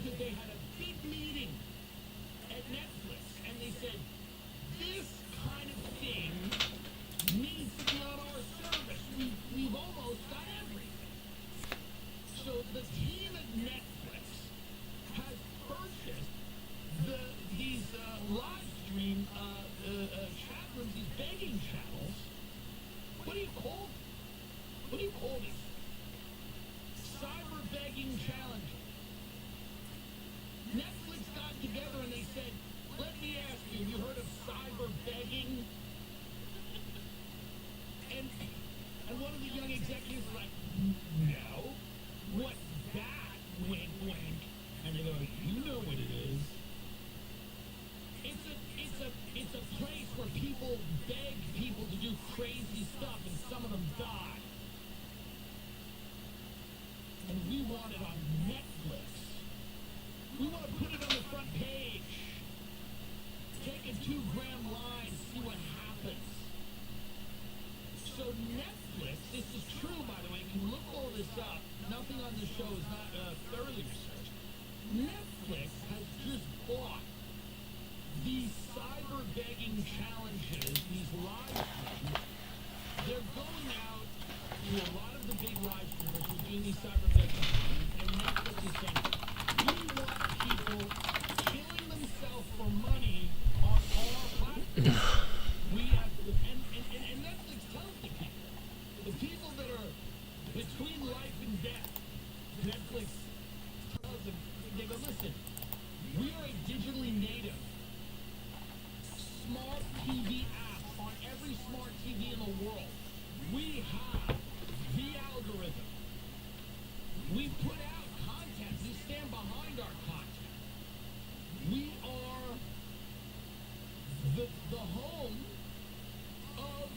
because they had a big meeting at Netflix and they said, this kind of thing needs to be on our service. We've almost got everything. So the team at Netflix has purchased these live stream chat rooms, these begging channels. What do you call them? What do you call these? Cyber begging challenge. Netflix got together and they said, let me ask you, have you heard of cyber begging? And one of the young executives was like, no. What's that? Wink, wink. And they go, you know what it is. It's a place where people beg people to do crazy stuff and some of them die. And we want it on Netflix. We want to put it on the front page. 2-gram line, see what happens. So Netflix, this is true, by the way, you can look all this up. Nothing on the show is not thoroughly researched. Netflix has just bought these cyber begging challenges, these live streams. They're going out to a lot of the big live streamers who are doing these cyber begging streams, and Netflix is saying, we want people killing themselves for money on our platform. We have, and Netflix tells the people that are between life and death, Netflix tells them, they go, listen, we are a digitally native smart TV app on every smart TV in the world. We have the algorithm. We put out content. We stand behind our content. We are the home of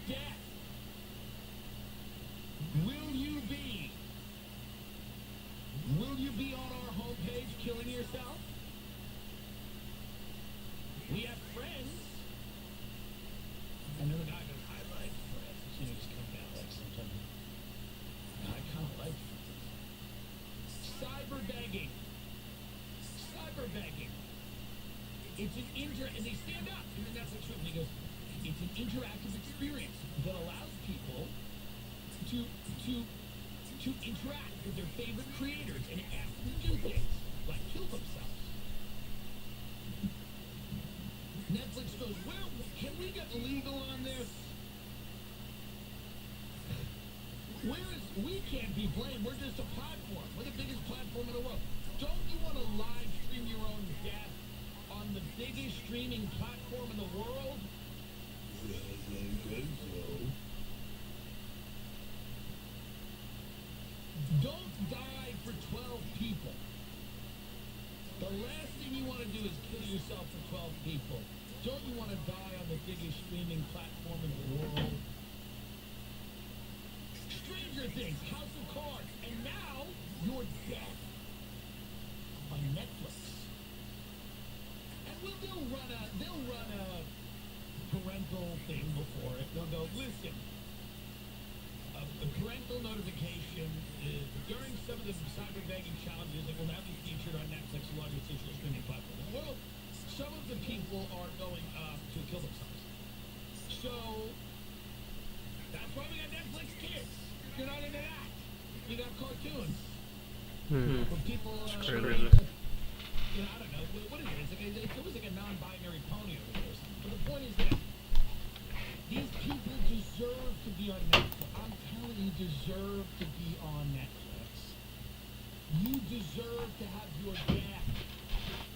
death. Will you be on our homepage killing yourself? We have friends. I know the guy goes, I like friends. You know, just come down like sometimes. I kind of like friends. Cyber begging. Cyber begging. It's an and they stand up, and then that's the truth. And he goes, it's an interactive experience that allows people to interact with their favorite creators and ask them to do things, like kill themselves. Netflix goes, well, can we get legal on this? We can't be blamed. We're just a platform. We're the biggest platform in the world. Don't you want to live stream your own death on the biggest streaming platform in the world? Yes, I guess so. Don't die for 12 people. The last thing you want to do is kill yourself for 12 people. Don't you want to die on the biggest streaming platform in the world? Stranger Things, House of Cards, and now you're dead on Netflix. And they'll run a parental thing before it. They'll go, listen, a parental notification during some of the cyber begging challenges that will now be featured on Netflix, the largest digital streaming platform in the world. Some of the people are going to kill themselves. So that's why we got Netflix Kids. You're not into that. We got cartoons. For people, I don't know, what is it? It's almost like a non-binary pony over there or something. But the point is that these people deserve to be on Netflix. I'm telling you, deserve to be on Netflix. You deserve to have your death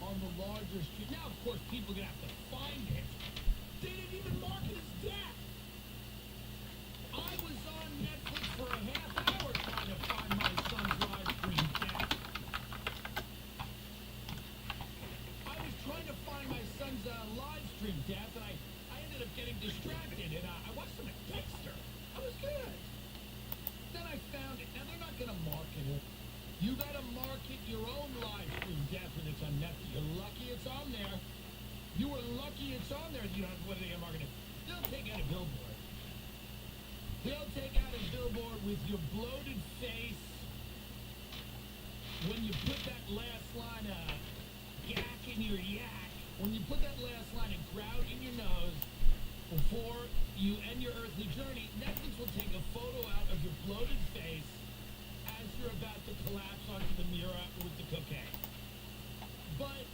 on the larger street. Now, of course, people are going to have to find it. They didn't even mark it as death. I was on Netflix for a half hour trying to find my son's live stream death. I was trying to find my son's live stream death, and I ended up getting distracted, and I watched some of Dexter. That was good. Then I found it. Now, they're not going to market it. You got to market your own live stream death when it's on Netflix. You're lucky it's on there. You were lucky it's on there. You don't have, what are they going to market it? They'll take out a billboard. They'll take out a billboard with your bloated face. When you put that last line of gack in your yak, when you put that last line of grout in your nose before you end your earthly journey, Netflix will take a photo out of your bloated face as you're about to collapse onto the mirror with the cocaine. But,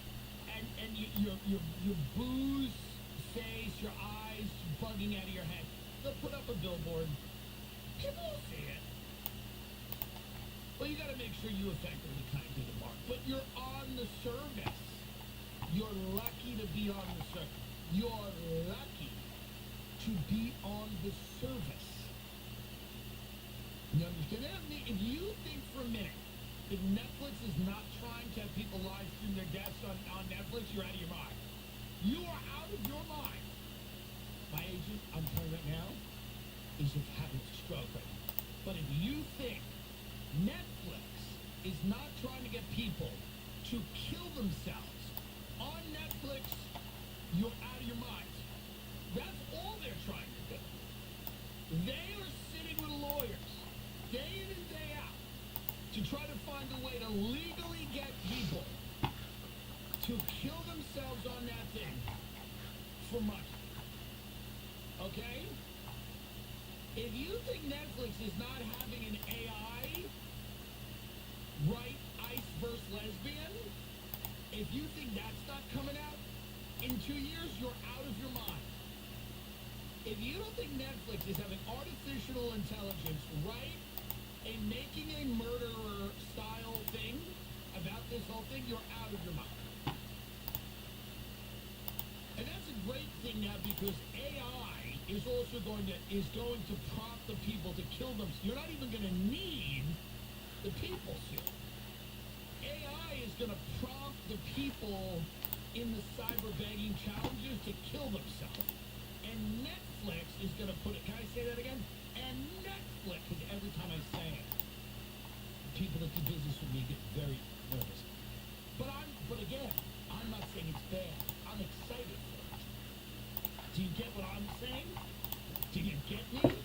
and your booze face, your eyes bugging out of your head, they'll put up a billboard. People will see it. Well, you got to make sure you effectively kind of do the mark. But you're on the service. You're lucky to be on the service. You're lucky to be on the service. You understand that? If you think for a minute that Netflix is not trying to have people live stream their deaths on Netflix, you're out of your mind. You are out of your mind. My agent, I'm telling you right now, is having a stroke right now. But if you think Netflix is not trying to get people to kill themselves Netflix, you're out of your mind. That's all they're trying to do. They are sitting with lawyers, day in and day out, to try to find a way to legally get people to kill themselves on that thing for money. Okay? If you think Netflix is not having an AI write Ice vs. Lesbian, if you think that's not coming out, in 2 years, you're out of your mind. If you don't think Netflix is having artificial intelligence write a making a murderer style thing about this whole thing, you're out of your mind. And that's a great thing now because AI is also going to prompt the people to kill them. You're not even going to need the people soon. AI is going to prompt the people in the cyber begging challenges to kill themselves. And Netflix is going to put it, can I say that again? And Netflix, because every time I say it, people that do business with me get very nervous. But again, I'm not saying it's bad. I'm excited for it. Do you get what I'm saying? Do you get me?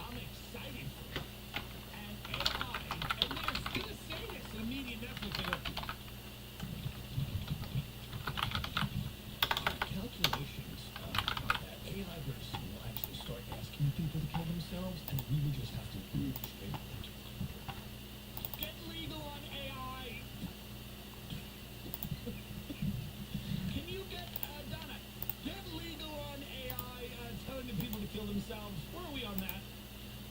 I'm excited for it. And AI, and they're going to say this in immediate Netflix. They go, calculations are that AI very soon will actually start asking people to kill themselves, and we will just have to move straight into it. Get legal on AI. Can you get, Donna, get legal on AI telling the people to kill themselves? Where are we on that?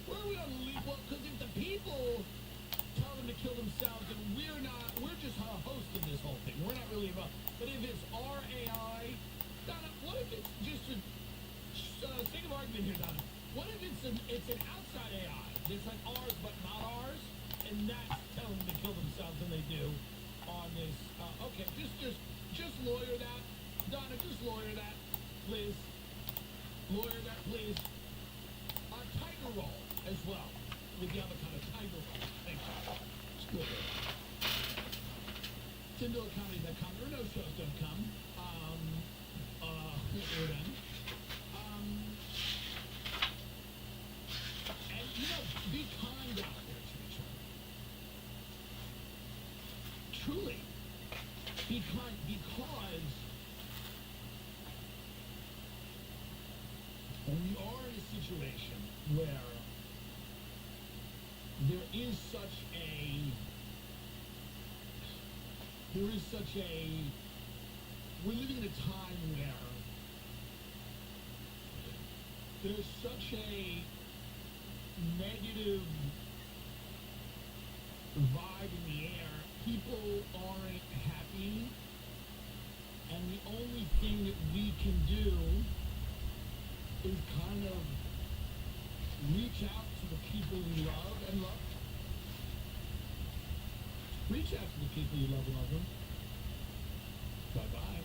Where are we on legal? Because if the people tell them to kill themselves, then we're just hosting this whole thing. We're not really involved. But if it's our AI, Donna, what if it's just a sake of argument here, Donna? What if it's an outside AI that's like ours but not ours, and that's telling them to kill themselves, and they do on this? Okay, just lawyer that, Donna. Just lawyer that, please. Lawyer that, please. Tiger roll as well with the avocado. Tiger roll. Thank you. It's good. TindoComedy.com. There are no shows don't come. We're done. And be kind out there to each other. Truly, be kind because we are in a situation where there is such a we're living in a time where there's such a negative vibe in the air. People aren't happy, and the only thing that we can do is kind of reach out to the people we love and love. Reach out to the people you love and love them. Bye-bye.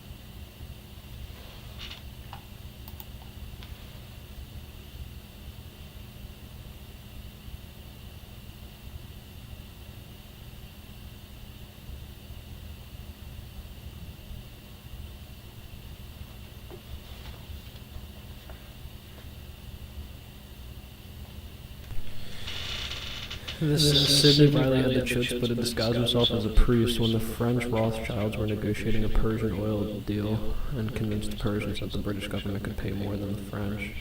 Sidney Riley had the chutzpah to disguise himself as a priest when the French Rothschilds were negotiating a Persian oil deal and convinced the Persians that the British government could pay more than the French.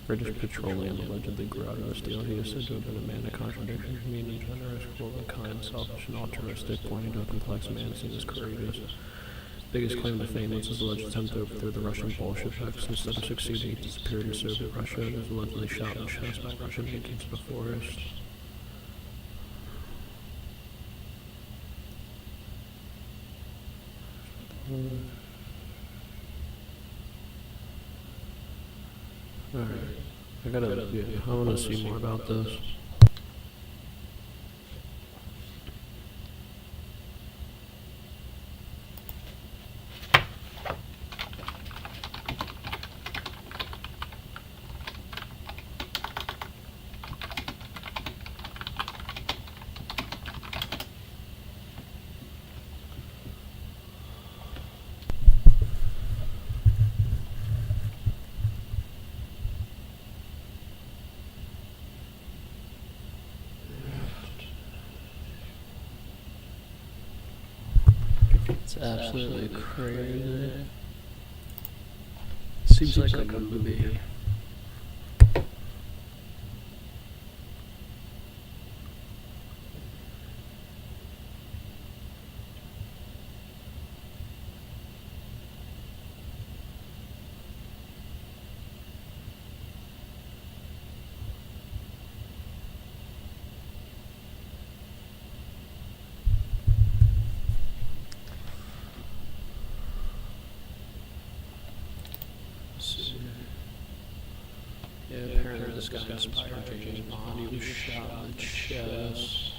British Petroleum allegedly grew out of this deal. He is said to have been a man of contradictions, meaning generous, cruel, kind, selfish, and altruistic, pointing to a complex man seen as courageous. Biggest claim to fame was his alleged attempt to overthrow the Russian Bolsheviks. Instead of succeeding, he disappeared in Soviet Russia and was allegedly shot in the chest by Russian agents in a forest. Alright, I want to see more about this. absolutely crazy. Seems like a movie. Yeah, apparently this guy inspired James Bond. He was shot in the chest.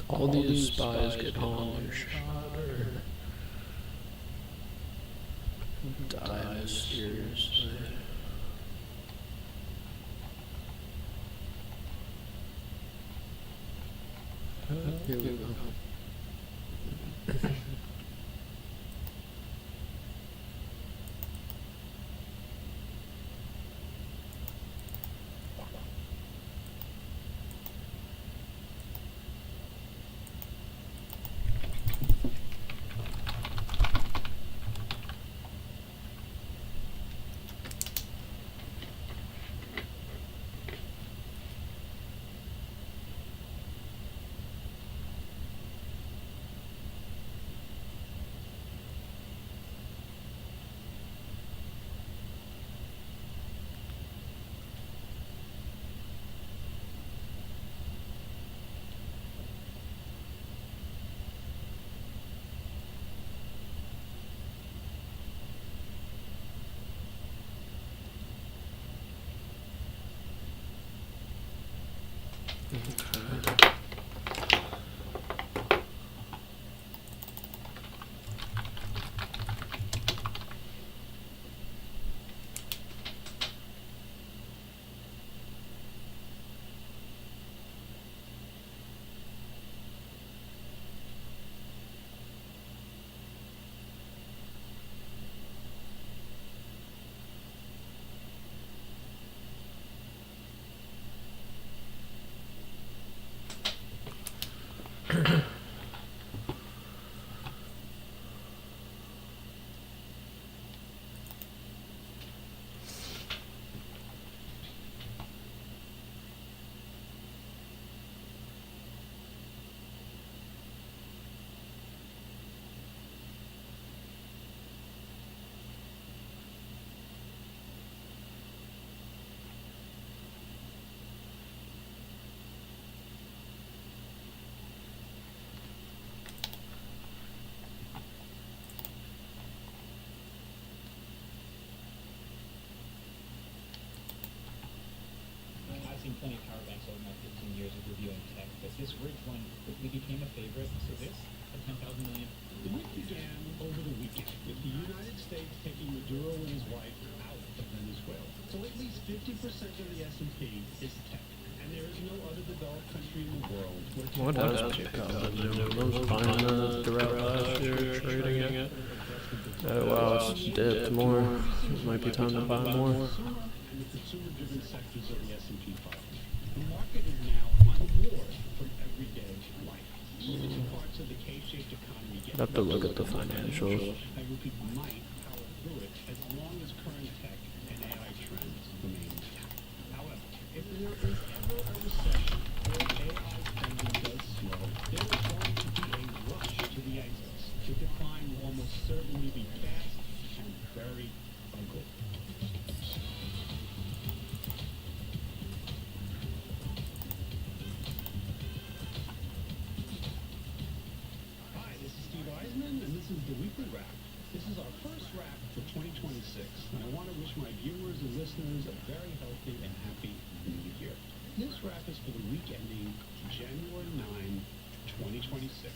All these spies get hung or shot or die mysteriously. Here we go. Okay. I've seen plenty of power banks over my 15 years of reviewing tech, but this Ridge one quickly became a favorite. So this, a 10,000 million. The week began over the weekend with the United States taking Maduro and his wife out of Venezuela. So at least 50% of the S&P is tech. And there is no other developed country in the world where tech... What does pick up? I was buying the throughout last year, trading it. Oh wow, it's dipped more. It might be time to buy more. And the consumer-driven sectors of the S&P 500. The market is now unmoored from everyday life. Even in parts of the K-shaped economy get... I'd have to look at the financials. I repeat, might power through it as long as current tech and AI trends remain intact. However, if there is ever a recession where AI spending does slow, there is going to be a rush to the exits. The decline will almost certainly be fast and very ugly. Hi, this is Steve Eisman, and this is the Weekly Wrap. This is our first wrap for 2026, and I want to wish my viewers and listeners a very healthy and happy New Year. This wrap is for the week ending January 9, 2026.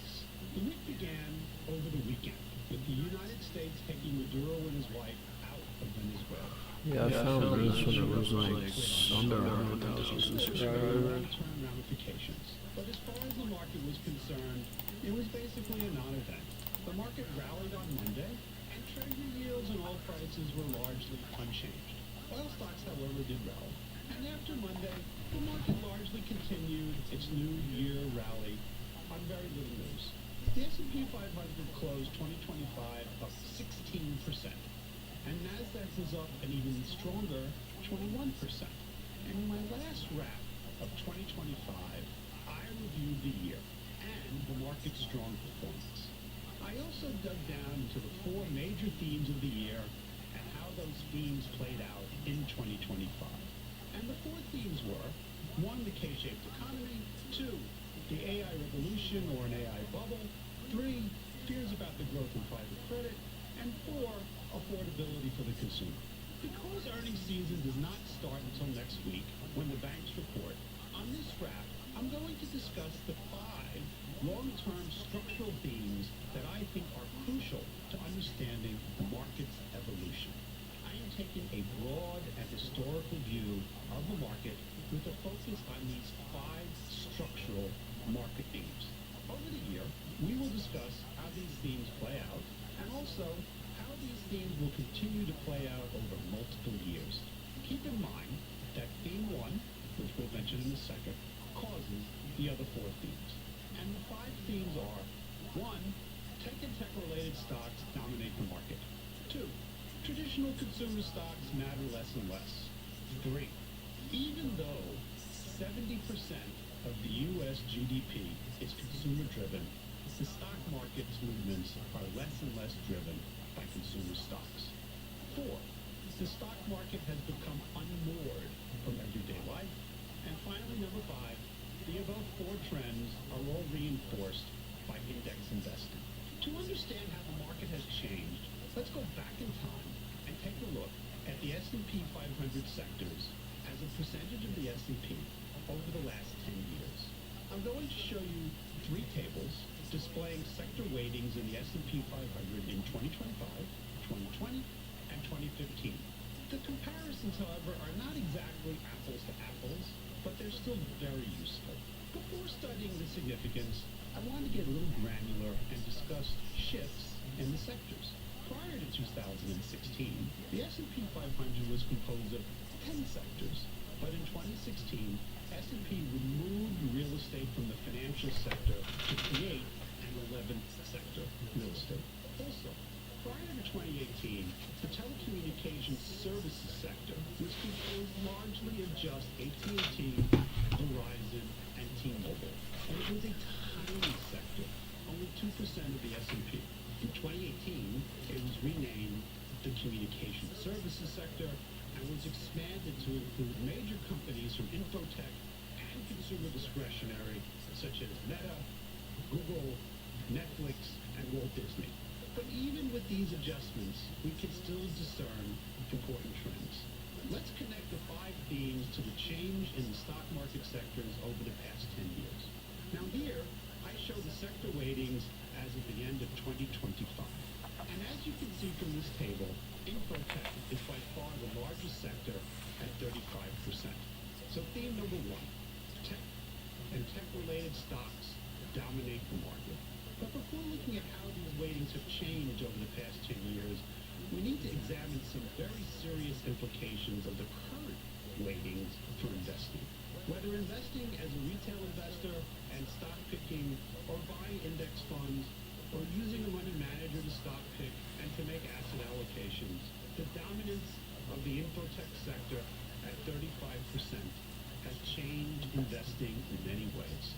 The week began over the weekend with the United States taking Maduro and his wife out of Venezuela. Yeah, I found this when it was like under 100,000 subscribers. Long-term ramifications. But as far as the market was concerned, it was basically a non-event. The market rallied on Monday, and treasury yields and oil prices were largely unchanged. Oil stocks, however, did rally. And after Monday, the market largely continued its New Year rally on very little news. The S&P 500 closed 2025 up 16%, and NASDAQ was up an even stronger 21%. And in my last wrap of 2025, I reviewed the year and the market's strong performance. I also dug down into the four major themes of the year and how those themes played out in 2025. And the four themes were: 1, the K-shaped economy; 2, the AI revolution or an AI bubble; 3, fears about the growth in private credit; and 4, affordability for the consumer. Because earnings season does not start until next week, when the banks report, on this wrap, I'm going to discuss the 5 long-term structural themes that I think are crucial to understanding the market's evolution. I am taking a broad and historical view of the market with a focus on these 5 structural market themes. Over the year, we will discuss how these themes play out, and also how these themes will continue to play out over multiple years. Keep in mind that theme 1, which we'll mention in a second, causes the other 4 themes. And the 5 themes are: 1, tech and tech-related stocks dominate the market; 2, traditional consumer stocks matter less and less; 3, even though 70% of the U.S. GDP is consumer-driven, the stock market's movements are less and less driven by consumer stocks. 4, the stock market has become unmoored from everyday life. And finally, number 5, the above 4 trends are all reinforced by index investing. To understand how the market has changed, let's go back in time and take a look at the S&P 500 sectors as a percentage of the S&P over the last 10 years. I'm going to show you 3 tables displaying sector weightings in the S&P 500 in 2025, 2020, and 2015. The comparisons, however, are not exactly apples to apples, but they're still very useful. Before studying the significance, I want to get a little granular and discuss shifts in the sectors. Prior to 2016, the S&P 500 was composed of 10 sectors, but in 2016, S&P removed real estate from the financial sector to create an 11th sector, real estate. Also, prior to 2018, the telecommunications services sector was composed largely of just AT&T, Verizon, and T-Mobile, and it was a tiny sector, only 2% of the S&P. In 2018, it was renamed the communications services sector and was expanded to include major companies from infotech and consumer discretionary, such as Meta, Google, Netflix, and Walt Disney. But even with these adjustments, we can still discern important trends. Let's connect the 5 themes to the change in the stock market sectors over the past 10 years. Now here, I show the sector weightings as of the end of 2025. And as you can see from this table, infotech is by far the largest sector at 35%. So theme number 1, tech and tech-related stocks dominate the market. But before looking at how these weightings have changed over the past 10 years, we need to examine some very serious implications of the current weightings for investing. Whether investing as a retail investor and stock picking, or buying index funds, or using a money manager to stock pick and to make asset allocations, the dominance of the infotech sector at 35% has changed investing in many ways.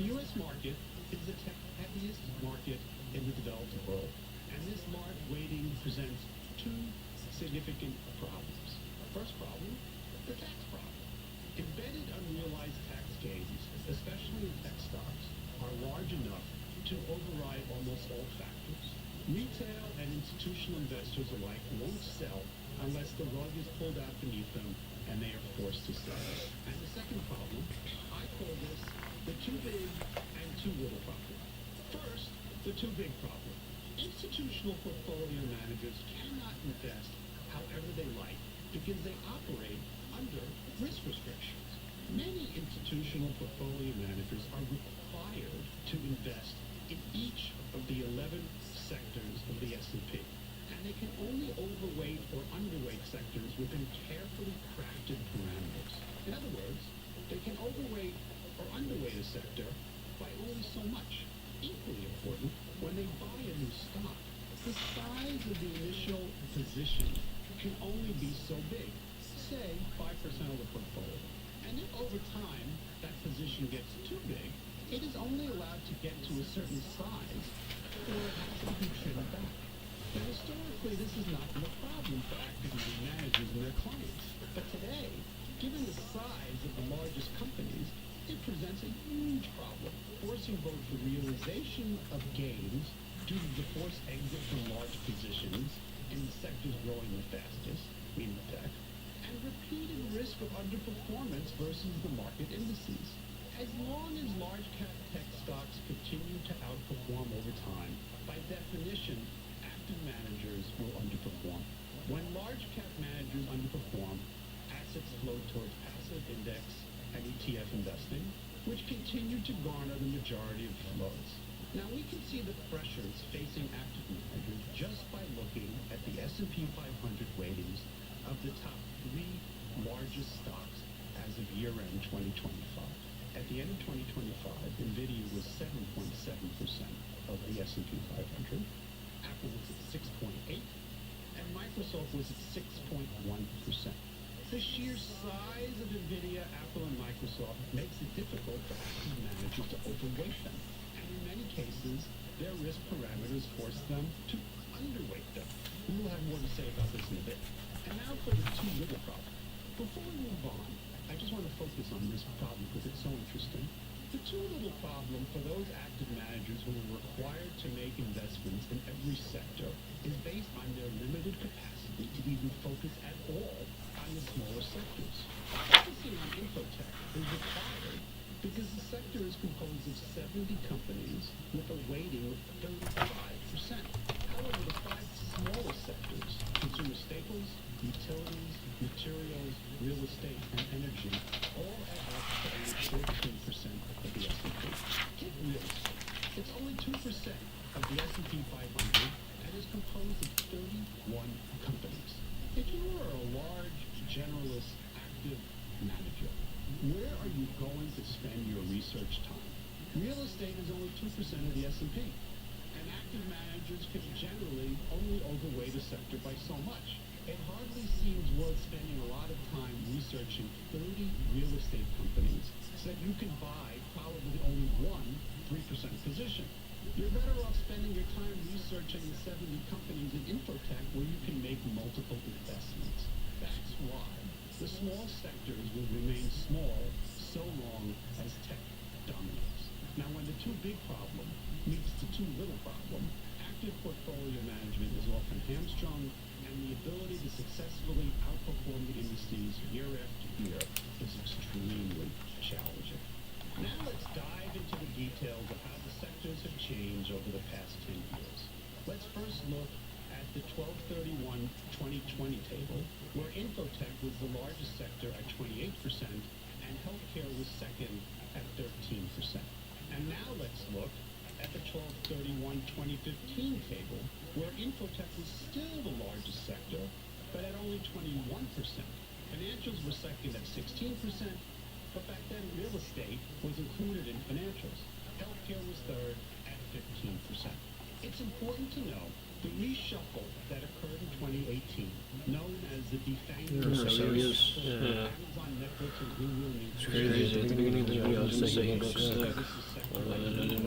The U.S. market is the tech-heaviest market in the developed world, and this large weighting presents 2 significant problems. First problem, the tax problem. Embedded unrealized tax gains, especially in tech stocks, are large enough to override almost all factors. Retail and institutional investors alike won't sell unless the rug is pulled out beneath them and they are forced to sell. And the second problem, I call this the too big and too little problem. First, the too big problem. Institutional portfolio managers cannot invest however they like because they operate under risk restrictions. Many institutional portfolio managers are required to invest in each of the 11 sectors of the S&P, and they can only overweight or underweight sectors within carefully crafted parameters. In other words, they can overweight or underweight a sector by only so much. equally important, when they buy a new stock, the size of the initial position can only be so big, say 5% of the portfolio. And if over time that position gets too big, it is only allowed to get to a certain size or it has to be trimmed back. Now historically this has not been a problem for active money managers and their clients. But today, given the size of the largest companies, it presents a huge problem, forcing both the realization of gains due to the forced exit from large positions in the sectors growing the fastest, meaning tech, and repeated risk of underperformance versus the market indices. As long as large cap tech stocks continue to outperform over time, by definition, active managers will underperform. When large cap managers underperform, assets flow towards passive index and ETF investing, which continue to garner the majority of flows. Now we can see the pressures facing active managers just by looking at the S&P 500 weightings of the top 3 largest stocks as of year-end 2025. At the end of 2025, NVIDIA was 7.7% of the S&P 500, Apple was at 6.8%, and Microsoft was at 6.1%. The sheer size of NVIDIA, Apple, and Microsoft makes it difficult for active managers to overweight them. And in many cases, their risk parameters force them to underweight them. We will have more to say about this in a bit. And now for the too little problem. Before we move on, I just want to focus on this problem because it's so interesting. The too little problem for those active managers who are required to make investments in every sector is based on their limited capacity to even focus at all on the smaller sectors. Focusing on infotech is required because the sector is composed of 70 companies with a weighting of 35%. However, the 5 smaller sectors, consumer staples, utilities, materials, real estate, and energy, all add up to only 14% of the S&P. Take real estate. It's only 2% of the S&P 500 and is composed of 31 companies. If you are a large, generalist, active manager, where are you going to spend your research time? Real estate is only 2% of the S&P, and active managers can generally only overweight a sector by so much. It hardly seems worth spending a lot of time researching 30 real estate companies so that you can buy probably only one 3% position. You're better off spending your time researching the 70 companies in infotech where you can make multiple investments. That's why the small sectors will remain small so long as tech dominates. Now, when the too big problem meets the too little problem, active portfolio management is often hamstrung, and the ability to successfully outperform the indices year after year is extremely challenging. Now let's dive into the details of how the sectors have changed over the past 10 years. Let's first look at the 12/31/2020 table, where infotech was the largest sector at 28% and healthcare was second at 13%. And now let's look at the 12/31/2015 table, where infotech was still the largest sector, but at only 21%. Financials were second at 16%, but back then real estate was included in financials. Healthcare was third at 15%. It's important to know the reshuffle that occurred in 2018, known as the defanging of Amazon, Netflix, and Google. It's crazy. At the beginning of the video, I was just saying books sick.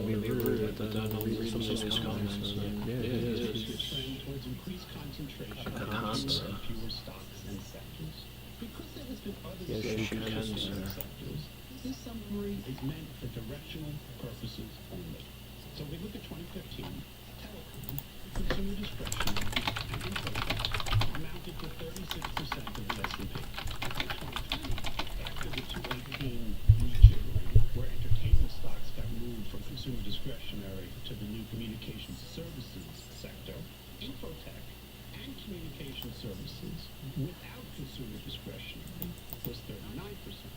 We agree with that. I'll read some of these comments. Yeah, it is. Towards increased concentration That of concept. fewer stocks and sectors. Because there has been other Yes, you can, sectors and sir. sectors, this summary is meant for directional purposes only. So we look at 2015, telecom, consumer discretionary, and infotech amounted to 36% of the S&P. In 2020, after the 2018 rejiggering, where entertainment stocks got moved from consumer discretionary to the new communication services sector, infotech and communication services without consumer discretionary was 39%.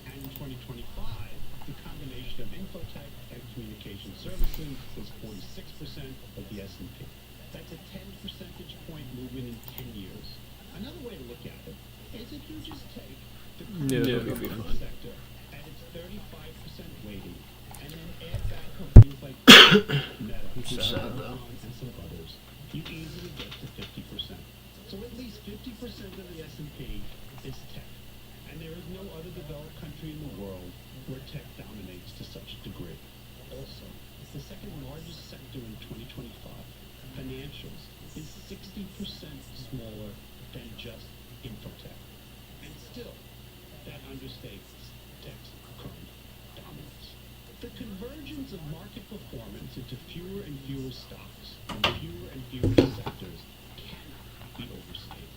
And in 2025, the combination of infotech and communication services was 46% of the S&P. That's a 10 percentage point movement in 10 years. Another way to look at it is if you just take the current sector at its 35% weighting and then add back companies like Meta, I'm sad, though. and some others, you easily get to 50%. So at least 50% of the S&P is tech. And there is no other developed country in the world where tech dominates to such a degree. Also, it's the second largest sector in 2025. Financials is 60% smaller than just infotech. And still, that understates tech's current dominance. The convergence of market performance into fewer and fewer stocks and fewer sectors cannot be overstated.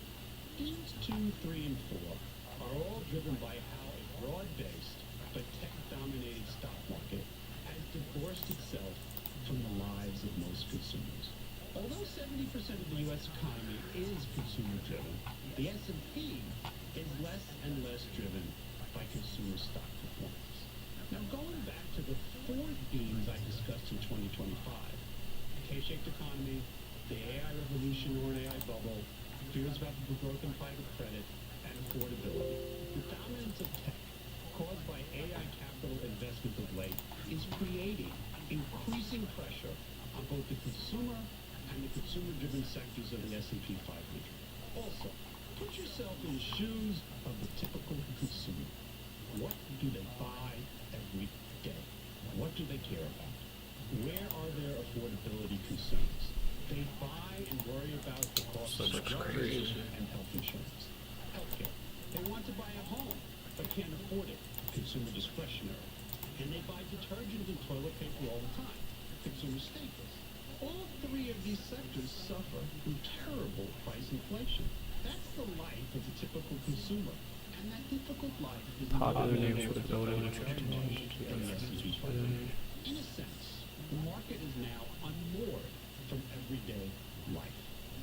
Themes 2, 3, and 4 are all driven by how a broad-based but tech-dominated stock market has divorced itself from the lives of most consumers. Although 70% of the U.S. economy is consumer-driven, the S&P is less and less driven by consumer stock performance. Now, going back to the four themes I discussed in 2025, K-shaped economy, the AI revolution or an AI bubble, fears about the growth in private credit, and affordability. The dominance of tech, caused by AI capital investment of late, is creating increasing pressure on both the consumer and the consumer-driven sectors of the S&P 500. Also, put yourself in the shoes of the typical consumer. What do they buy every day? What do they care about? Where are their affordability concerns? They buy and worry about the cost of drugs and health insurance. Healthcare. They want to buy a home, but can't afford it. Consumer discretionary. And they buy detergent and toilet paper all the time. Consumer staples. All three of these sectors suffer from terrible price inflation. That's the life of the typical consumer. And that difficult life is Popular name for the building. In a sense, the market is now unmoored from everyday life.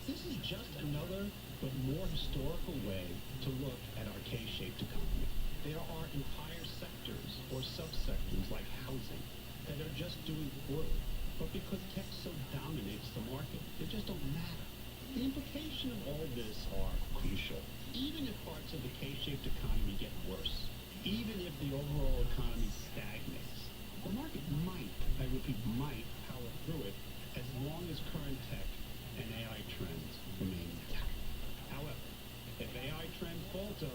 This is just another but more historical way to look at our K-shaped economy. There are entire sectors or subsectors like housing that are just doing poorly, but because tech so dominates the market, they just don't matter. The implication of all this are crucial. Even if parts of the K-shaped economy get worse, even if the overall economy stagnates, the market might, I repeat, might power through it as long as current tech and AI trends remain intact. However, if AI trends falter,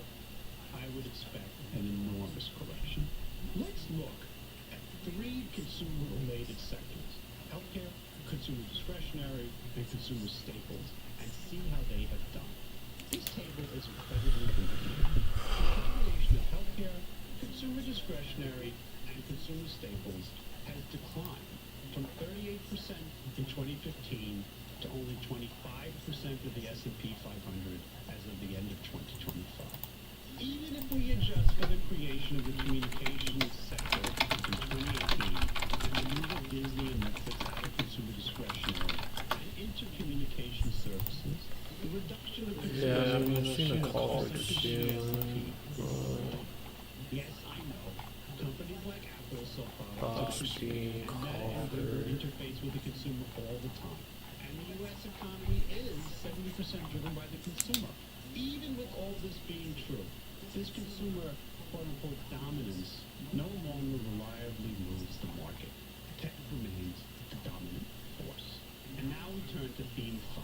I would expect an enormous correction. Let's look at three consumer-related sectors: healthcare, consumer discretionary, and consumer staples, and see how they have done. This table is incredibly interesting. The combination of healthcare, consumer discretionary, and consumer staples has declined from 38% in 2015 to only 25% of the S&P 500 as of the end of 2025. Even if we adjust for the creation of the communications sector in 2018 and the move of Disney and Netflix out of consumer discretionary and into communication services, the reduction of consumer I've seen a call for Yes, I know. Companies like Apple sell products and interface with the consumer all the time. And the U.S. economy is 70% driven by the consumer. Even with all this being true, this consumer quote-unquote dominance no longer reliably moves the market. Tech remains the dominant force. And now we turn to theme 5,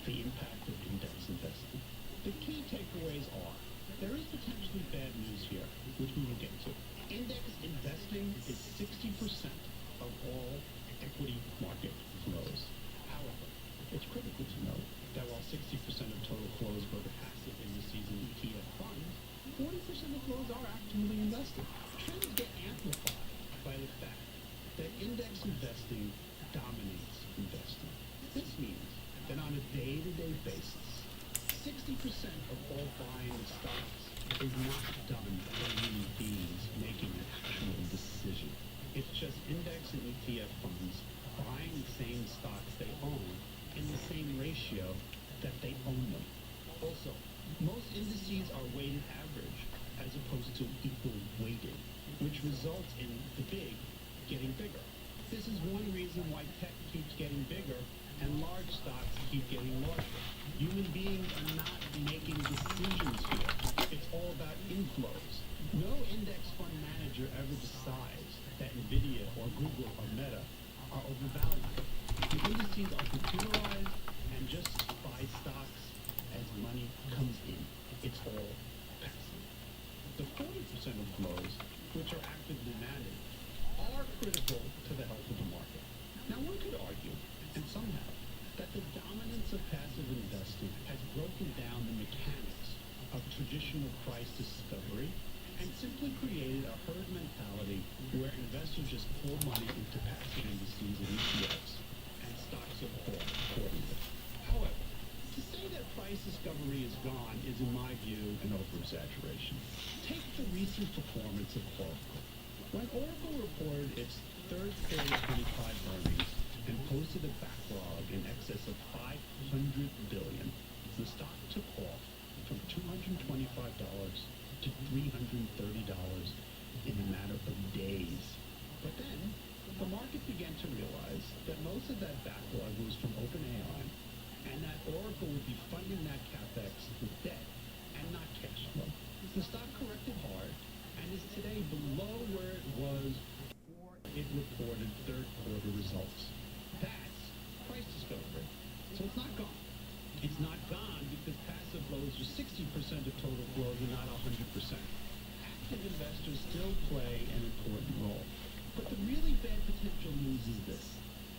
the impact of index investing. The key takeaways are, there is potentially bad news here, which we will get to. Index investing is 60% of all equity market flows. However, it's critical to note that while 60% of total flows go to passive indices and ETF funds, 40% of flows are actively invested. Trends get amplified by the fact that index investing dominates investing. This means that on a day-to-day basis, 60% of all buying of stocks is not done by human beings making an actual decision. It's just index and ETF funds buying the same stocks they own in the same ratio that they own them. Also, most indices are weighted average as opposed to equal weighted, which results in the big getting bigger. This is one reason why tech keeps getting bigger and large stocks keep getting larger. Human beings are not making decisions here. It's all about inflows. No index fund manager ever decides that NVIDIA or Google or Meta are overvalued. The indices are computerized and just buy stocks as money comes in. It's all passive. The 40% of flows, which are actively managed, are critical to the health of the market. Now, one could argue, and some have, that the dominance of passive investing has broken down the mechanics of traditional price discovery and simply created a herd mentality where investors just pour money into passive indices and ETFs, and stocks are bought accordingly. However, to say that price discovery is gone is, in my view, an over-exaggeration. Take the recent performance of Oracle. When Oracle reported its third quarter 25 earnings and posted a backlog in excess of $500 billion, the stock took off from $225 to $330 in a matter of days. But then, the market began to realize that most of that backlog was from OpenAI, and that Oracle would be funding that capex with debt and not cash flow. The stock corrected hard and is today below where it was before it reported third quarter results. That's price discovery. So it's not gone. It's not gone because passive flows are 60% of total flows and not 100%. Active investors still play an important role. But the really bad potential news is this.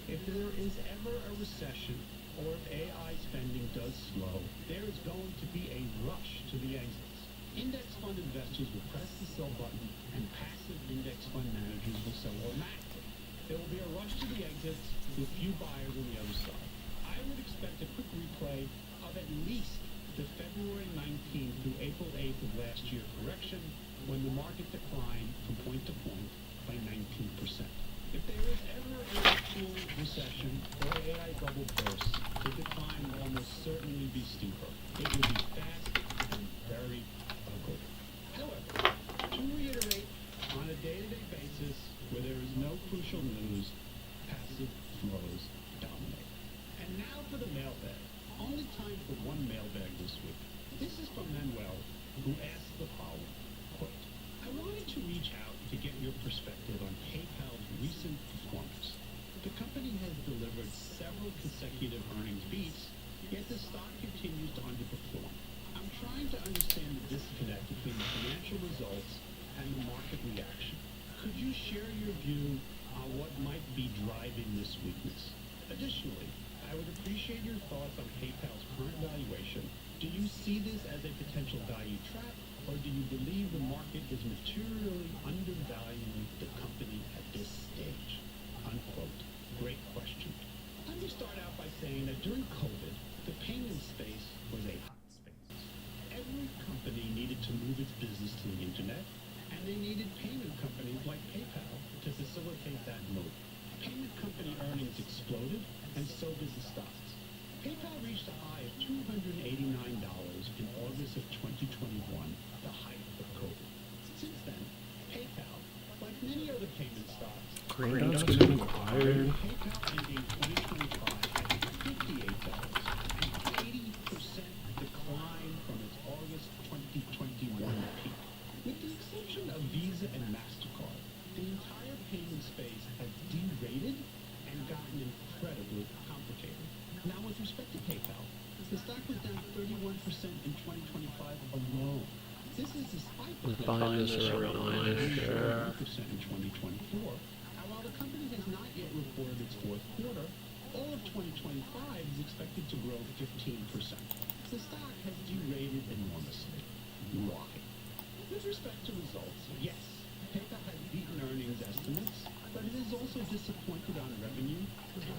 If there is ever a recession, or if AI spending does slow, there is going to be a rush to the exits. Index fund investors will press the sell button, and passive index fund managers will sell automatically. There will be a rush to the exits with few buyers on the other side. I would expect a quick replay of at least the February 19th through April 8th of last year correction, when the market declined from point to point by 19%. If there is ever a actual recession or AI bubble bursts, the decline will almost certainly be steeper. It will be fast and very ugly. However, to reiterate, on a day-to-day basis, where there is no crucial news, passive flows dominate. And now for the mailbag. Only time for one mailbag this week. This is from Manuel, who asks the following, quote, I wanted to reach out to get your perspective on PayPal's recent performance. The company has delivered several consecutive earnings beats, yet the stock continues to underperform. I'm trying to understand the disconnect between the financial results and the market reaction. Could you share your view on what might be driving this weakness? Additionally, I would appreciate your thoughts on PayPal's current valuation. Do you see this as a potential value trap, or do you believe the market is materially undervaluing the company at this stage? Unquote. Great question. Let me start out by saying that during COVID, the payment space was a hot space. Every company needed to move its business to the internet, and they needed payment companies like PayPal to facilitate that move. Payment company earnings exploded, and so did the stocks. PayPal reached a high of $289 in August of 2021, the height of COVID. Since then, PayPal, like many other payment stocks, Green Dot's getting acquired. PayPal ending 2025 at $58, an 80% decline from its August 2021 peak. With the exception of Visa and MasterCard, the entire payment space has derated and gotten incredibly complicated. Now, with respect to PayPal, the stock was down 31% in 2025 alone. This is despite the Buying this around 9, yeah. 1% in 2024. And while the company has not yet reported its fourth quarter, all of 2025 is expected to grow 15%. The stock has derated enormously. Why? With respect to results, yes, PayPal has beaten earnings estimates, but it is also disappointed on revenue.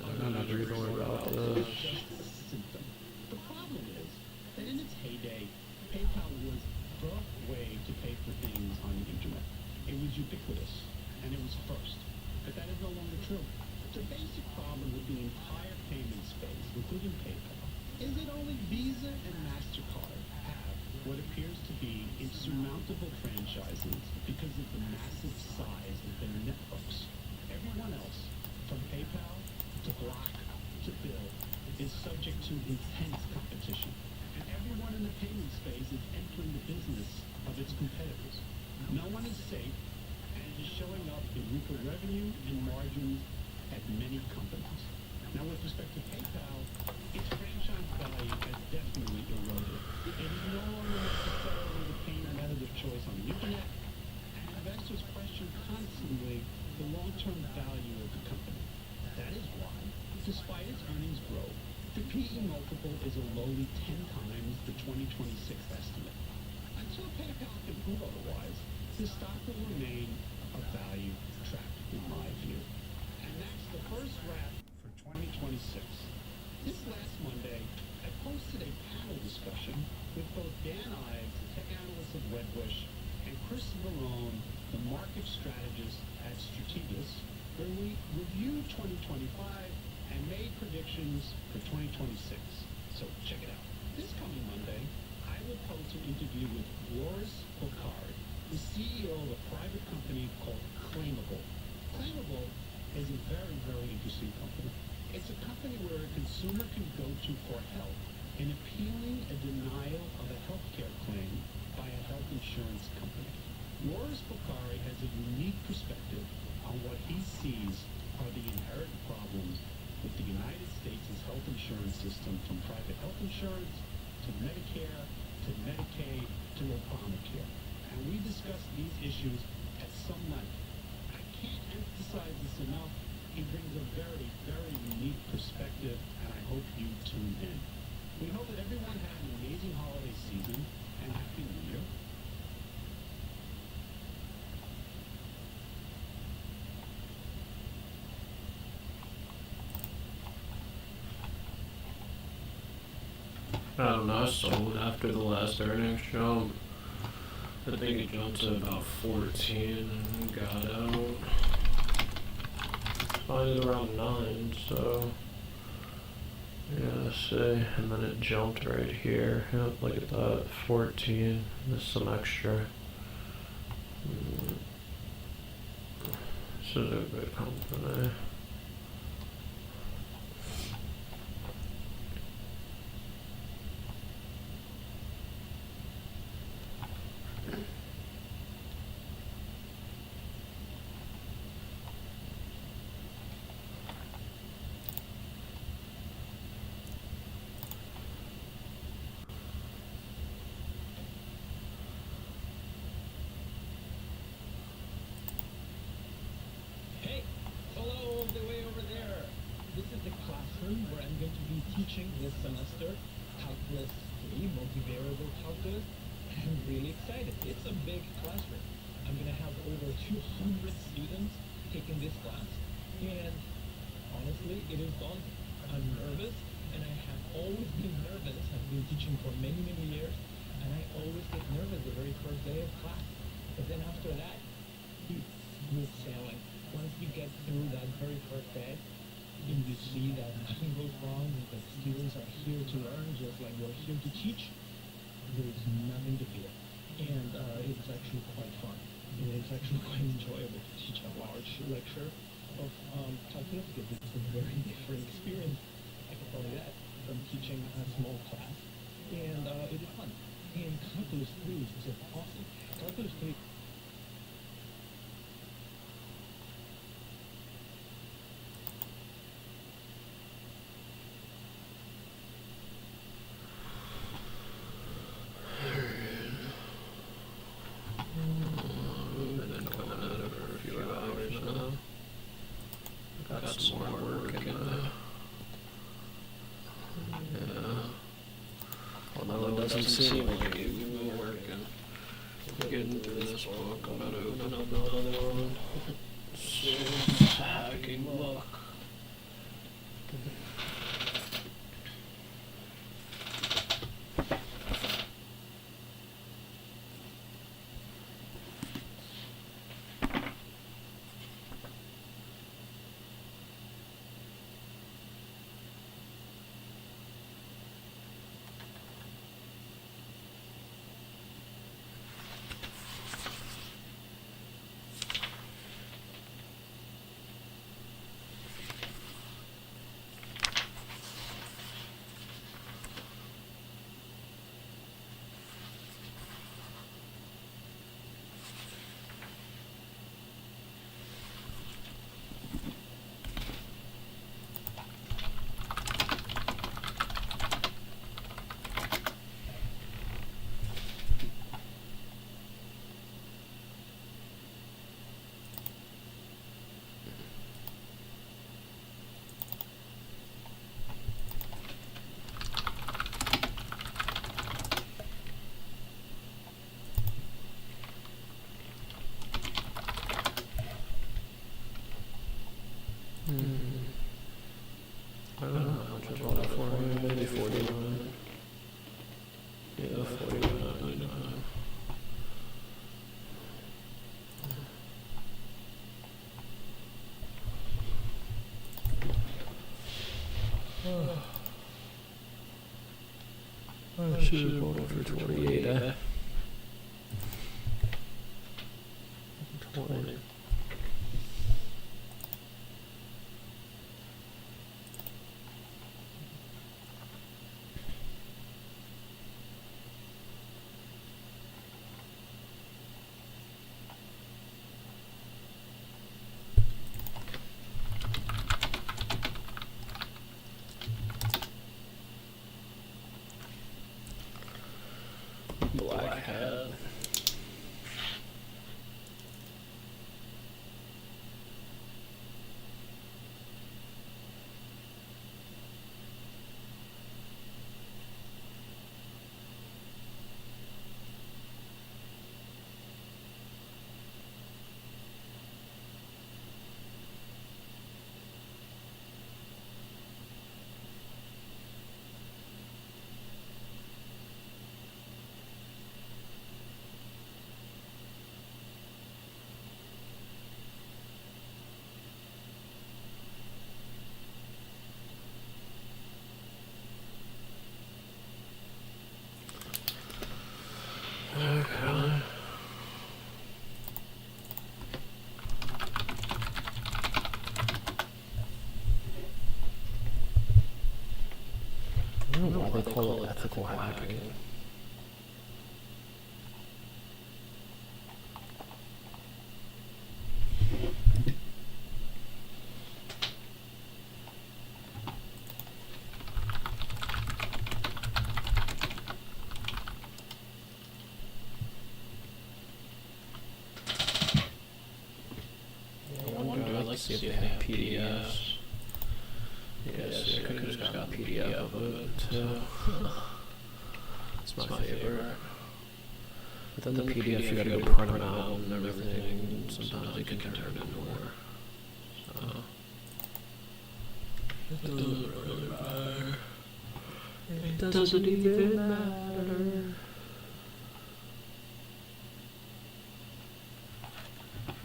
I'm not reading about this. Just a symptom. The problem is that in its heyday, PayPal was the way to pay for things on the internet. It was ubiquitous, and it was first. But that is no longer true. The basic problem with the entire payment space, including PayPal, is that only Visa and MasterCard have what appears to be insurmountable franchises because of the massive size of their networks. Everyone else, from PayPal to Block to Bill, is subject to intense competition. And everyone in the payment space is entering the business of its competitors. No one is safe, and it is showing up in weaker revenue and margins at many companies. Now, with respect to PayPal, its franchise value has definitely eroded. It is no longer necessarily the payment method of choice on the internet, and investors question constantly the long-term value of the company. That is why, despite its earnings growth, the PE multiple is a lowly 10 times the 2026 estimate. Until PayPal can prove otherwise, the stock will remain a value trap, in my view. And that's the first wrap for 2026. This last Monday, I posted a panel discussion with both Dan Ives, the tech analyst at Wedbush, and Chris Barone, the market strategist at Strategas, where we reviewed 2025 and made predictions for 2026. So check it out. This coming Monday, I will post an interview with Loris Pocard, the CEO of a private company called Claimable. Claimable is a very, very interesting company. It's a company where a consumer can go to for help in appealing a denial of a healthcare claim by a health insurance company. Loris Pocari has a unique perspective on what he sees are the inherent problems with the United States' health insurance system, from private health insurance to Medicare to Medicaid to Obamacare. And we discussed these issues at some length. I can't emphasize this enough. He brings a very, very unique perspective, and I hope you tune in. We hope that everyone had an amazing holiday season, and Happy New Year. I don't know, I sold after the last earnings jump. I think it jumped to about 14 and got out. Finally around 9, so yeah, let's see. And then it jumped right here. Yep, look at that, 14. There's some extra. This is a good company. Hello, all the way over there. This is the classroom where I'm going to be teaching this semester Calculus 3, multivariable calculus. I'm really excited. It's a big classroom. I'm going to have over 200 students taking this class. And honestly, it is daunting. I'm nervous, and I have always been nervous. I've been teaching for many, many years, and I always get nervous the very first day of class. But then after that, it's smooth sailing. Once you get through that very first day, and you see that nothing goes wrong, that the students are here to learn just like we're here to teach, there is nothing to fear. And it's actually quite fun. It's actually quite enjoyable to teach a large lecture of calculus, because it's a very different experience, I can tell you that, from teaching a small class. And it is fun. And Calculus 3 is just awesome. Calculus 3. Been coming at it for a few hours now. Got some more work in yeah. Although it doesn't seem like it, we've been working. Getting through this book, I'm about to open up another one. Hacking book. I don't know how much I bought it for. Maybe 49. Yeah, 49.99. I should have bought it for 28, eh? 20. Black hat. Okay. I don't know why they call it ethical hacking. I'd like to see if they have PDFs. Yes, I could have just gotten a PDF of it, too. It's my favorite. But then the PDF, you gotta go print them out and everything, and sometimes they can turn into more. So. It doesn't really matter. It doesn't even matter.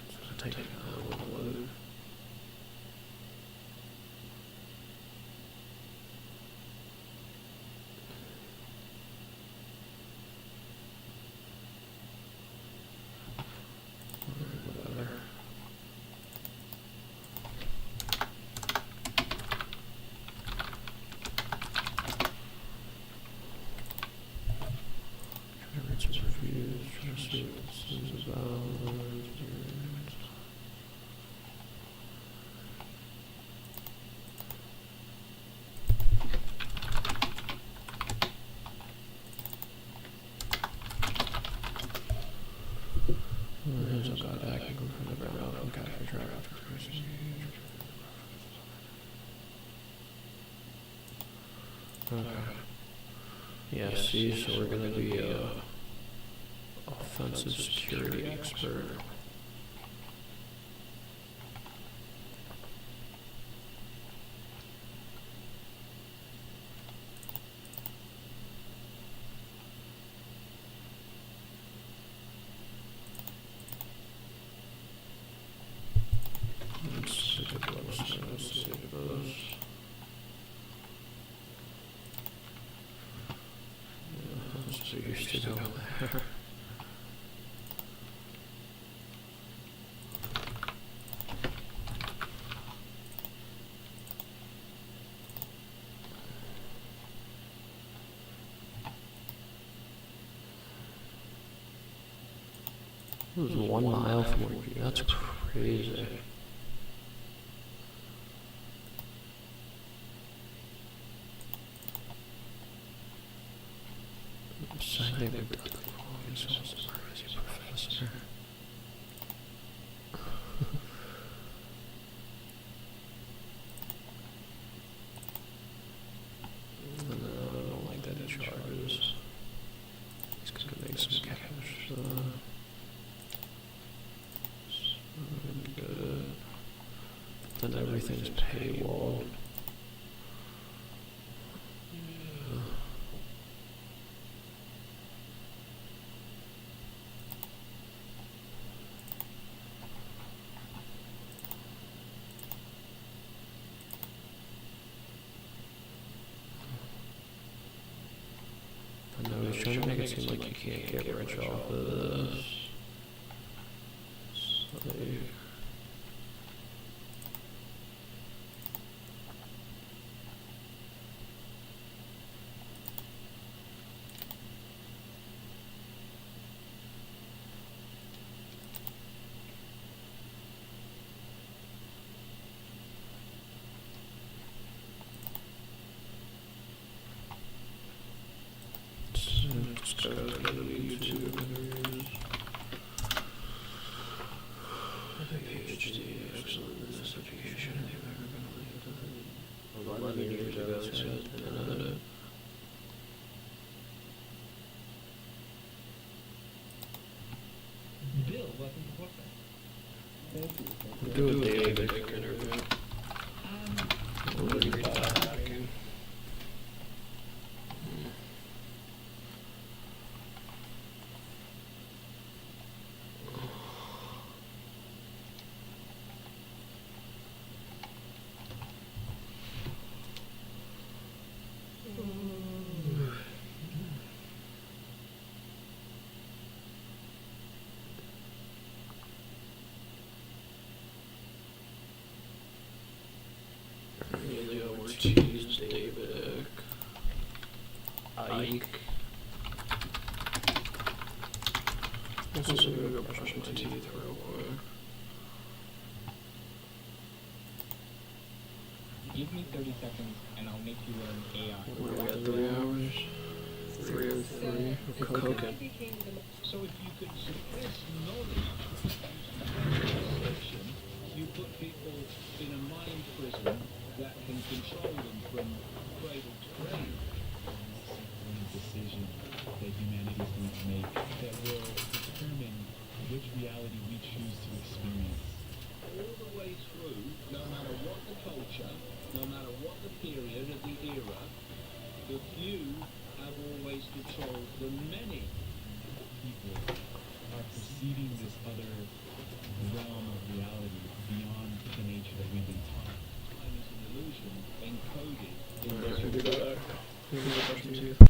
Just take it out of the load. Whatever. Try to read some reviews, try to see what this is about. Here's a god hacking from the ground up and capture track after cruising. Okay. Yeah, see, so we're gonna be a offensive security expert. Let's look at those. Let's see those. So used to go there. It was 1 mile from where you. That's crazy. Signing the professor. No, I don't like that in charges. He's gonna make some cash. Good. and everything's paywall. I know he's trying to make it seem like you can't get rich off of this. Save. Let's go to YouTube. PhD, excellent in this education. 11 years ago, it said, and Bill, welcome to Podcast. Thank you. do a David interview. We'll read that. Emilio Ortiz, David Icke. Let's just go brush my teeth real quick. Give me 30 seconds and I'll make you learn AI. We got 3 hours. 3:03. We're cooking. So if you could suppress knowledge perception, you put people in a mind prison that can control them from cradle to grave. One decision that humanity is going to make that will determine which reality we choose to experience. All the way through, no matter what the culture, no matter what the period of the era, the few have always controlled the many. People are perceiving this other realm of reality beyond the nature that we've been taught. Time is an illusion encoded in Yeah, this we can do that. We can go brush my teeth.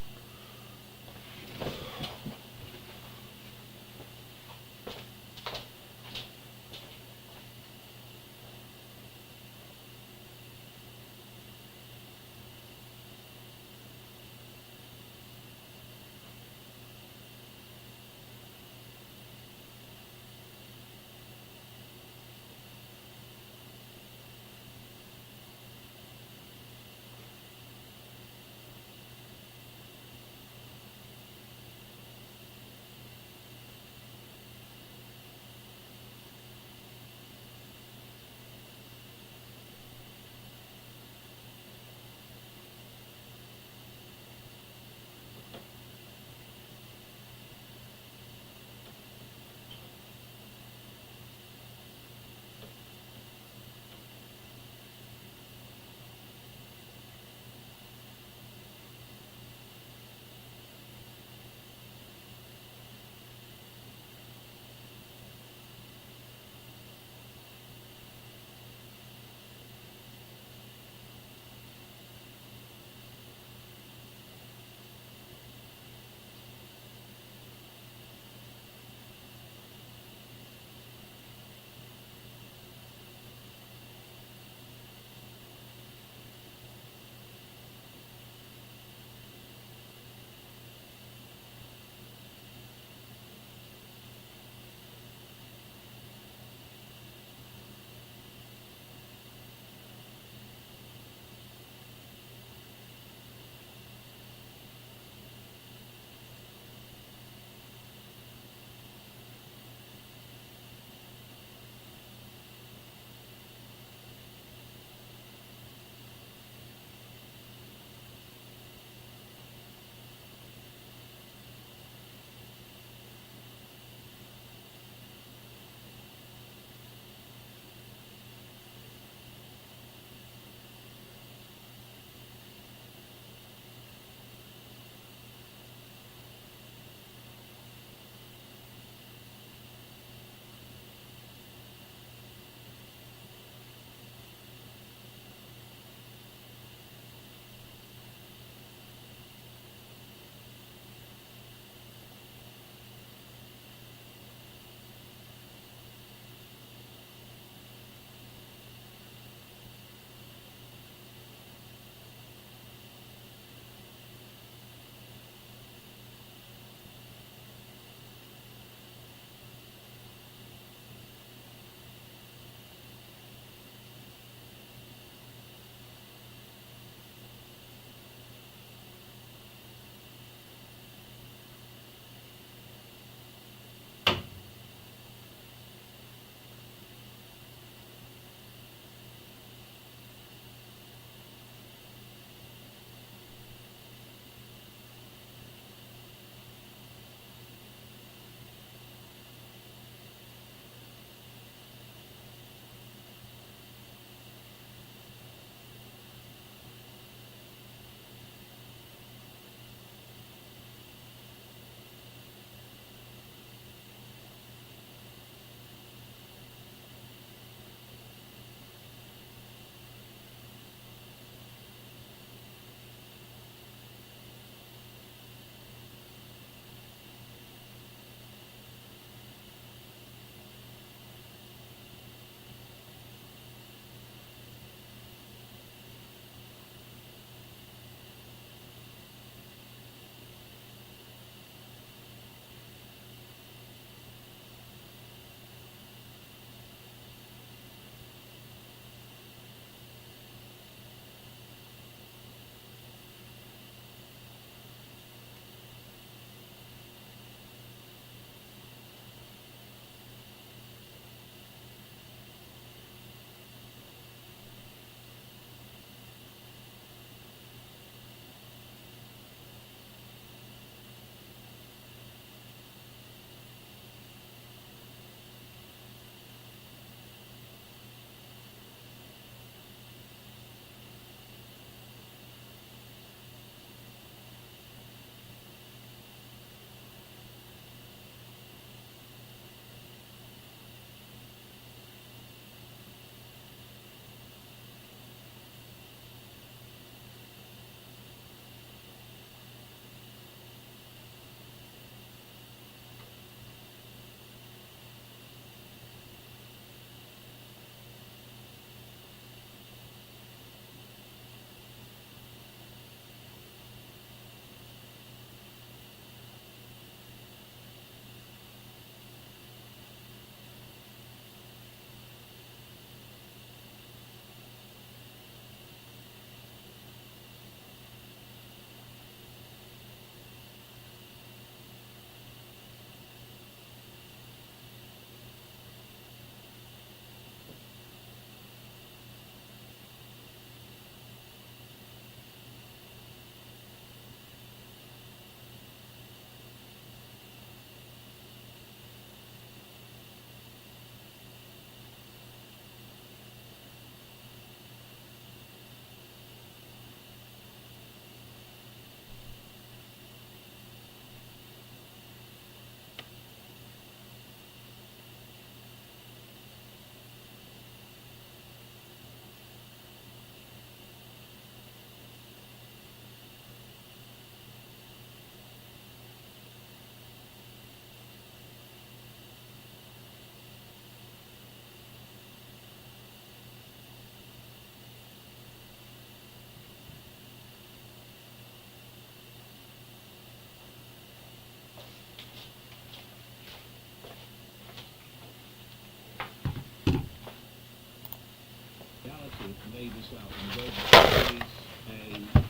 lay this out in the roadmap, is a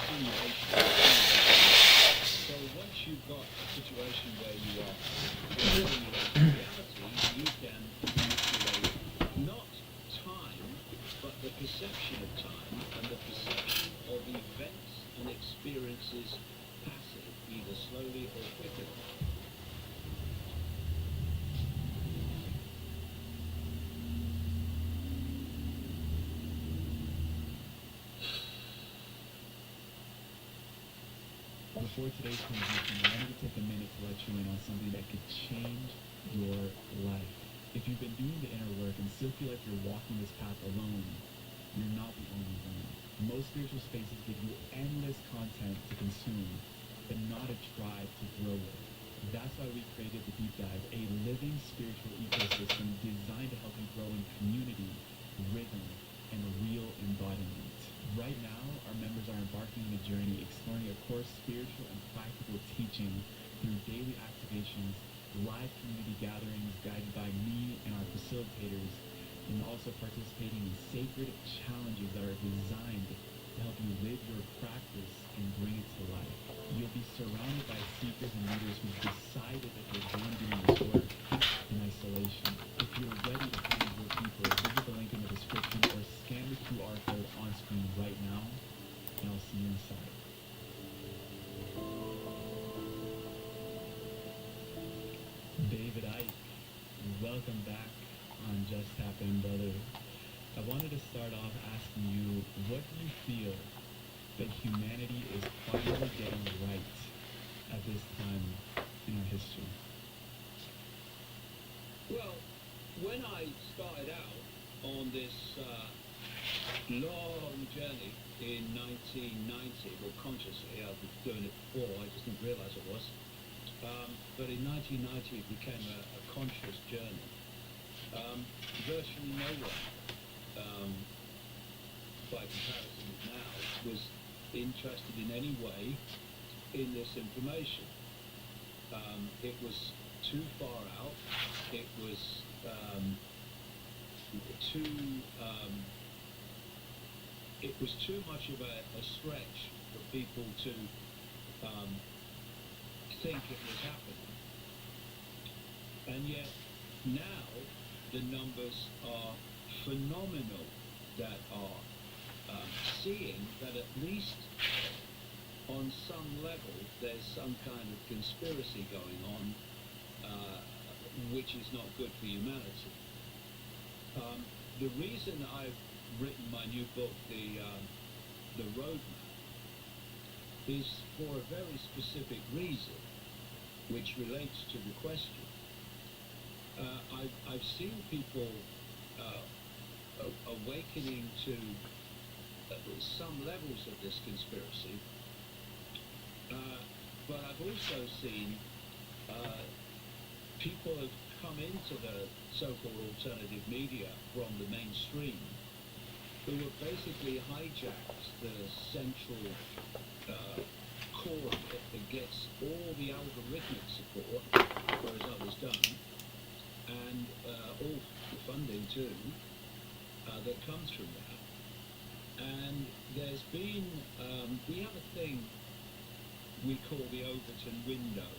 simulation. So once you've got a situation where you are simulating reality, you can manipulate not time, but the perception of time and the perception of events and experiences passing, either slowly or quickly. Before today's transition, I wanted to take a minute to let you in on something that could change your life. If you've been doing the inner work and still feel like you're walking this path alone, you're not the only one. Most spiritual spaces give you endless content to consume, but not a tribe to grow with. That's why we created The Deep Dive, a living spiritual ecosystem designed to help you grow in community, rhythm, and real embodiment. Right now, our members are embarking on a journey exploring a core spiritual and practical teaching through daily activations, live community gatherings guided by me and our facilitators, and also participating in sacred challenges that are designed to help you live your practice and bring it to life. You'll be surrounded by seekers and leaders who've decided that they're done doing this work in isolation. If you're ready to find your people, visit the link in the description or scan the QR code on screen right now, and I'll see you inside. David Icke, welcome back on Just Tap In, brother. I wanted to start off asking you, what do you feel that humanity is finally getting right at this time in our history? Well, when I started out on this long journey in 1990, well, consciously, I've been doing it before, I just didn't realize it was. But in 1990, it became a conscious journey. Virtually no one, by comparison with now, was interested in any way in this information. It was too far out. It was too much of a stretch for people to think it was happening. And yet now the numbers are phenomenal that are seeing that at least on some level there's some kind of conspiracy going on which is not good for humanity. The reason I've written my new book, The Roadmap, is for a very specific reason, which relates to the question. I've seen people awakening to some levels of this conspiracy, but I've also seen people have come into the so-called alternative media from the mainstream who have basically hijacked the central core of it that gets all the algorithmic support, whereas others don't, and all the funding too that comes from that. And there's been, we have a thing we call the Overton window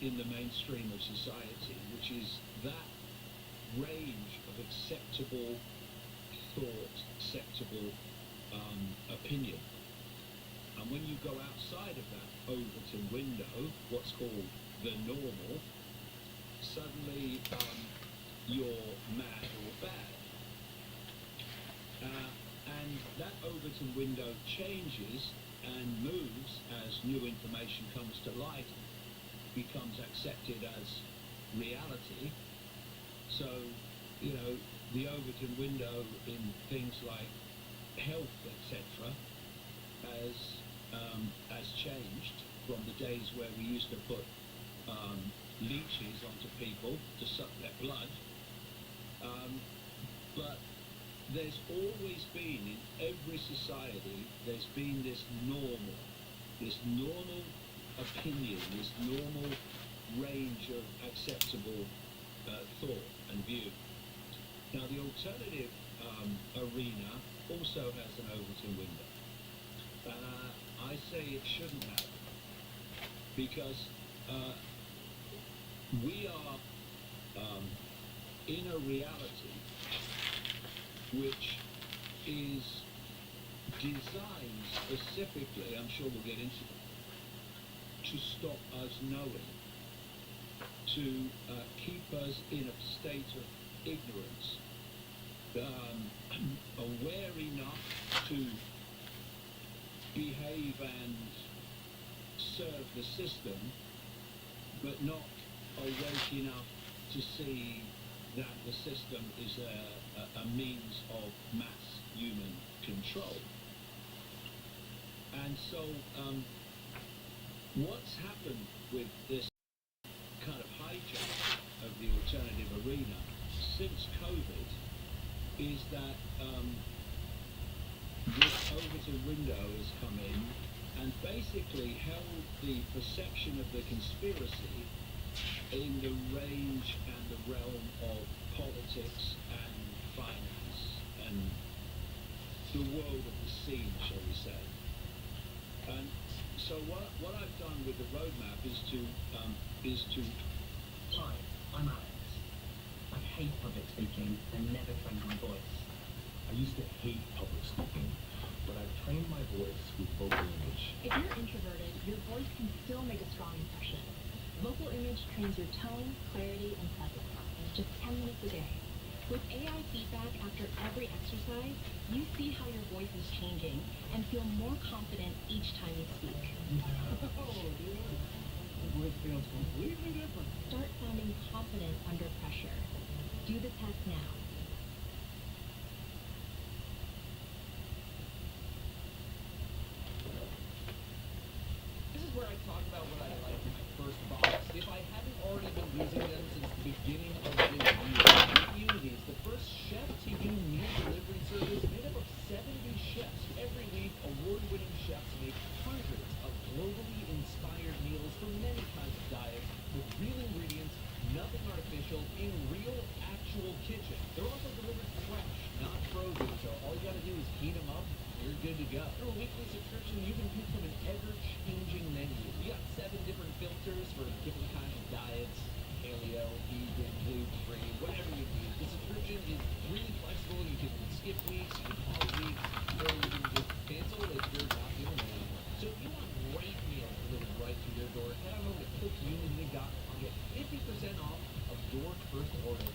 in the mainstream of society, which is that range of acceptable thought, acceptable opinion. And when you go outside of that Overton window, what's called the normal, suddenly you're mad or bad. And that Overton window changes and moves as new information comes to light, becomes accepted as reality. So, you know, the Overton window in things like health, etc., has changed from the days where we used to put leeches onto people to suck their blood. But there's always been, in every society, there's been this normal opinion, this normal range of acceptable thought and view. Now, the alternative arena also has an Overton window. I say it shouldn't have, because we are in a reality which is designed specifically, I'm sure we'll get into it, to stop us knowing, to keep us in a state of ignorance, aware enough to behave and serve the system, but not awake enough to see that the system is a means of mass human control. And so what's happened with this kind of hijack of the alternative arena since COVID is that this Overton window has come in and basically held the perception of the conspiracy in the range and the realm of politics and finance and the world of the scene, shall we say. And so what I've done with the roadmap is to Hi, I'm Alex. I hate public speaking and never trained my voice. I used to hate public speaking, but I've trained my voice with vocal image. If you're introverted, your voice can still make a strong impression. Vocal image trains your tone, clarity, and presence. Just 10 minutes a day. With AI feedback after every exercise, you see how your voice is changing and feel more confident each time you speak. My voice feels completely different. Start sounding confident under pressure. Do the test now. This is where I talk about what I like in my first box. If I hadn't already been using them since the beginning of this year, Unities, the first chef-to-you meal delivery service made up of 70 chefs. Every week, award-winning chefs make hundreds of globally inspired meals for many kinds of diets with real ingredients, nothing artificial, in real, actual kitchen. They're also delivered fresh, not frozen, so all you gotta do is heat them up, you're good to go. Through a weekly subscription, you can pick from an ever-changing menu. You got 7 different filters for different kinds of diets, paleo, vegan, gluten-free, whatever you need. The subscription is really flexible. You can skip weeks, you can pause weeks, or you can just cancel if you're not feeling it anymore. So if you want great meals delivered right to your door, head on over to cookunity.com and get 50% off of your first order.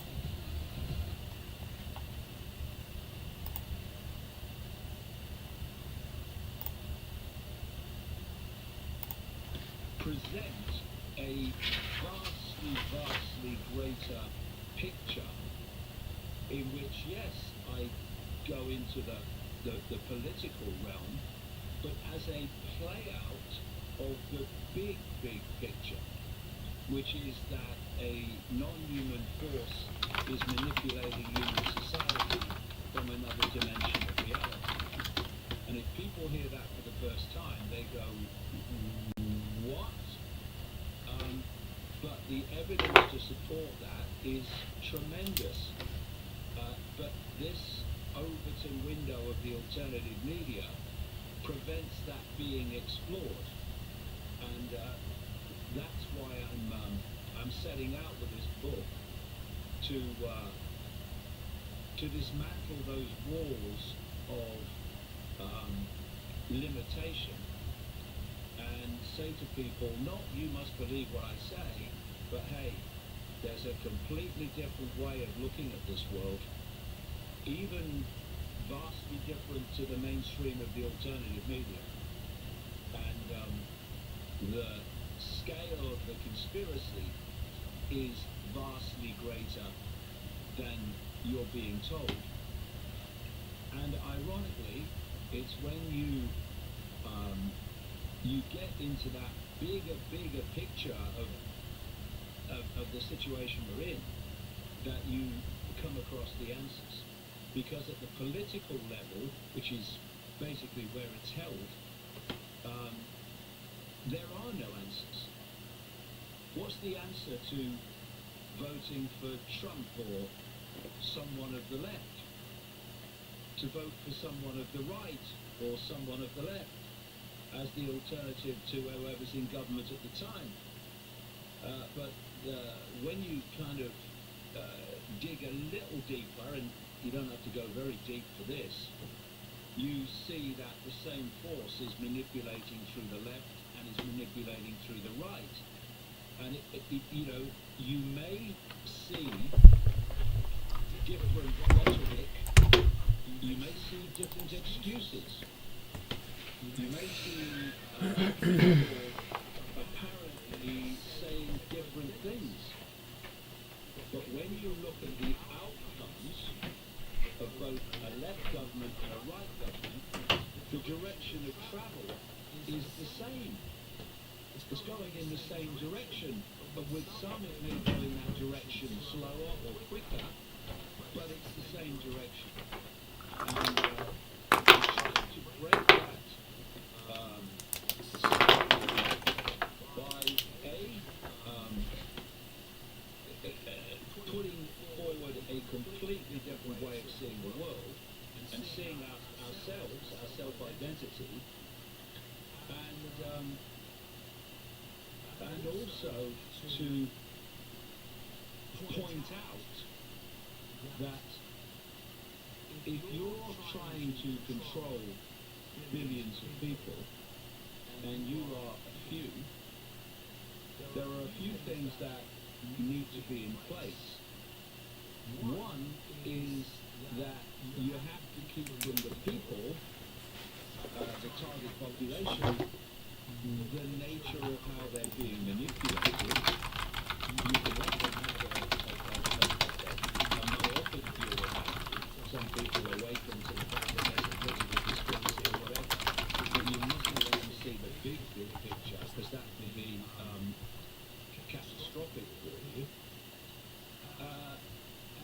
Present a vastly greater picture in which, yes, I go into the political realm, but as a play out of the big picture, which is that a non-human force is manipulating human society from another dimension of reality. And if people hear that for the first time, they go, what? But the evidence to support that is tremendous. But this Overton window of the alternative media prevents that being explored. And that's why I'm setting out with this book to dismantle those walls of limitation and say to people, not you must believe what I say, but hey, there's a completely different way of looking at this world, even vastly different to the mainstream of the alternative media. And the scale of the conspiracy is vastly greater than you're being told. And ironically, it's when you get into that bigger picture of the situation we're in that you come across the answers. Because at the political level, which is basically where it's held, there are no answers. What's the answer to voting for Trump or someone of the left? to vote for someone of the right or someone of the left as the alternative to whoever's in government at the time. But when you kind of dig a little deeper, and you don't have to go very deep for this, you see that the same force is manipulating through the left and is manipulating through the right. And you may see different rhetoric, you may see different excuses, you may see people apparently saying different things. But when you look at the outcomes of both a left government and a right government, the direction of travel is the same. It's going in the same direction, but with some it may go in that direction slower or quicker, but it's the same direction. And trying to break that by putting forward a completely different way of seeing the world and seeing ourselves, our self-identity, and also to point out that if you're trying to control billions of people and you are a few, there are a few things that need to be in place. One is that you have to keep from the people, the target population, the nature of how they're being manipulated. You can often some people awaken to the fact that there's a political discrepancy or whatever, but you mustn't let them see the big picture, because that can be catastrophic for you.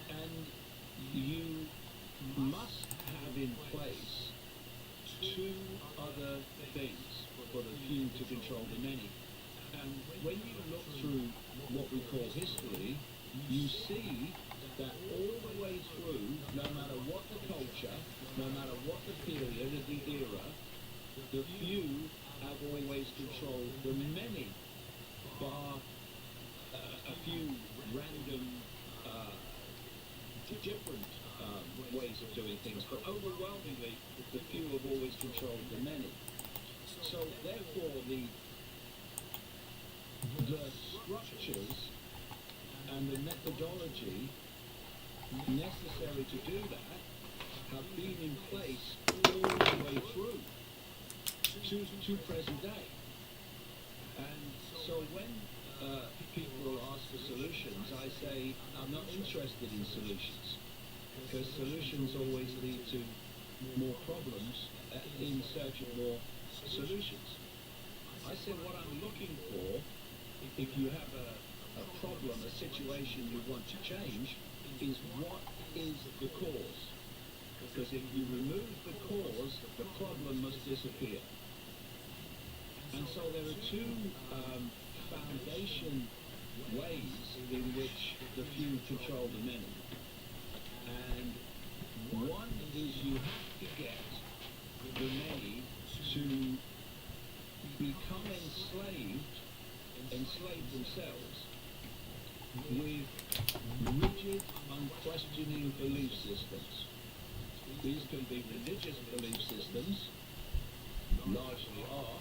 And you must have in place two other things for the few to control the many. And when you look through what we call history, you see that all the way through, no matter what the culture, no matter what the period of the era, the few have always controlled the many, bar a few random different ways of doing things, but overwhelmingly the few have always controlled the many. So therefore the structures and the methodology necessary to do that have been in place all the way through to present day. And so when people ask for solutions, I say I'm not interested in solutions, because solutions always lead to more problems in search of more solutions. I say what I'm looking for, if you have a problem, a situation you want to change, is what is the cause. Because if you remove the cause, the problem must disappear. And so there are two foundation ways in which the few control the many. And one is you have to get the many to become enslave themselves with rigid, unquestioning belief systems. These can be religious belief systems, largely are.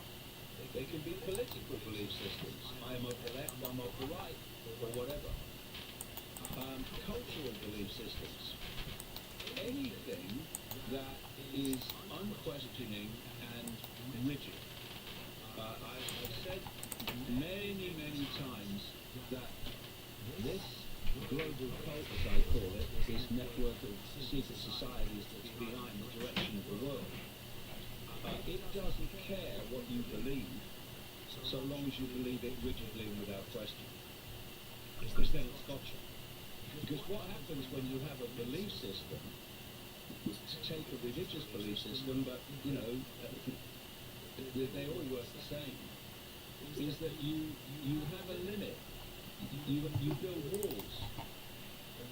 They can be political belief systems. I am of the left, I'm of the right, or whatever. Cultural belief systems. Anything that is unquestioning and rigid. I've said many, many times that this global cult, as I call it, this network of secret societies that's behind the direction of the world, it doesn't care what you believe, so long as you believe it rigidly and without question. Because then it's gotcha. Because what happens when you have a belief system, to take a religious belief system, but, you know, they all work the same, is that you have a limit. You build walls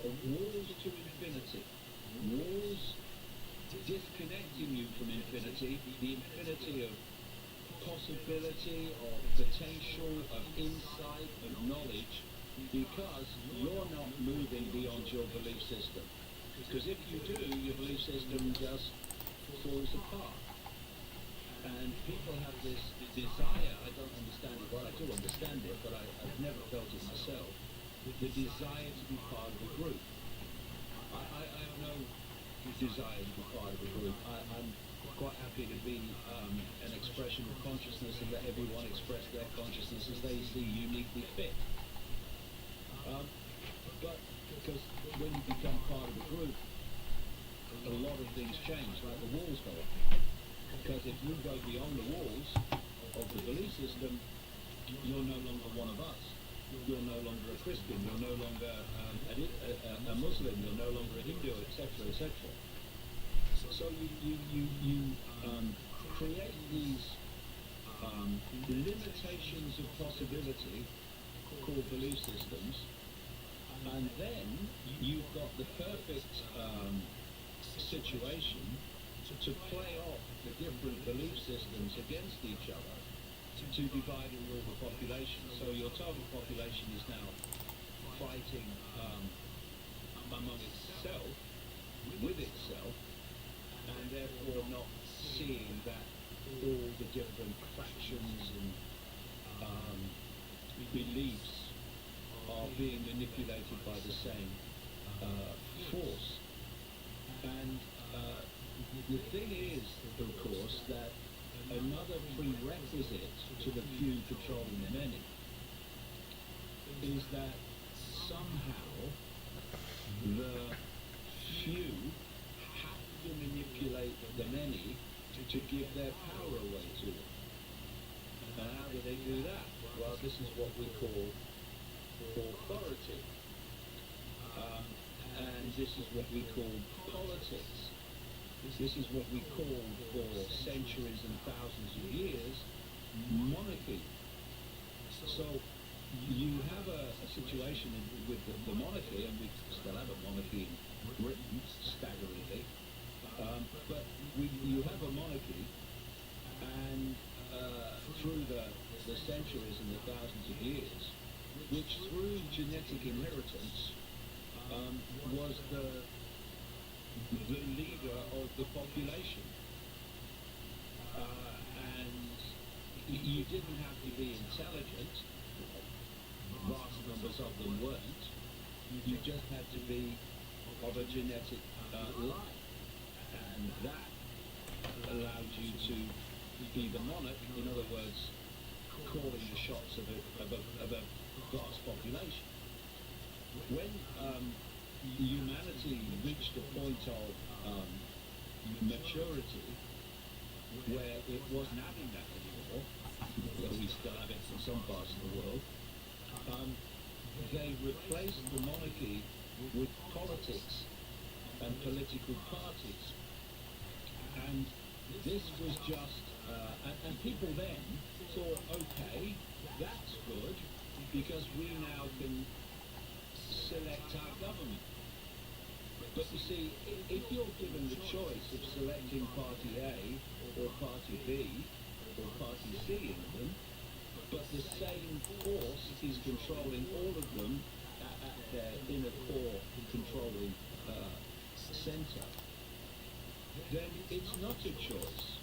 to infinity, walls disconnecting you from infinity, the infinity of possibility, of potential, of insight, of knowledge, because you're not moving beyond your belief system. Because if you do, your belief system just falls apart. And people have this desire, I don't understand it, well I do understand it, but I've never felt it myself, the desire to be part of a group. I have no desire to be part of a group. I'm quite happy to be an expression of consciousness and let everyone express their consciousness as they see uniquely fit. But because when you become part of a group, a lot of things change, like the walls go up. Because if you go beyond the walls of the belief system, you're no longer one of us. You're no longer a Christian. You're no longer a Muslim. You're no longer a Hindu, etc., etc. So you create these limitations of possibility called belief systems, and then you've got the perfect situation to play off the different belief systems against each other to divide and rule the population. So your total population is now fighting among itself, with itself, and therefore not seeing that all the different factions and beliefs are being manipulated by the same force. And the thing is, of course, that another prerequisite to the few controlling the many is that somehow the few have to manipulate the many to give their power away to them. And how do they do that? Well, this is what we call authority. And this is what we call politics. This is what we call, for centuries and thousands of years, monarchy. So you have a situation with the monarchy, and we still have a monarchy in Britain, staggeringly, but you have a monarchy, and through the centuries and the thousands of years, which through genetic inheritance was the leader of the population. And you didn't have to be intelligent, vast numbers of them weren't, you just had to be of a genetic line, and that allowed you to be the monarch, in other words, calling the shots of a vast population. When humanity reached a point of maturity where it wasn't having that anymore, though we still have it in some parts of the world, they replaced the monarchy with politics and political parties. And this was just, and people then thought, okay, that's good, because we now can select our government. But you see, if you're given the choice of selecting Party A or Party B or Party C in them, but the same force is controlling all of them at their inner core controlling center, then it's not a choice.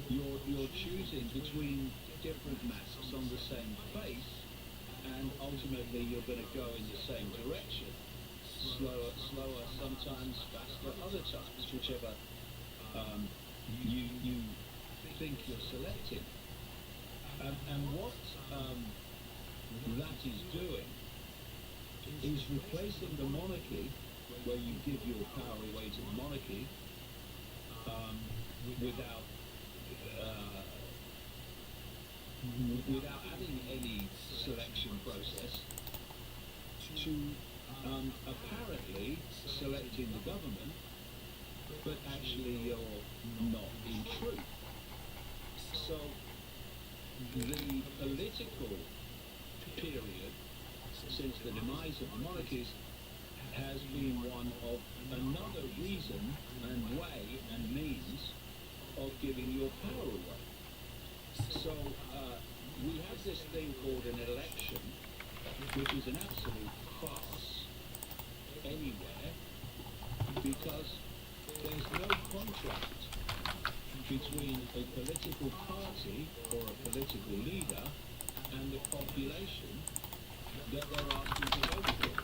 You're choosing between different masks on the same face, and ultimately you're going to go in the same direction. Slower, sometimes faster, other times, whichever you think you're selecting. And what that is doing is replacing the monarchy, where you give your power away to the monarchy without having any selection process, to apparently selecting the government, but actually you're not in truth. So the political period since the demise of the monarchies has been one of another reason and way and means of giving your power away. So we have this thing called an election, which is an absolute farce anywhere, because there's no contract between a political party or a political leader and the population that they're asking to vote for.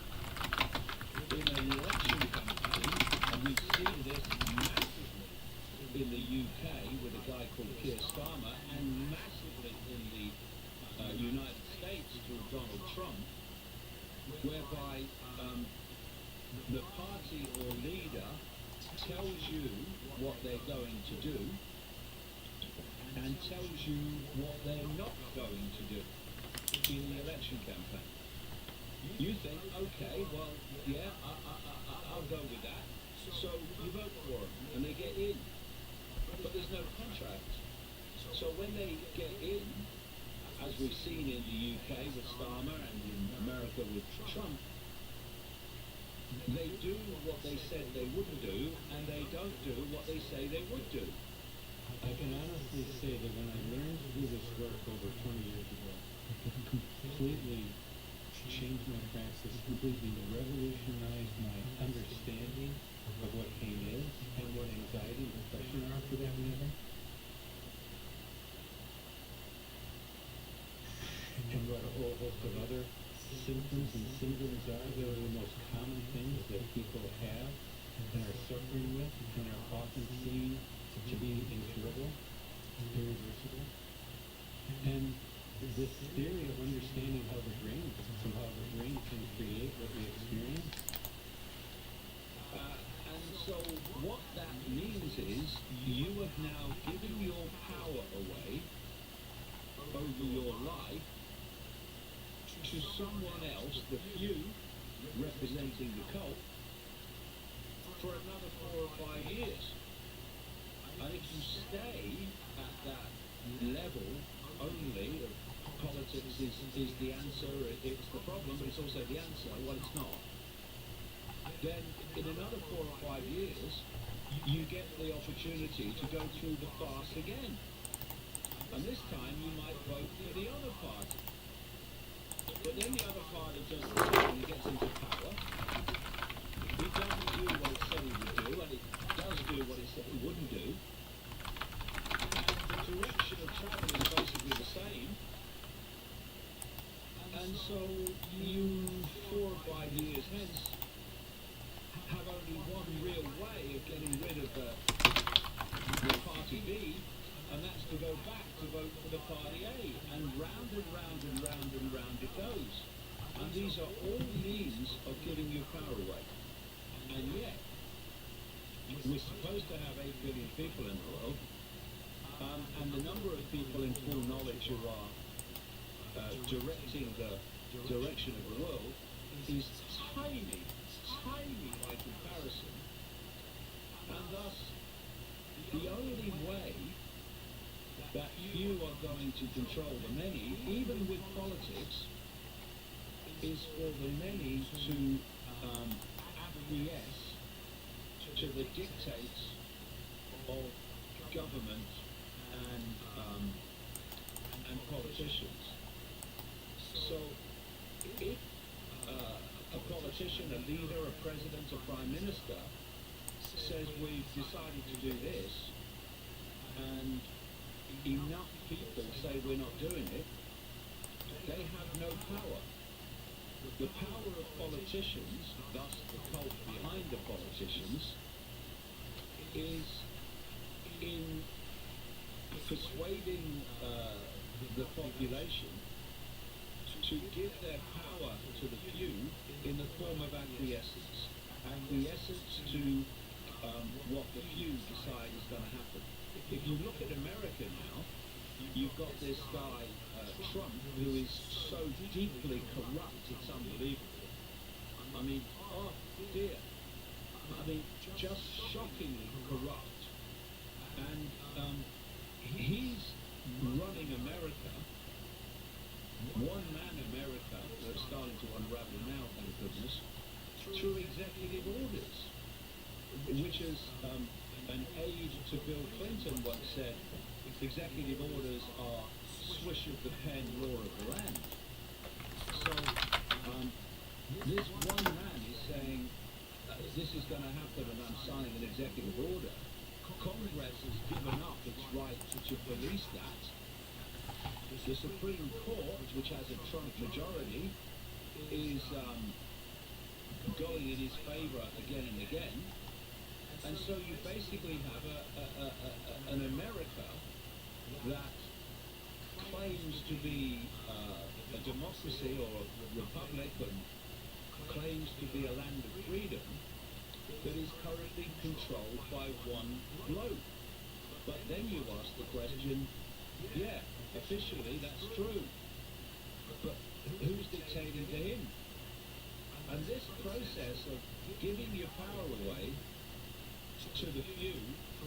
In an election campaign, and we've seen this massively in the UK with a guy called Keir Starmer, and massively in the United States through Donald Trump, whereby the party or leader tells you what they're going to do and tells you what they're not going to do in the election campaign. You think, okay, well, yeah, I'll go with that. So you vote for them and they get in. But there's no contract. So when they get in, as we've seen in the UK with Starmer and in America with Trump, they do what they said they wouldn't do, and they don't do what they say they would do. I can honestly say that when I learned to do this work over 20 years ago, it completely changed my practice, completely revolutionized my understanding of what pain is and what anxiety and depression are for that matter. And what a whole host of other symptoms and syndromes are. They are the most common things that people have and are suffering with and are often seen to be incurable, irreversible. And this theory of understanding how the brain works and how the brain can create what we experience. And so what that means is you have now given your power away over your life to someone else, the few representing the cult, for another 4 or 5 years. And if you stay at that level only of politics is the answer, it's the problem, but it's also the answer, well, it's not, then in another 4 or 5 years, you get the opportunity to go through the farce again. And this time you might vote for the other party. But then the other party does the same and gets into power. It doesn't do what it said it would do, and it does do what it said it wouldn't do. And the direction of travel is basically the same. And so you, 4 or 5 years hence, have only one real way of getting rid of the party B, and that's to go back to vote for the party A, and round and round and round and round it goes. And these are all means of giving your power away. And yet, we're supposed to have 8 billion people in the world, and the number of people in full knowledge who are directing the direction of the world is tiny by comparison. And thus, the only way that few are going to control the many, even with politics, is for the many to acquiesce to the dictates of government and politicians. So if a politician, a leader, a president, a prime minister says we've decided to do this, and enough people say we're not doing it, they have no power. The power of politicians, thus the cult behind the politicians, is in persuading the population to give their power to the few in the form of acquiescence. Acquiescence to what the few decide is going to happen. If you look at America now, you've got this guy, Trump, who is so deeply corrupt, it's unbelievable. I mean, oh dear. I mean, just shockingly corrupt. And he's running America, one-man America, that's starting to unravel now, thank goodness, through executive orders, which is an aide to Bill Clinton once said, executive orders are swish of the pen, law of the land. So this one man is saying, this is going to happen and I'm signing an executive order. Congress has given up its right to police that. The Supreme Court, which has a Trump majority, is going in his favor again and again. And so you basically have an America that claims to be a democracy or a republic and claims to be a land of freedom that is currently controlled by one bloke. But then you ask the question, yeah, officially that's true, but who's dictating to him? And this process of giving your power away to the few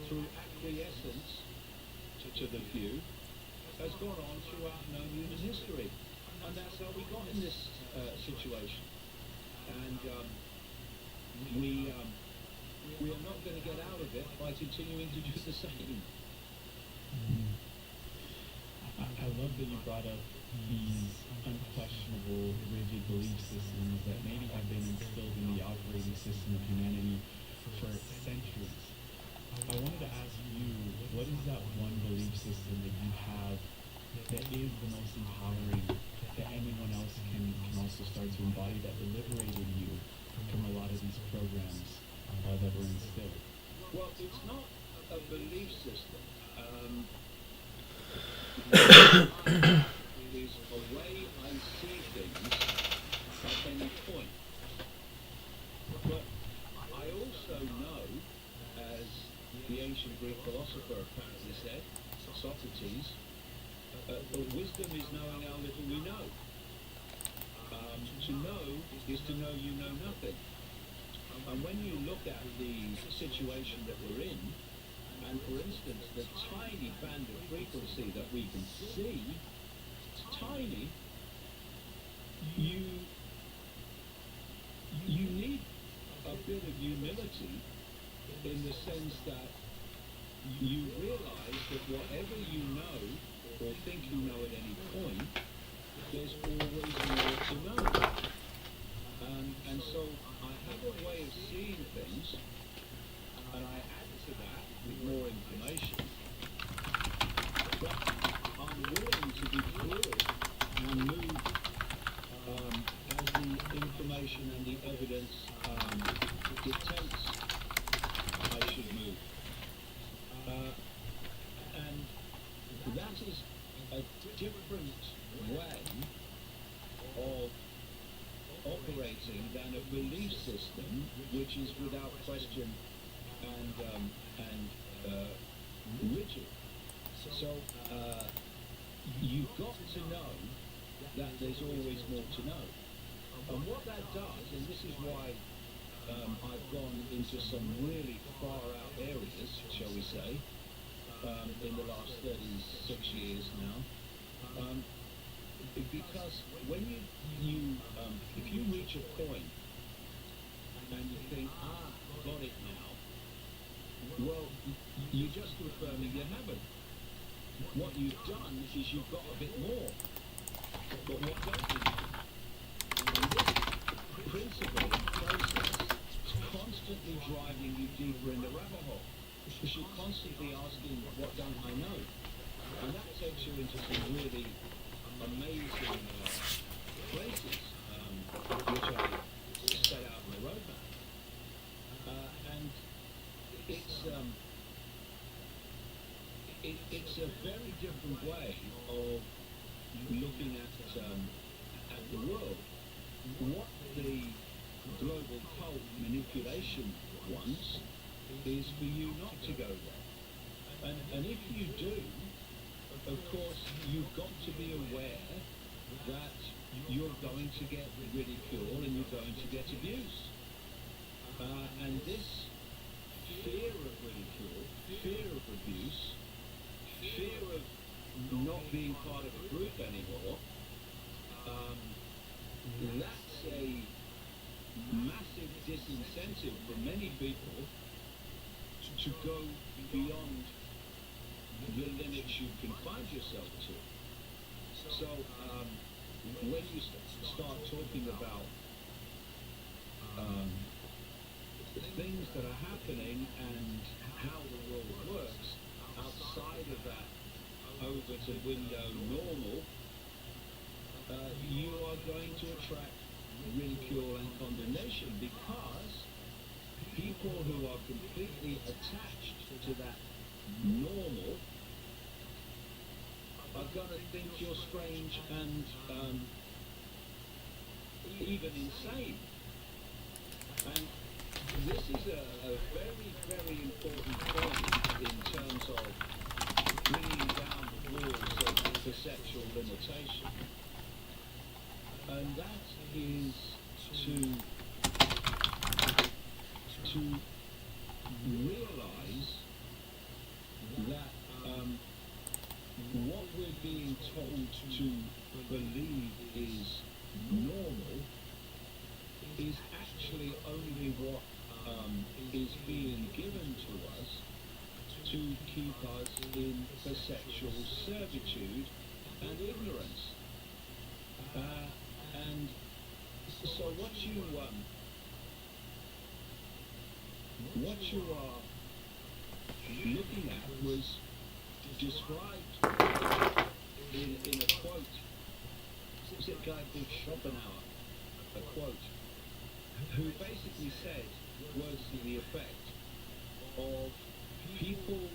through acquiescence to the few has gone on throughout known human history, and that's how we got in this situation. And we are not going to get out of it by continuing to do the same. I love that you brought up these unquestionable, rigid belief systems that maybe have been instilled in the operating system of humanity for centuries. I wanted to ask you, what is that one belief system that you have that is the most empowering, that anyone else can also start to embody, that liberated you from a lot of these programs that were instilled? Well, it's not a belief system. It is a way I see things at any point. But I also know, as the ancient Greek philosopher apparently said, Socrates, wisdom is knowing how little we know. To know is to know you know nothing. And when you look at the situation that we're in, and for instance, the tiny band of frequency that we can see, it's tiny, you need a bit of humility in the sense that you realize that whatever you know or think you know at any point, there's always more to know. And so I have a way of seeing things, and I add to that with more information. But I'm willing to be fluid and move as the information and the evidence dictates I should move. And that is a different way of operating than a belief system which is without question and rigid. So you've got to know that there's always more to know. And what that does, and this is why I've gone into some really far out areas, shall we say, in the last 36 years now, because when if you reach a point and you think, got it now, well, you're just confirming you haven't. What you've done is you've got a bit more. But what don't you do? And this principle and process is constantly driving you deeper in the rabbit hole. Because you're constantly asking, what don't I know? And that takes you into some really amazing places, which I set out in the roadmap. And it's a very different way of looking at the world. What the global cult manipulation wants is for you not to go there. And if you do, of course, you've got to be aware that you're going to get ridicule and you're going to get abuse. And this fear of ridicule, fear of abuse, fear of not being part of a group anymore, that's a massive disincentive for many people to go beyond the limits you can find yourself to. So when you start talking about things that are happening and how the world works outside of that over to window normal, you are going to attract ridicule and condemnation because people who are completely attached to that normal are going to think you're strange and even insane. And this is a very, very important point in terms of bringing down the walls of perceptual limitation. And that is to realize that what we're being told to believe is normal is actually only what is being given to us to keep us in perceptual servitude and ignorance. And so what you are looking at was described in a quote. It's a guy called Schopenhauer, a quote, who basically said words to the effect of people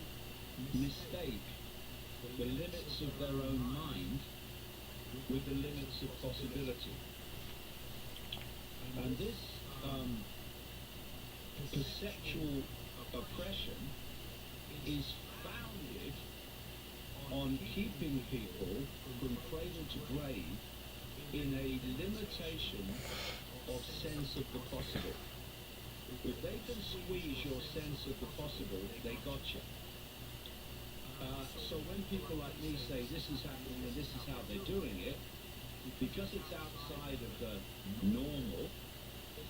mistake the limits of their own mind with the limits of possibility. And this perceptual oppression is founded on keeping people from cradle to grave in a limitation of sense of the possible. If they can squeeze your sense of the possible, they got you. So when people like me say this is happening and this is how they're doing it, because it's outside of the normal,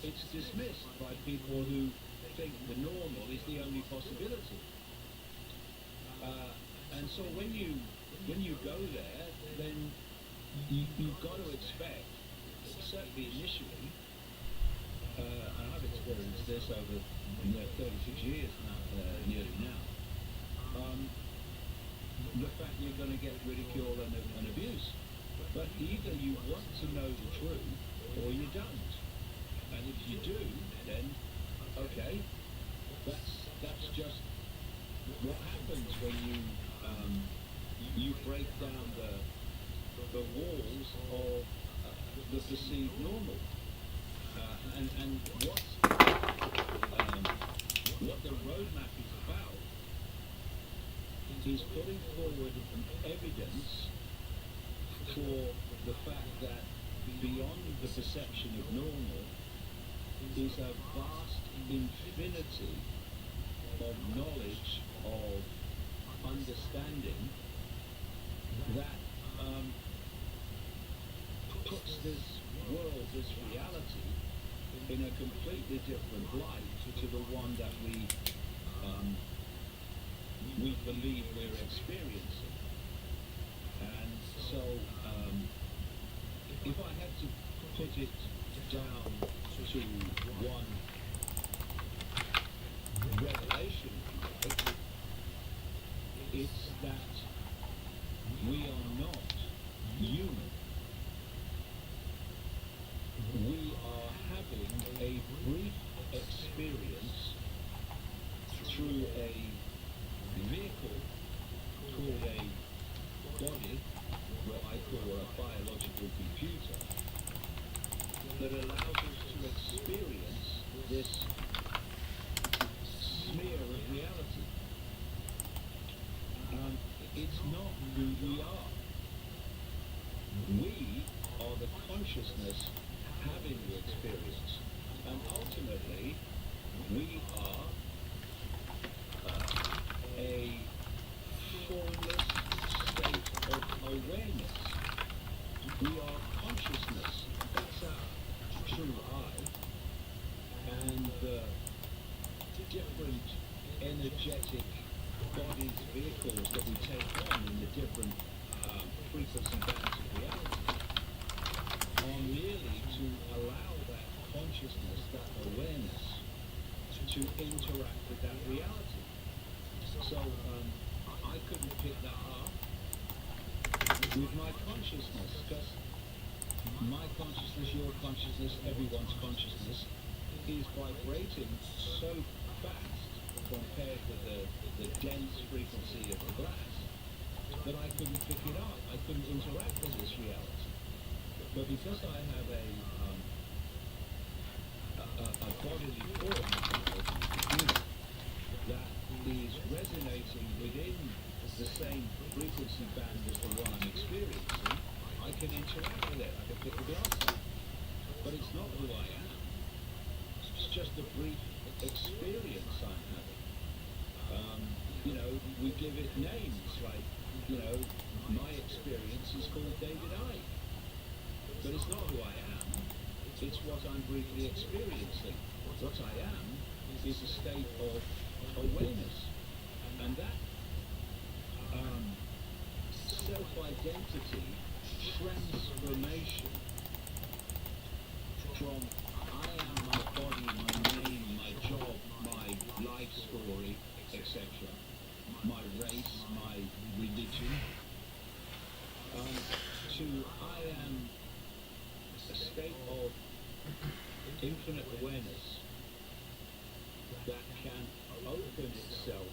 it's dismissed by people who think the normal is the only possibility. And so when you go there, then you've got to expect, certainly initially, and I've experienced this over 36 years now, nearly now, the fact you're going to get ridicule and abuse. But either you want to know the truth or you don't. And if you do, then okay, that's just what happens when you break down the walls of the perceived normal. And what the roadmap is about is putting forward evidence for the fact that beyond the perception of normal is a vast infinity of knowledge, of understanding that puts this world, this reality, in a completely different light to the one that we believe we're experiencing. And so, if I had to put it down to one revelation, it's that we are not human. We are having a brief experience through a vehicle called a body, what I call a biological computer, that allows us to experience this smear of reality. It's not who we are. We are the consciousness having the experience. And ultimately, we are a formless state of awareness. We are consciousness. That's our true I. and the different energetic bodies, vehicles that we take on in the different frequency bands of reality are merely to allow that consciousness, that awareness, to interact with that reality. So I couldn't pick that up with my consciousness, because my consciousness, your consciousness, everyone's consciousness is vibrating so fast compared with the dense frequency of the glass that I couldn't pick it up. I couldn't interact with this reality. But because I have a bodily form that is resonating within the same frequency band as the one I'm experiencing, I can interact with it. I can pick the glass up. But it's not who I am. It's just a brief experience I'm having. We give it names like, my experience is called David Icke. But it's not who I am. It's what I'm briefly experiencing. What I am is a state of awareness. And that self-identity transformation from I am my body, my name, my job, my life story, etc., my race, my religion, to I am a state of infinite awareness that can open itself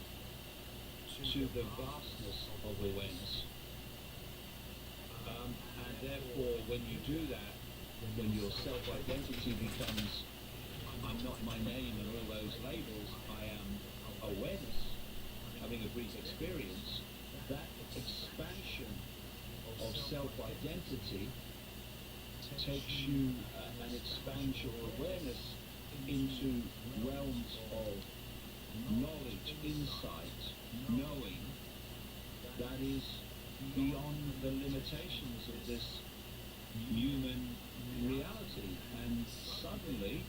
to the vastness of awareness. And therefore, when you do that, when your self-identity becomes, I'm not my name and all those labels, I am awareness, having a brief experience, that expansion of self-identity takes you and expands your awareness into realms of knowledge, insight, knowing that is beyond the limitations of this human reality. And suddenly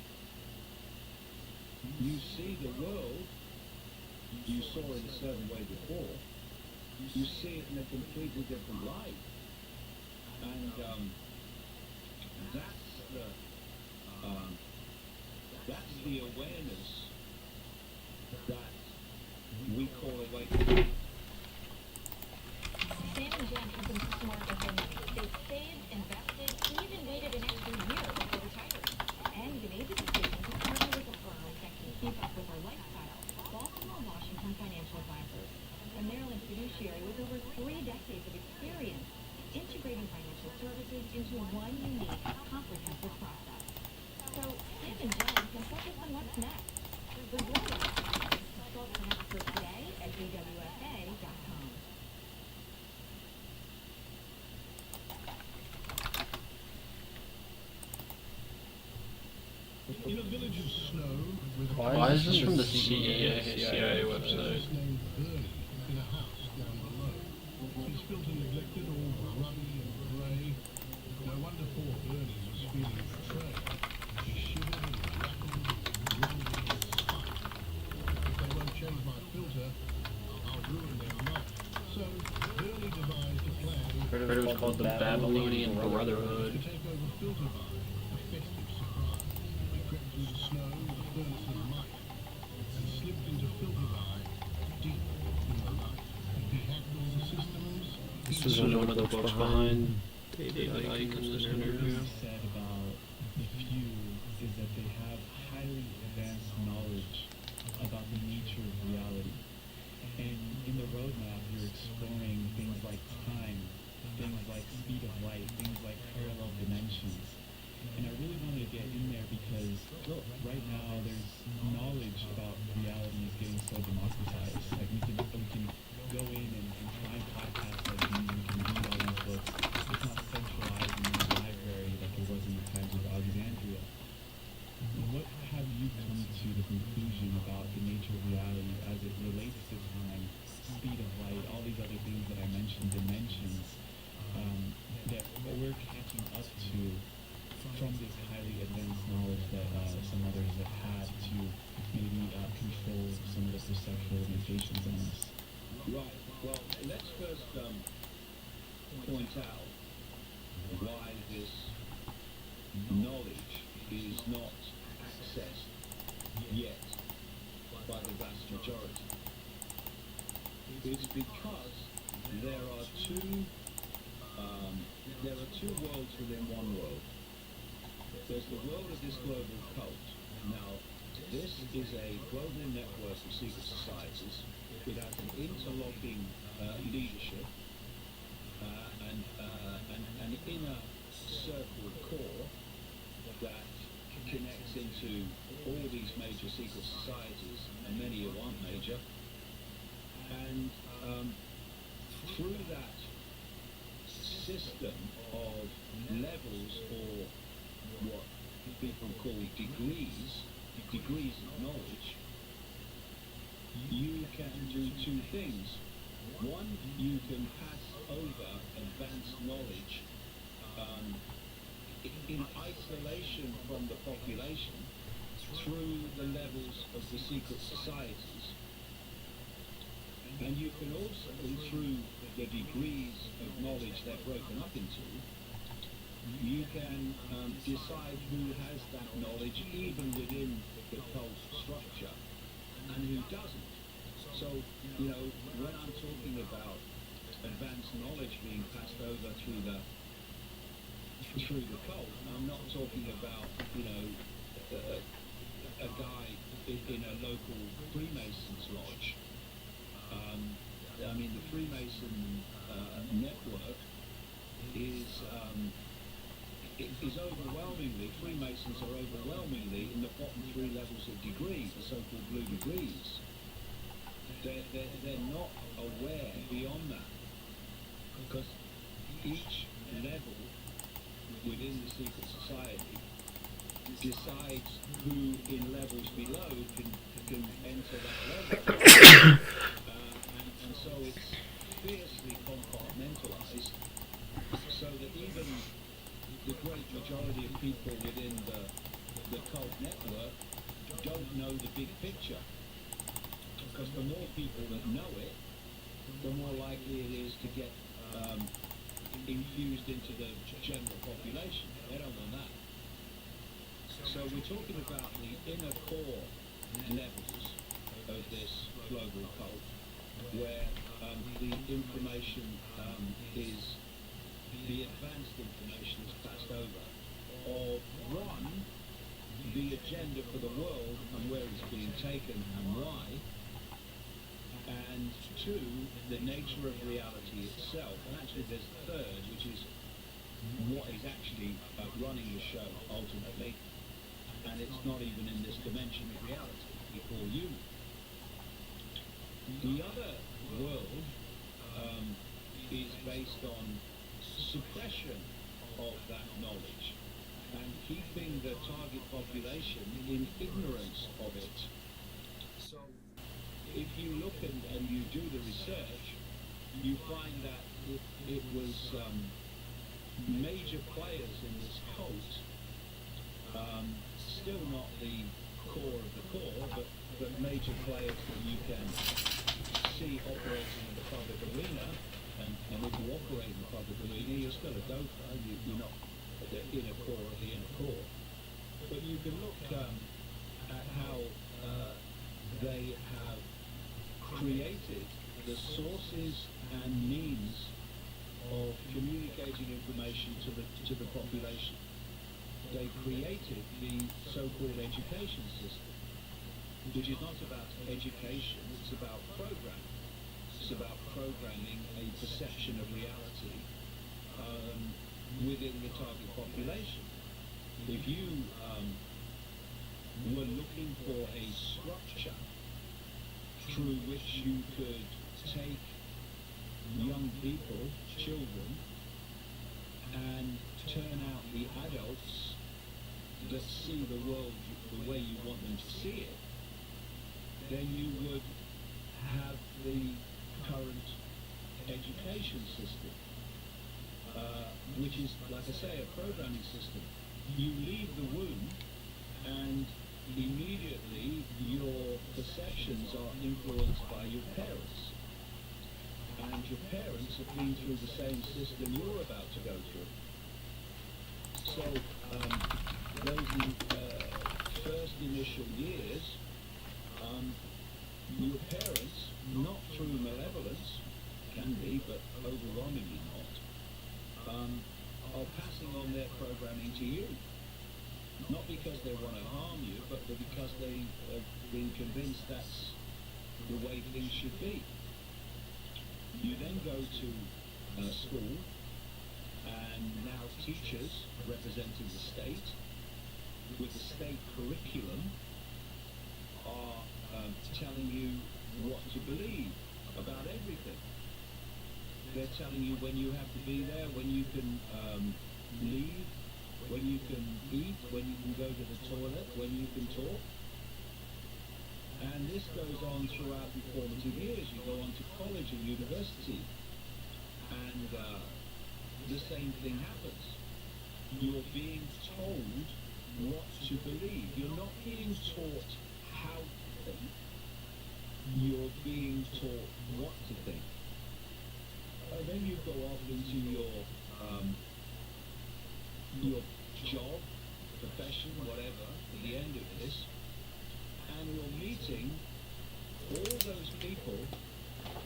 you see the world you saw in a certain way before, you see it in a completely different light. And that's the awareness that we call awakening. Sam and Jen have been smart with their money. They've saved, invested, even waited an extra year before retiring. And they made the decision to partner with a firm that can keep up with our lifestyle. Baltimore Washington Financial Advisors, a Maryland fiduciary with over 3 decades of experience integrating financial services into one unique, comprehensive process. So Sam and Jen can focus on what's next. The world. Consult an expert today at bwfa.com. In a village of snow with a Why is this from the CIA website? named Bernie in a house down below. His filter neglected, all grubby and grey. No wonder poor Bernie was feeling betrayed. He shivered and rattled and grunted and spun. If they won't change my filter, I'll ruin their life. So Bernie devised a plan It was called the Babylonian Brotherhood. to take over Filterby, a festive surprise. We crept through the snow with a furnace of might and slipped into Filterby deep in the night. He hacked all the systems. This is one of the books behind David Icke in this interview. Said about the fuse is that they have highly advanced knowledge about the nature of reality. And in the roadmap, you're exploring things like time, things like speed of light, things like parallel dimensions. And I really wanted to get in there because right now there's knowledge about reality is getting so democratized. Like we can go in and find podcasts like these, we can read all these books. It's not centralized in the library like it was in the times of Alexandria. What have you come to the conclusion about the nature of reality as it relates to time, speed of light, all these other things that I mentioned, dimensions, that we're catching up to from this highly advanced knowledge that some others have had to maybe control some of the perceptual limitations in us? Right. Well, let's first point out why this knowledge is not accessed yet by the vast majority. It's because there are two worlds within one world. There's the world of this global cult. Now, this is a global network of secret societies. It has an interlocking leadership, an inner circle core that connects into all these major secret societies, and many who aren't major. And through that system of levels, or what people call degrees of knowledge, you can do two things. One, you can pass over advanced knowledge in isolation from the population through the levels of the secret societies. And you can also, through the degrees of knowledge they're broken up into, you can decide who has that knowledge even within the cult structure and who doesn't. So, when I'm talking about advanced knowledge being passed over through the cult, I'm not talking about, a guy in a local Freemasons lodge. The Freemason network is overwhelmingly, Freemasons are overwhelmingly in the bottom three levels of degrees, the so-called blue degrees. They're not aware beyond that, because each level within the secret society decides who in levels below can enter that level. And so it's fiercely compartmentalized, so that even the great majority of people within the cult network don't know the big picture. Because the more people that know it, the more likely it is to get infused into the general population. They don't know that. So we're talking about the inner core levels of this global cult, where the information is, the advanced information is passed over, of one, the agenda for the world and where it's being taken and why, and two, the nature of reality itself. And actually there's a third, which is what is actually running the show ultimately, and it's not even in this dimension of reality we call human. The other world is based on suppression of that knowledge and keeping the target population in ignorance of it. So if you look and you do the research, you find that it was major players in this cult, still not the core of the core, but major players that you can see operating in the public arena, and if you operate in the public arena, you're still a gopher, you're not at the inner core of the inner core. But you can look at how they have created the sources and means of communicating information to the population. They created the so-called education system, which is not about education, it's about programming. It's about programming a perception of reality within the target population. If you were looking for a structure through which you could take young people, children, and turn out the adults that see the world the way you want them to see it, then you would have the current education system, which is, like I say, a programming system. you leave the womb and immediately your perceptions are influenced by your parents. And your parents have been through the same system you're about to go through. So those first initial years, your parents, not through malevolence, can be, but overwhelmingly not, are passing on their programming to you. Not because they want to harm you, but because they have been convinced that's the way things should be. You then go to school, and now teachers representing the state, with the state curriculum, are telling you what to believe about everything. They're telling you when you have to be there, when you can leave, when you can eat, when you can go to the toilet, when you can talk. And this goes on throughout the formative years. You go on to college and university, and the same thing happens. You're being told what to believe. You're not being taught how to think. You're being taught what to think. And then you go off into your job, profession, whatever, at the end of this, and you're meeting all those people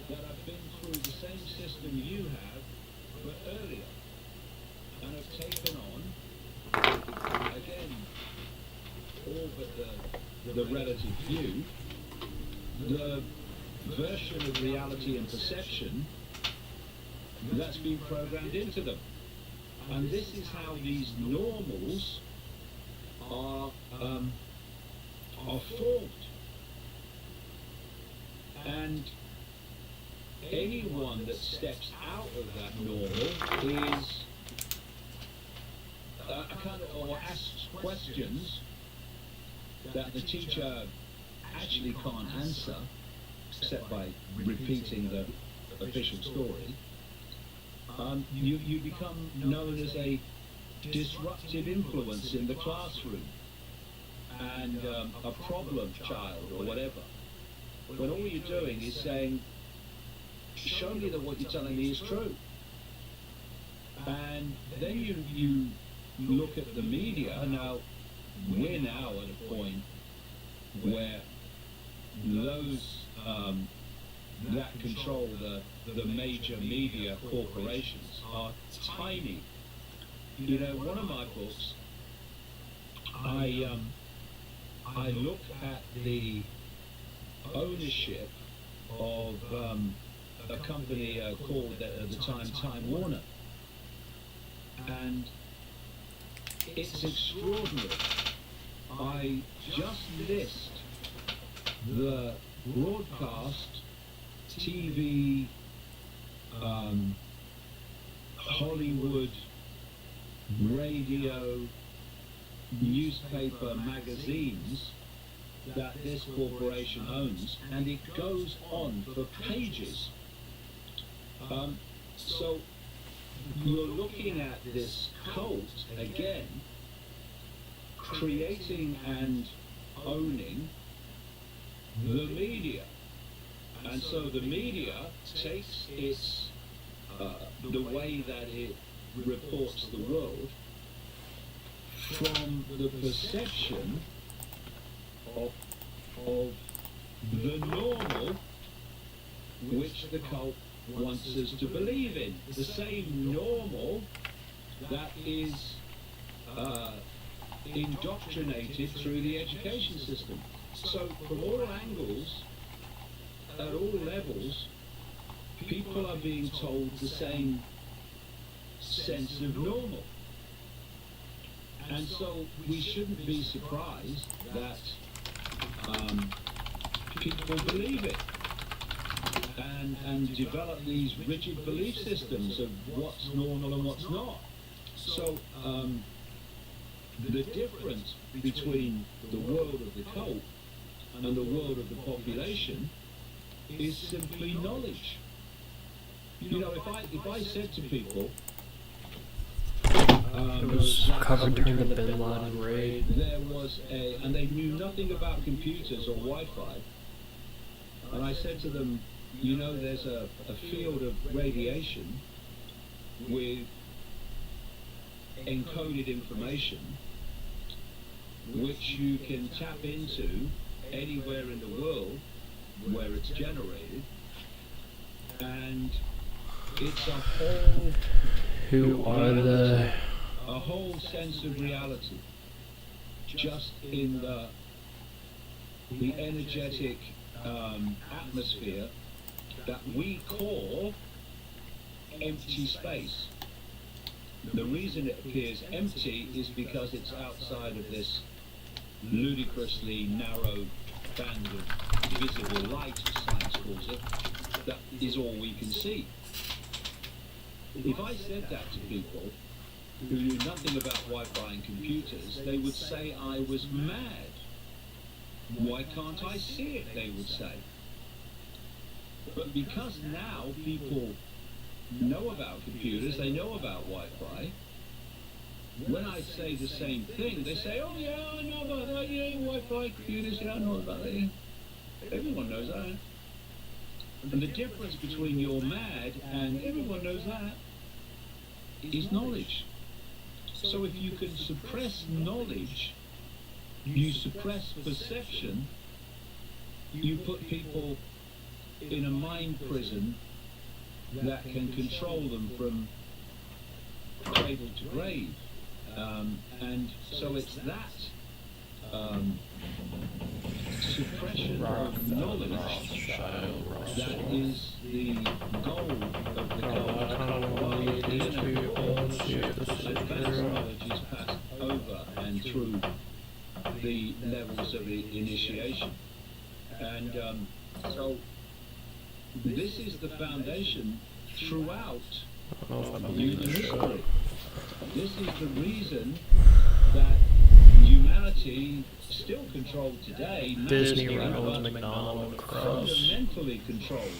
that have been through the same system you have, but earlier, and have taken on, again, all but the relative view, the version of reality and perception that's been programmed into them. And this is how these normals are formed. And anyone that steps out of that normal is or asks questions that the teacher actually can't answer, except by repeating the official story. You become known as a disruptive influence in the classroom and a problem child or whatever. When all you're doing is saying, show me that what you're telling me is true. And then you look at the media. Now, we're now at a point where those that control the major media corporations are tiny. You know, one of my books, I look at the ownership of a company called at the time Time Warner, and it's extraordinary. I just list the broadcast, TV, Hollywood, radio, newspaper, magazines that this corporation owns, and it goes on for pages. So you're looking at this cult again, creating and owning the media. And so the media takes its the way that it reports the world from the perception of the normal which the cult wants us to believe in. The same normal that is indoctrinated through the education system. So from all angles, at all levels, people are being told the same sense of normal. And so we shouldn't be surprised that people believe it and develop these rigid belief systems of what's normal and what's not. So the difference between the world of the cult and the world of the population is simply knowledge. You know, if I said to people, It was covered during the Bin Laden raid. There was and they knew nothing about computers or Wi-Fi. And I said to them, you know, there's a field of radiation with encoded information which you can tap into anywhere in the world where it's generated, and it's a whole sense of reality just in the energetic atmosphere that we call empty space. The reason it appears empty is because it's outside of this ludicrously narrow band of visible light, as science calls it, that is all we can see. If I said that to people who knew nothing about Wi-Fi and computers, they would say I was mad. Why can't I see it, they would say. But because now people know about computers, they know about Wi-Fi, when I say the same thing, they say, oh yeah, I know about that, yeah, Wi-Fi, computers, yeah, I know about that. Everyone knows that. And the difference between you're mad and everyone knows that is knowledge. So if you can suppress knowledge, you suppress perception, you put people in a mind prison that can control them from cradle to grave. And so it's that suppression of knowledge that is the goal of the goal. Advanced knowledge is passed over and through the levels of initiation. And so this is the foundation throughout human history. This is the reason that humanity still controlled today, Disney, Reynolds, McDonald, Cross, fundamentally controlled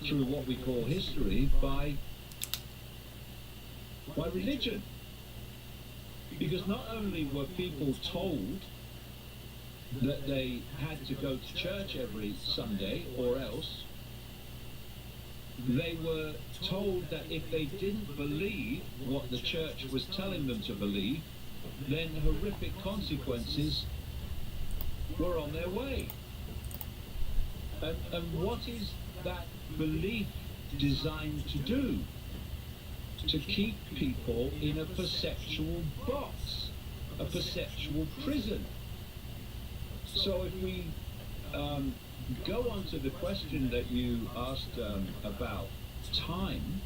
through what we call history by religion. Because not only were people told that they had to go to church every Sunday or else, they were told that if they didn't believe what the church was telling them to believe, then horrific consequences were on their way. And what is that belief designed to do? To keep people in a perceptual box, a perceptual prison. So if we go on to the question that you asked about time,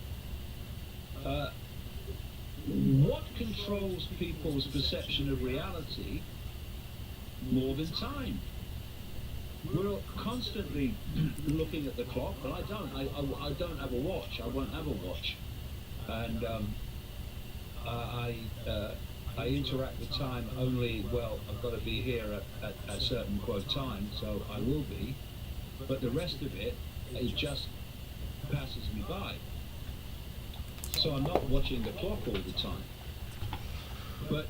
what controls people's perception of reality more than time? We're constantly looking at the clock, but I don't have a watch. I won't have a watch. And I interact with time only, well, I've got to be here at a certain quote time, so I will be. But the rest of it just passes me by. So I'm not watching the clock all the time. But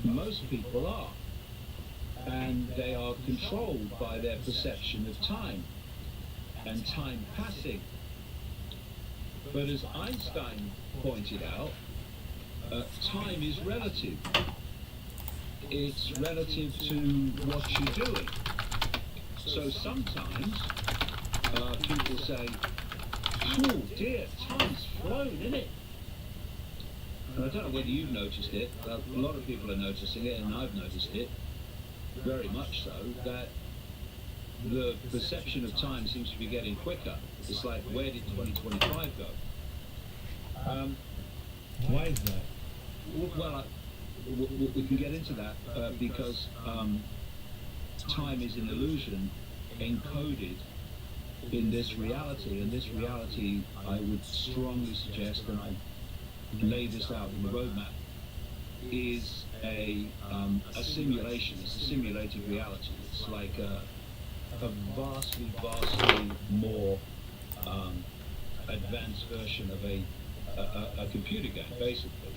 most people are. And they are controlled by their perception of time and time passing. But as Einstein pointed out, time is relative. It's relative to what you're doing. So sometimes people say, oh dear, time's flown, isn't it? And I don't know whether you've noticed it, but a lot of people are noticing it, and I've noticed it, very much so, that the perception of time seems to be getting quicker. It's like, where did 2025 go? Why is that? Well, we can get into that because time is an illusion encoded in this reality, and this reality, I would strongly suggest, and I lay this out in the roadmap, is a simulation. It's a simulated reality. It's like a vastly more advanced version of a a computer game, basically.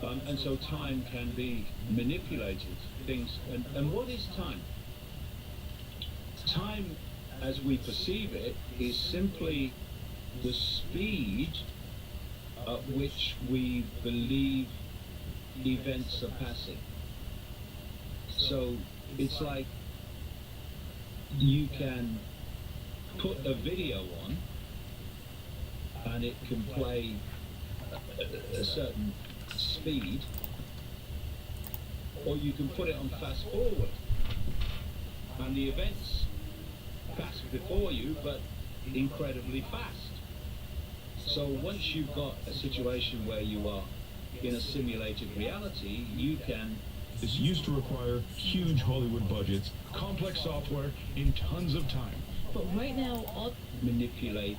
And so time can be manipulated. And what is time? Time, as we perceive it, is simply the speed at which we believe events are passing. So it's like you can put a video on and it can play a certain speed, or you can put it on fast forward and the events pass before you but incredibly fast. So once you've got a situation where you are in a simulated reality, you can... This used to require huge Hollywood budgets, complex software, in tons of time. But right now, all manipulate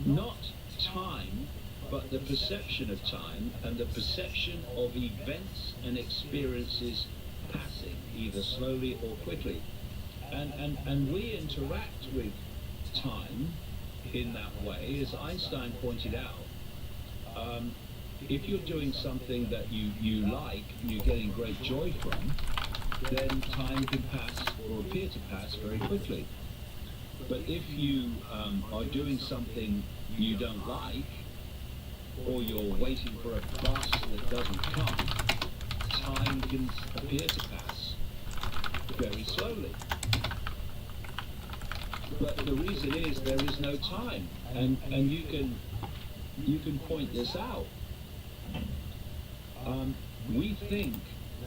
not time, but the perception of time and the perception of events and experiences passing, either slowly or quickly. And we interact with time in that way, as Einstein pointed out. If you're doing something that you like and you're getting great joy from, then time can pass or appear to pass very quickly. But if you are doing something you don't like, or you're waiting for a bus that doesn't come, time can appear to pass very slowly. But the reason is there is no time, and you can point this out. We think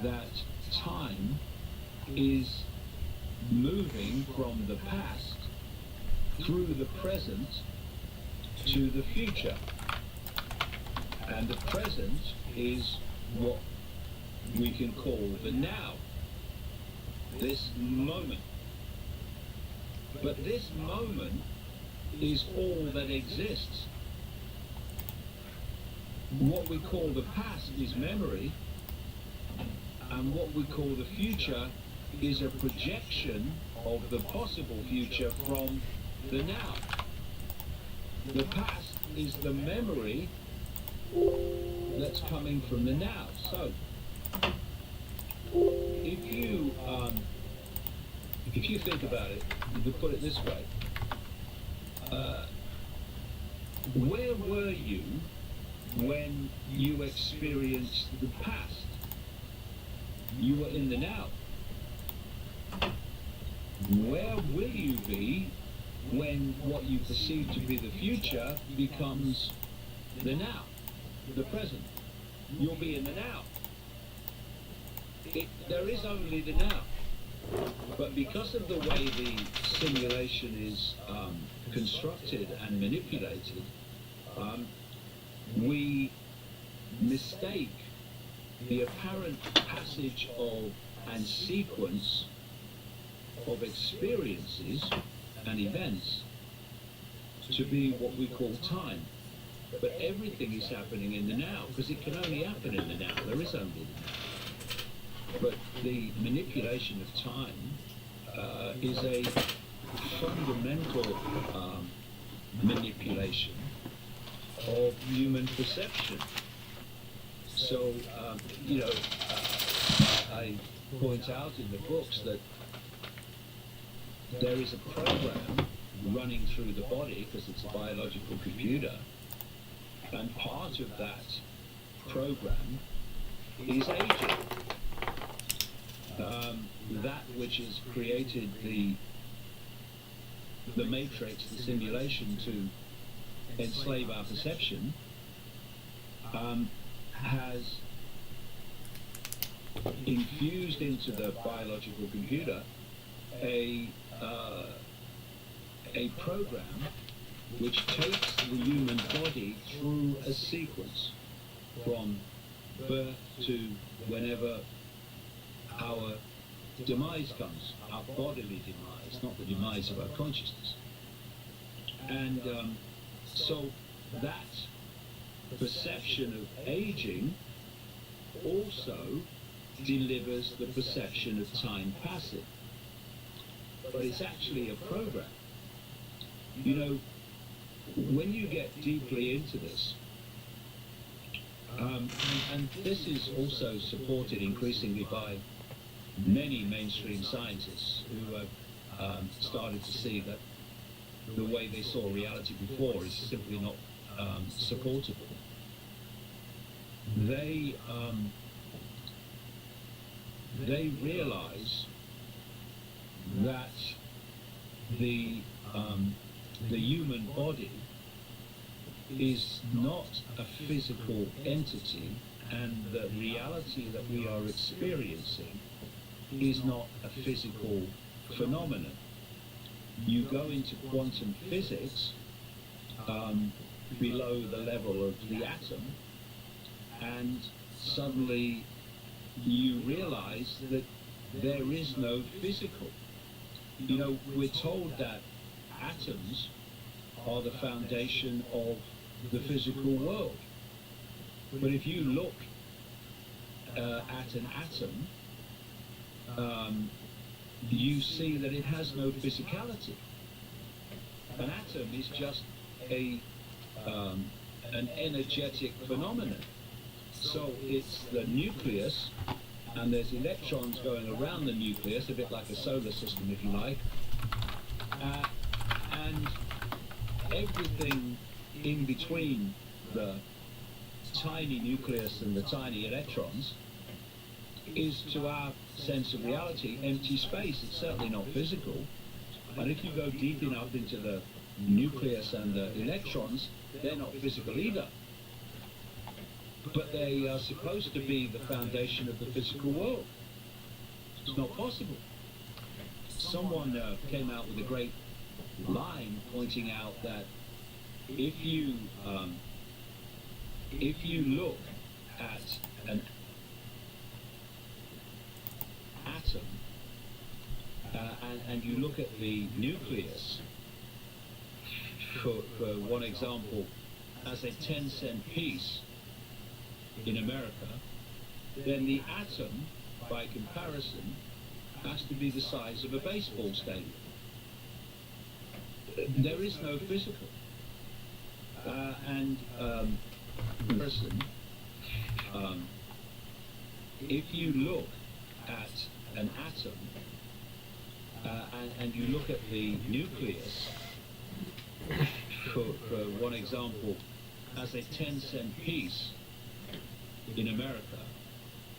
that time is moving from the past through the present to the future. And the present is what we can call the now, this moment. But this moment is all that exists. What we call the past is memory, and what we call the future is a projection of the possible future from the now. The past is the memory that's coming from the now. So, if you think about it, you could put it this way: where were you when you experienced the past? You were in the now. Where will you be when what you perceive to be the future becomes the now, the present? You'll be in the now. There is only the now. But because of the way the simulation is constructed and manipulated, we mistake the apparent passage of and sequence of experiences and events to be what we call time. But everything is happening in the now, because it can only happen in the now. There is only the now. But the manipulation of time is a fundamental manipulation of human perception. So, I point out in the books that there is a program running through the body, because it's a biological computer, and part of that program is aging. That which has created the matrix, the simulation to enslave our perception, has infused into the biological computer a program which takes the human body through a sequence from birth to whenever our demise comes, our bodily demise, not the demise of our consciousness. And so that perception of aging also delivers the perception of time passing. But it's actually a program. You know, when you get deeply into this, and this is also supported increasingly by many mainstream scientists who have started to see that the way they saw reality before is simply not supportable. They realize that the human body is not a physical entity, and the reality that we are experiencing is not a physical phenomenon. You go into quantum physics below the level of the atom, and suddenly you realize that there is no physical. You know, we're told that atoms are the foundation of the physical world. But if you look at an atom, you see that it has no physicality. An atom is just an energetic phenomenon. So it's the nucleus, and there's electrons going around the nucleus, a bit like a solar system, if you like, and everything in between the tiny nucleus and the tiny electrons is, to our sense of reality, empty space. It's certainly not physical. And if you go deep enough into the nucleus and the electrons, they're not physical either. But they are supposed to be the foundation of the physical world. It's not possible. Someone came out with a great line pointing out that if you look at an atom and you look at the nucleus, for one example, as a 10-cent piece in America, then the atom, by comparison, has to be the size of a baseball stadium. There is no physical. If you look at an atom and you look at the nucleus, for one example, as a 10-cent piece in America,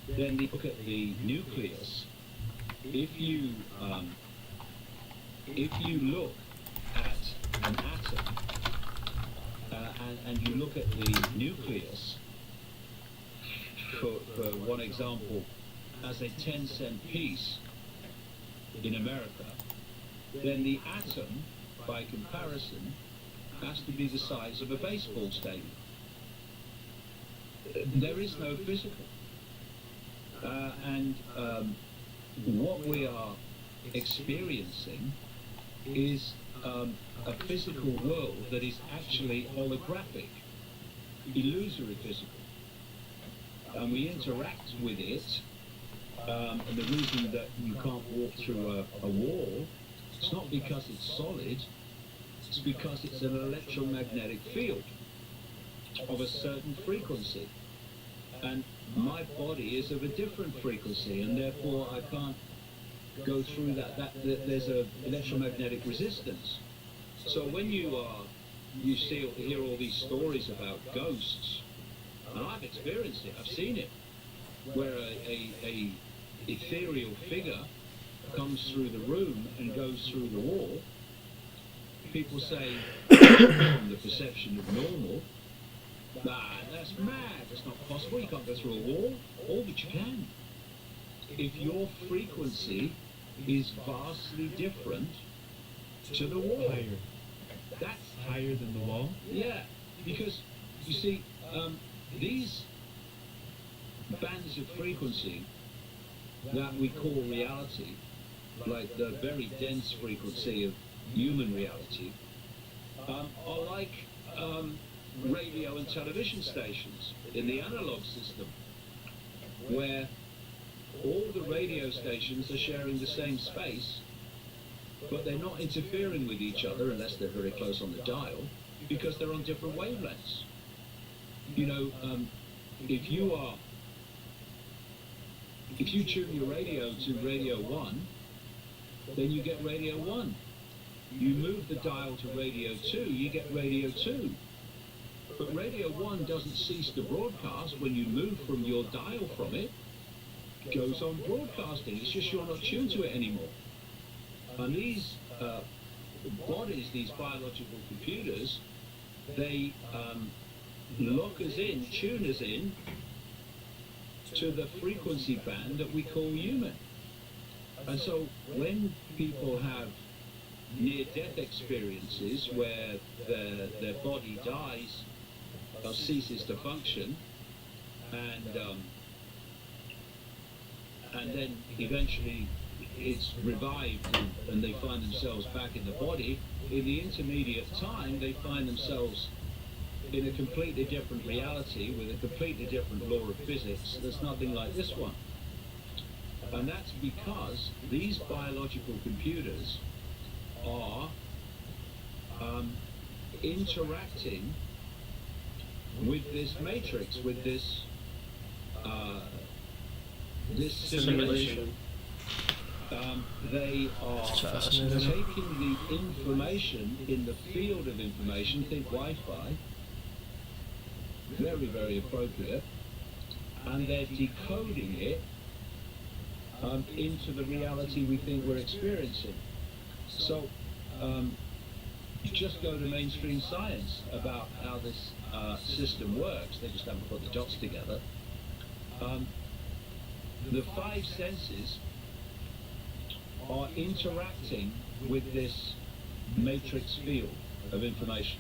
then look at the nucleus. If you look at an atom and you look at the nucleus, for one example, as a 10-cent piece in America, then the atom, by comparison, has to be the size of a baseball stadium. There is no physical. What we are experiencing is a physical world that is actually holographic, illusory physical. And we interact with it, and the reason that you can't walk through a wall, it's not because it's solid, it's because it's an electromagnetic field of a certain frequency. And my body is of a different frequency, and therefore I can't go through that there's an electromagnetic resistance. So when you hear all these stories about ghosts, and I've experienced it, I've seen it, where a ethereal figure comes through the room and goes through the wall. People say, from the perception of normal, that's mad, that's not possible, you can't go through a wall. Oh, but you can. If your frequency is vastly different to the wall. Higher. That's higher than the wall? Yeah, because, you see, these bands of frequency that we call reality, like the very dense frequency of human reality, are like radio and television stations in the analog system, where all the radio stations are sharing the same space, but they're not interfering with each other unless they're very close on the dial, because they're on different wavelengths. You know, if you tune your radio to radio 1, then you get radio 1. You move the dial to radio 2, you get radio 2. But radio 1 doesn't cease to broadcast when you move from your dial from it. It goes on broadcasting. It's just you're not tuned to it anymore. And these bodies, these biological computers, they lock us in, tune us in to the frequency band that we call human. And so when people have near-death experiences where their body dies or ceases to function, and then eventually it's revived and they find themselves back in the body, in the intermediate time they find themselves in a completely different reality with a completely different law of physics that's nothing like this one. And that's because these biological computers are interacting with this matrix, with this simulation. They are taking the information in the field of information, think Wi-Fi, very, very appropriate, and they're decoding it into the reality we think we're experiencing. So just go to mainstream science about how this system works. They just haven't put the dots together. The 5 senses are interacting with this matrix field of information.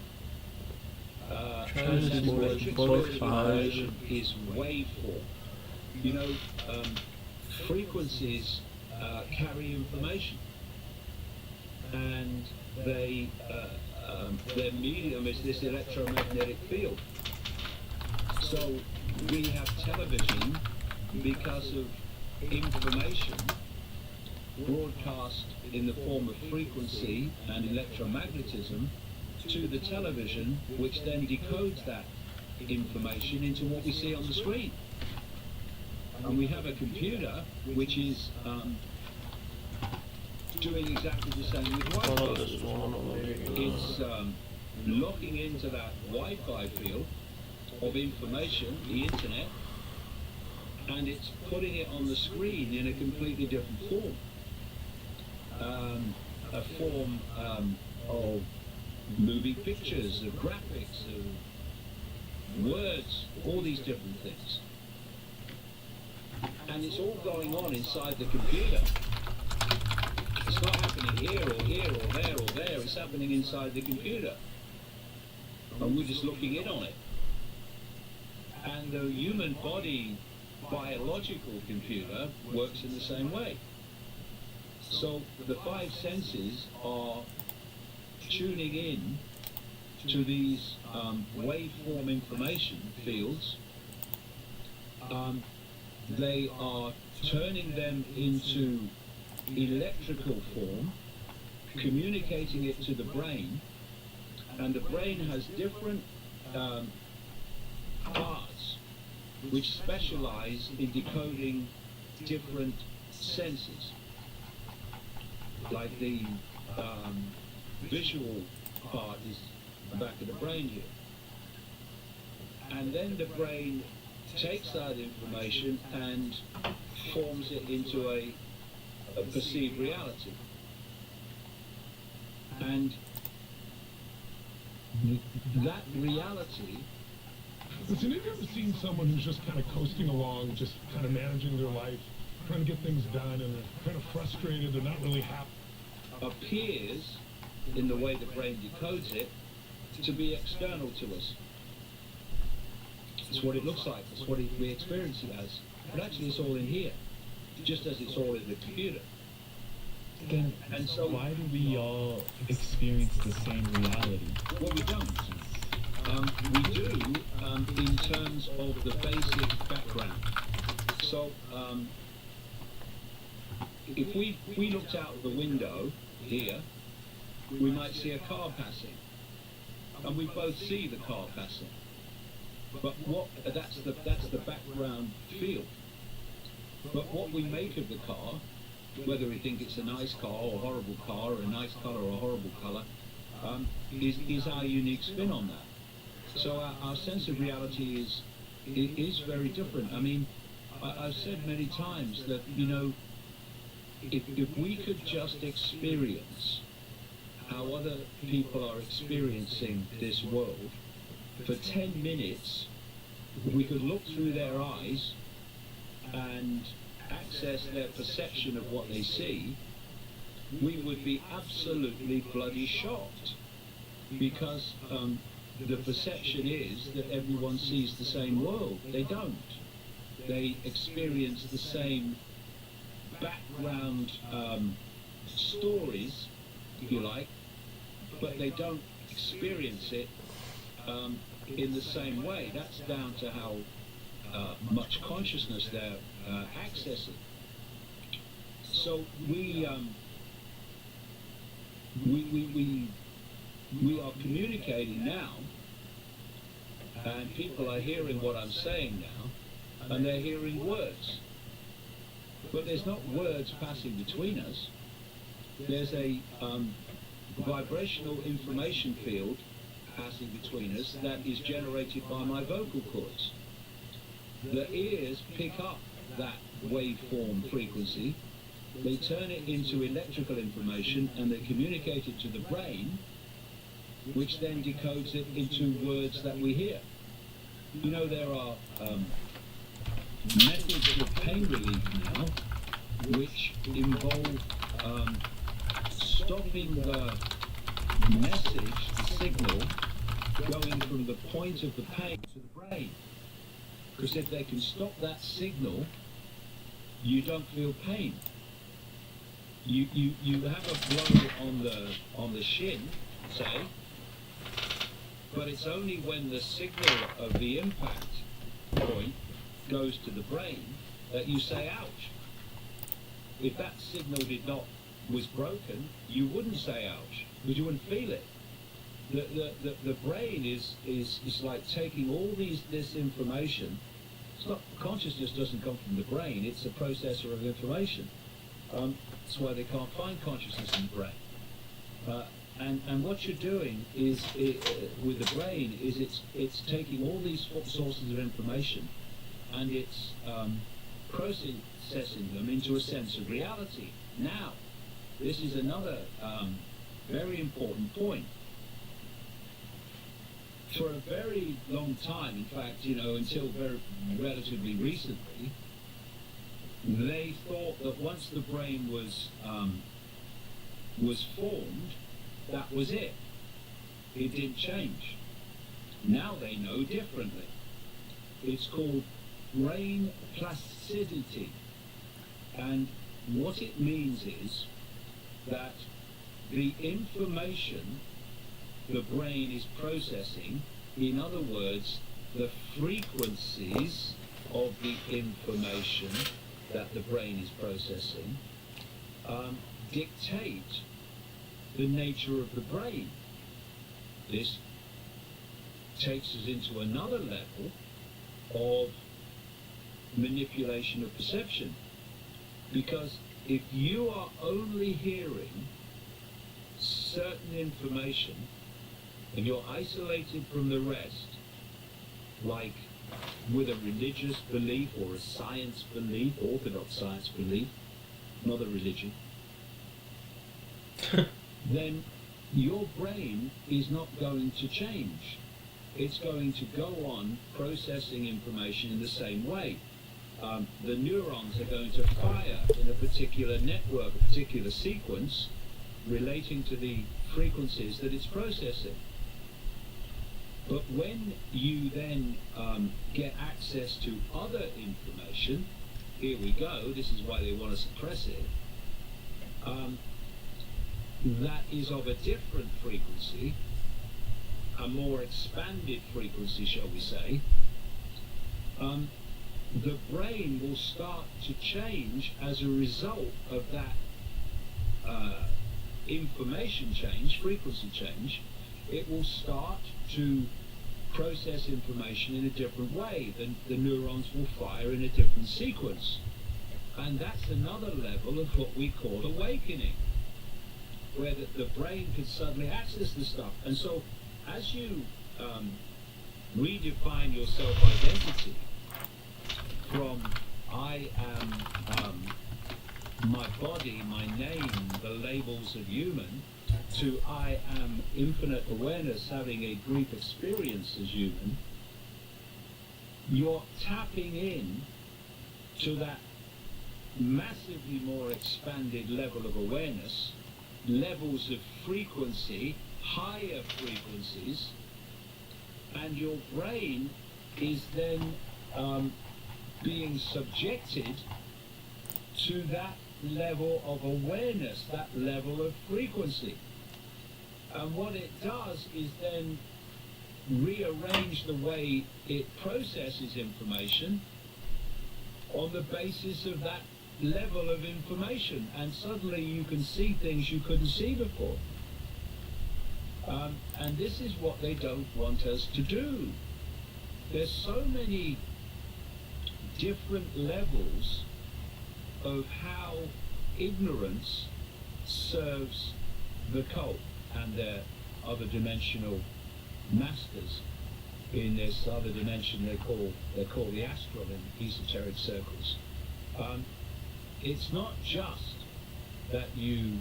And this matrix field of information is waveform. You know, frequencies carry information, and they their medium is this electromagnetic field. So we have television because of information broadcast in the form of frequency and electromagnetism to the television, which then decodes that information into what we see on the screen. And we have a computer which is doing exactly the same with Wi-Fi. It's locking into that Wi-Fi field of information, the internet, and it's putting it on the screen in a completely different form. A form of moving pictures, of graphics, of words, all these different things. And it's all going on inside the computer. It's not happening here or here or there or there, it's happening inside the computer. And we're just looking in on it. And the human body biological computer works in the same way. So the 5 senses are tuning in to these waveform information fields. They are turning them into electrical form, communicating it to the brain, and the brain has different parts which specialize in decoding different senses, like the visual part is the back of the brain here. And then the brain takes that information and forms it into a perceived reality. And that reality... Listen, have you ever seen someone who's just kind of coasting along, just kind of managing their life, trying to get things done, and they're kind of frustrated, they're not really happy? Appears, in the way the brain decodes it, to be external to us. It's what it looks like, it's what we experience it as. But actually it's all in here, just as it's all in the computer. Then, and so why do we all experience the same reality? Well, we don't. We do in terms of the basic background. So if we looked out the window here, we might see a car passing. and we both see the car passing. But that's the background field. But what we make of the car, whether we think it's a nice car or a horrible car, or a nice colour or a horrible colour, is our unique spin on that. So our sense of reality is very different. I mean, I've said many times that, you know, if we could just experience how other people are experiencing this world for 10 minutes, we could look through their eyes and access their perception of what they see, we would be absolutely bloody shocked, because the perception is that everyone sees the same world. They don't. They experience the same background stories, if you like, but they don't experience it in the same way. That's down to how much consciousness they're accessing. So we are communicating now, and people are hearing what I'm saying now, and they're hearing words. But there's not words passing between us. There's a vibrational information field passing between us that is generated by my vocal cords. The ears pick up that waveform frequency, they turn it into electrical information, and they communicate it to the brain, which then decodes it into words that we hear. You know, there are methods of pain relief now which involve stopping the message, the signal, going from the point of the pain to the brain. Because if they can stop that signal, you don't feel pain. You have a blow on the shin, say, but it's only when the signal of the impact point goes to the brain that you say ouch. If that signal was broken, you wouldn't say ouch, because you wouldn't feel it. The brain is like taking all this information. It's not, consciousness doesn't come from the brain, it's a processor of information. That's why they can't find consciousness in the brain. And what you're doing is, with the brain, is it's taking all these sources of information and it's processing them into a sense of reality. Now, this is another very important point. For a very long time, in fact, you know, until very relatively recently, they thought that once the brain was formed, that was it. It didn't change. Now they know differently. It's called brain plasticity. And what it means is that the information the brain is processing, in other words, the frequencies of the information that the brain is processing, dictate the nature of the brain. This takes us into another level of manipulation of perception, because if you are only hearing certain information and you're isolated from the rest, like with a religious belief or a science belief, orthodox science belief, not a religion, then your brain is not going to change. It's going to go on processing information in the same way. The neurons are going to fire in a particular network, a particular sequence, relating to the frequencies that it's processing. But when you then get access to other information, here we go, this is why they want to suppress it, that is of a different frequency, a more expanded frequency, shall we say, the brain will start to change as a result of that information change, frequency change, it will start to process information in a different way. The neurons will fire in a different sequence. And that's another level of what we call awakening, where the brain can suddenly access this stuff. And so as you redefine your self-identity from I am my body, my name, the labels of human, to I am infinite awareness, having a brief experience as human, you're tapping in to that massively more expanded level of awareness, levels of frequency, higher frequencies, and your brain is then being subjected to that level of awareness, that level of frequency. And what it does is then rearrange the way it processes information on the basis of that level of information, and suddenly you can see things you couldn't see before. And this is what they don't want us to do. There's so many different levels of how ignorance serves the cult and their other dimensional masters in this other dimension they call the astral in esoteric circles. It's not just that you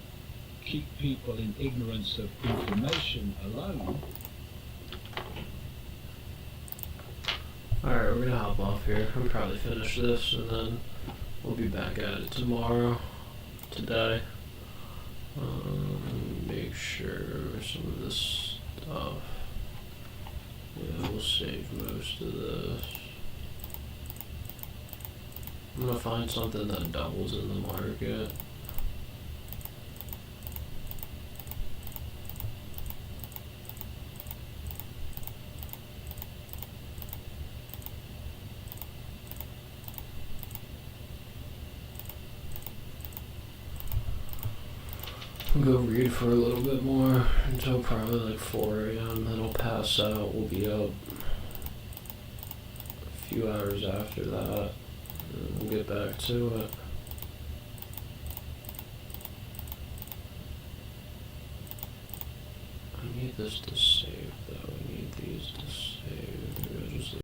keep people in ignorance of information alone. Alright, we're gonna hop off here. I'm probably finish this and then we'll be back at it tomorrow. Today. Make sure some of this stuff. Yeah, we'll save most of this. I'm gonna find something that doubles in the market. Go read for a little bit more until probably like 4 a.m. Then I'll pass out. We'll be up a few hours after that. And we'll get back to it. I need this to save though. I need these to save. Maybe I'll just